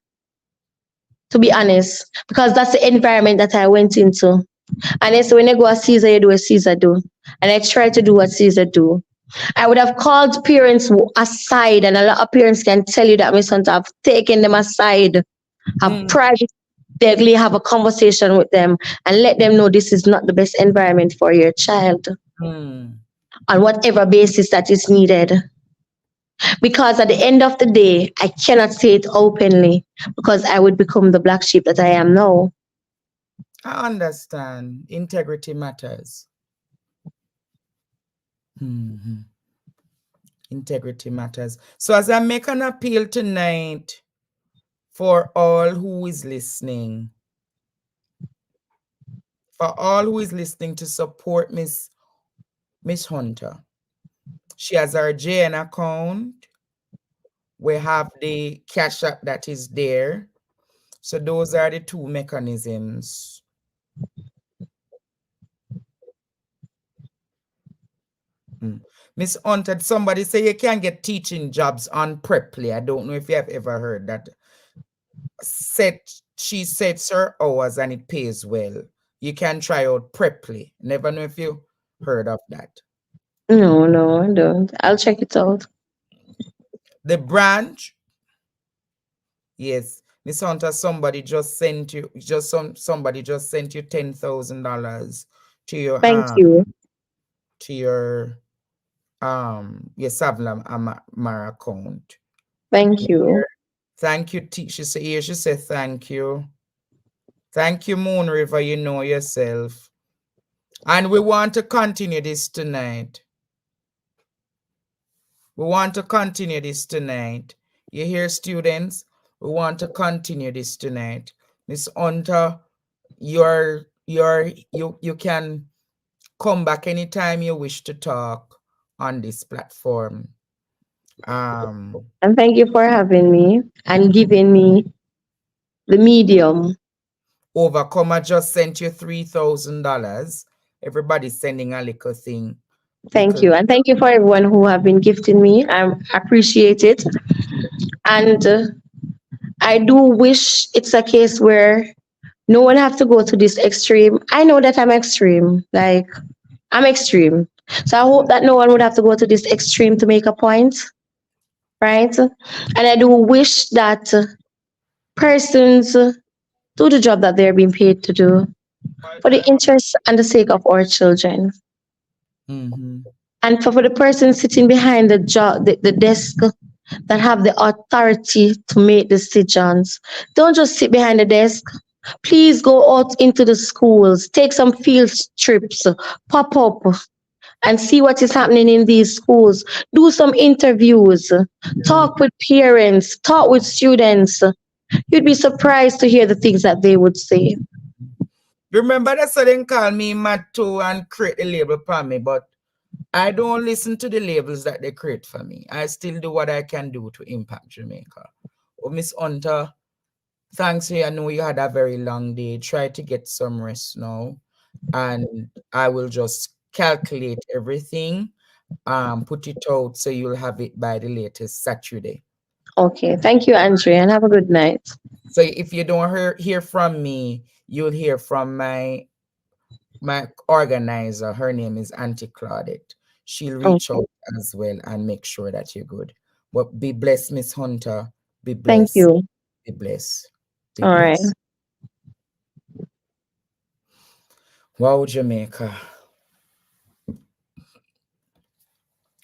Speaker 10: to be honest, because that's the environment that I went into. And they say when you go as Caesar, you do what Caesar do. And I try to do what Caesar do. I would have called parents aside, and a lot of parents can tell you that Miss Hunter have taken them aside, have privately have a conversation with them and let them know this is not the best environment for your child on whatever basis that is needed. Because at the end of the day, I cannot say it openly because I would become the black sheep that I am now.
Speaker 1: I understand. Integrity matters. Integrity matters. So as I make an appeal tonight for all who is listening, to support Miss Hunter. She has her JN account. We have the Cash App that is there. So those are the two mechanisms. Miss Hunter, somebody say you can get teaching jobs on Preply. I don't know if you have ever heard that. She sets her hours and it pays well. You can try out Preply. Never know if you heard of that.
Speaker 10: No, I don't. I'll check it out.
Speaker 1: The branch. Yes. Miss Hunter, somebody just sent you somebody just sent you $10,000 to your
Speaker 10: Thank you.
Speaker 1: To your Savla Mara account.
Speaker 10: Thank you.
Speaker 1: Thank you, she said thank you. Thank you, Moon River, you know yourself. And we want to continue this tonight. You hear, students? We want to continue this tonight. Miss Hunter, you can come back anytime you wish to talk on this platform.
Speaker 10: And thank you for having me and giving me the medium.
Speaker 1: Overcomer just sent you $3,000. Everybody's sending a little thing.
Speaker 10: Thank you. And thank you for everyone who have been gifting me. I appreciate it. And I do wish it's a case where no one have to go to this extreme. I know that I'm extreme. Like, I'm extreme. So I hope that no one would have to go to this extreme to make a point. Right? And I do wish that persons do the job that they're being paid to do for the interest and the sake of our children. And for the person sitting behind the job, the desk that have the authority to make decisions, don't just sit behind the desk. Please go out into the schools, take some field trips, pop up and see what is happening in these schools. Do some interviews, talk with parents, talk with students. You'd be surprised to hear the things that they would say.
Speaker 1: Remember that's why they call me mad too and create a label for me, but I don't listen to the labels that they create for me. I still do what I can do to impact Jamaica. Oh, Miss Hunter, thanks. I know you had a very long day. Try to get some rest now. And I will just calculate everything, put it out so you'll have it by the latest Saturday.
Speaker 10: Okay. Thank you, Andrea, and have a good night.
Speaker 1: So if you don't hear from me, you'll hear from my organizer. Her name is Auntie Claudette. She'll reach out as well and make sure that you're good. But be blessed, Miss Hunter. Be blessed.
Speaker 10: Thank you.
Speaker 1: Be blessed. Be
Speaker 10: All right.
Speaker 1: blessed. Wow, Jamaica.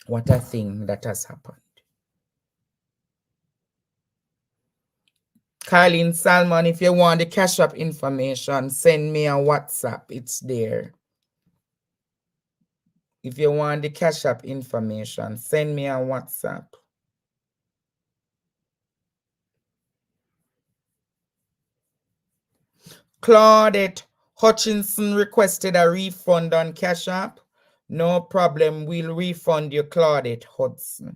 Speaker 1: What a thing that has happened. Carlene Salmon, if you want the Cash App information, send me a WhatsApp. It's there. If you want the Cash App information, send me a WhatsApp. Claudette Hutchinson requested a refund on Cash App. No problem. We'll refund you, Claudette Hudson.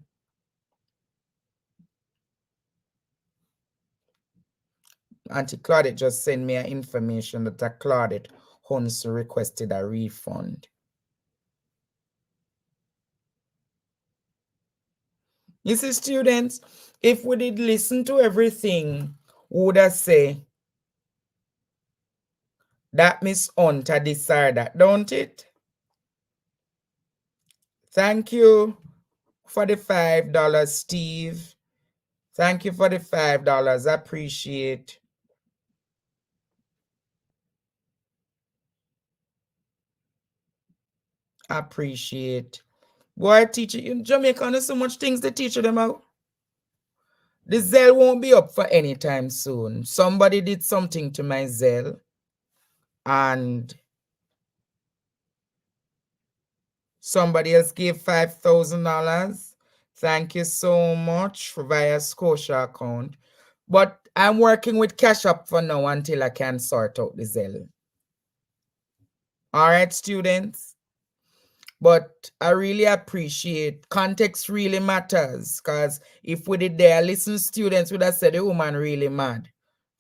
Speaker 1: Auntie Claudette just sent me information that a Claudette Hudson requested a refund. You see, students, if we did listen to everything, would I say that Miss Hunter decided that, don't it? Thank you for the $5, Steve. Thank you for the $5. I appreciate. Boy, teacher, in Jamaica, there's so much things they teach them out. The Zelle won't be up for any time soon. Somebody did something to my Zelle, and somebody else gave $5,000. Thank you so much for via Scotia account. But I'm working with Cash App for now until I can sort out the Zelle. All right, students. But I really appreciate context really matters, because if we did there, listen, students would have said the woman really mad.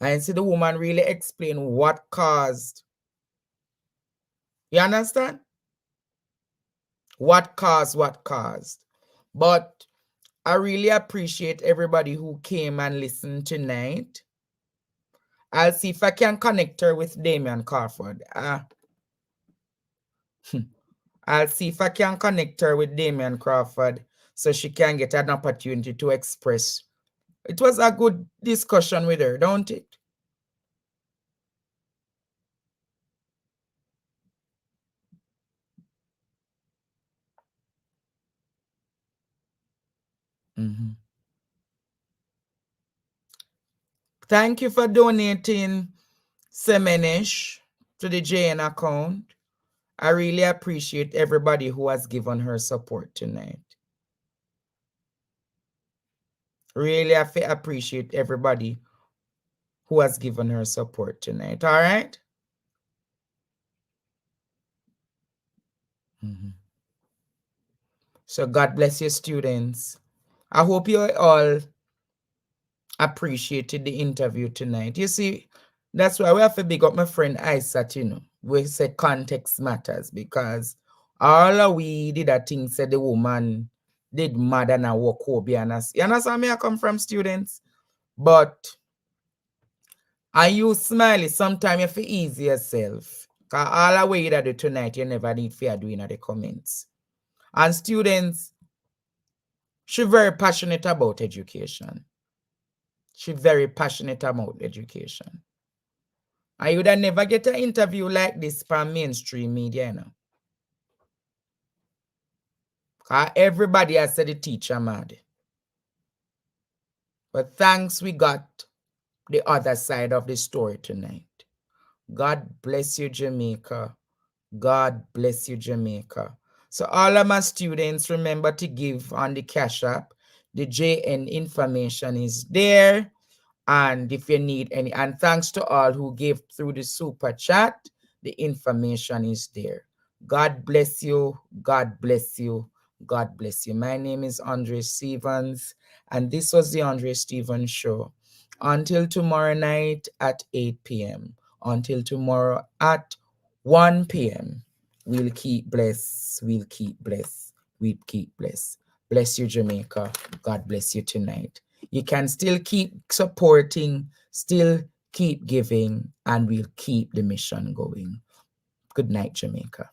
Speaker 1: And see the woman really explain what caused. You understand? What caused. But I really appreciate everybody who came and listened tonight. I'll see if I can connect her with Damian Carford. I'll see if I can connect her with Damian Crawford so she can get an opportunity to express. It was a good discussion with her, don't it? Thank you for donating Semenish to the JN account. I really appreciate everybody who has given her support tonight. Really appreciate everybody who has given her support tonight. All right? So God bless you, students. I hope you all appreciated the interview tonight. You see, that's why we have to big up my friend Isat, you know. We say context matters, because all of we did a thing said the woman did mad and I walk home. You understand where I come from, students? But I use smiley, sometimes you feel easy yourself. Because all the way that do tonight, you never need fear doing the comments. And students, she's very passionate about education. She very passionate about education. I would have never get an interview like this from mainstream media, you know. Because everybody has said the teacher mad. But thanks we got the other side of the story tonight. God bless you, Jamaica. God bless you, Jamaica. So all of my students, remember to give on the Cash App. The JN information is there. And if you need any, and thanks to all who gave through the super chat, the information is there. God bless you. God bless you. God bless you. My name is Andre Stevens, and this was the Andre Stevens Show. Until tomorrow night at 8 p.m. Until tomorrow at 1 p.m. We'll keep blessed. We'll keep blessed. We'll keep blessed. Bless you, Jamaica. God bless you tonight. You can still keep supporting, still keep giving, and we'll keep the mission going. Good night, Jamaica.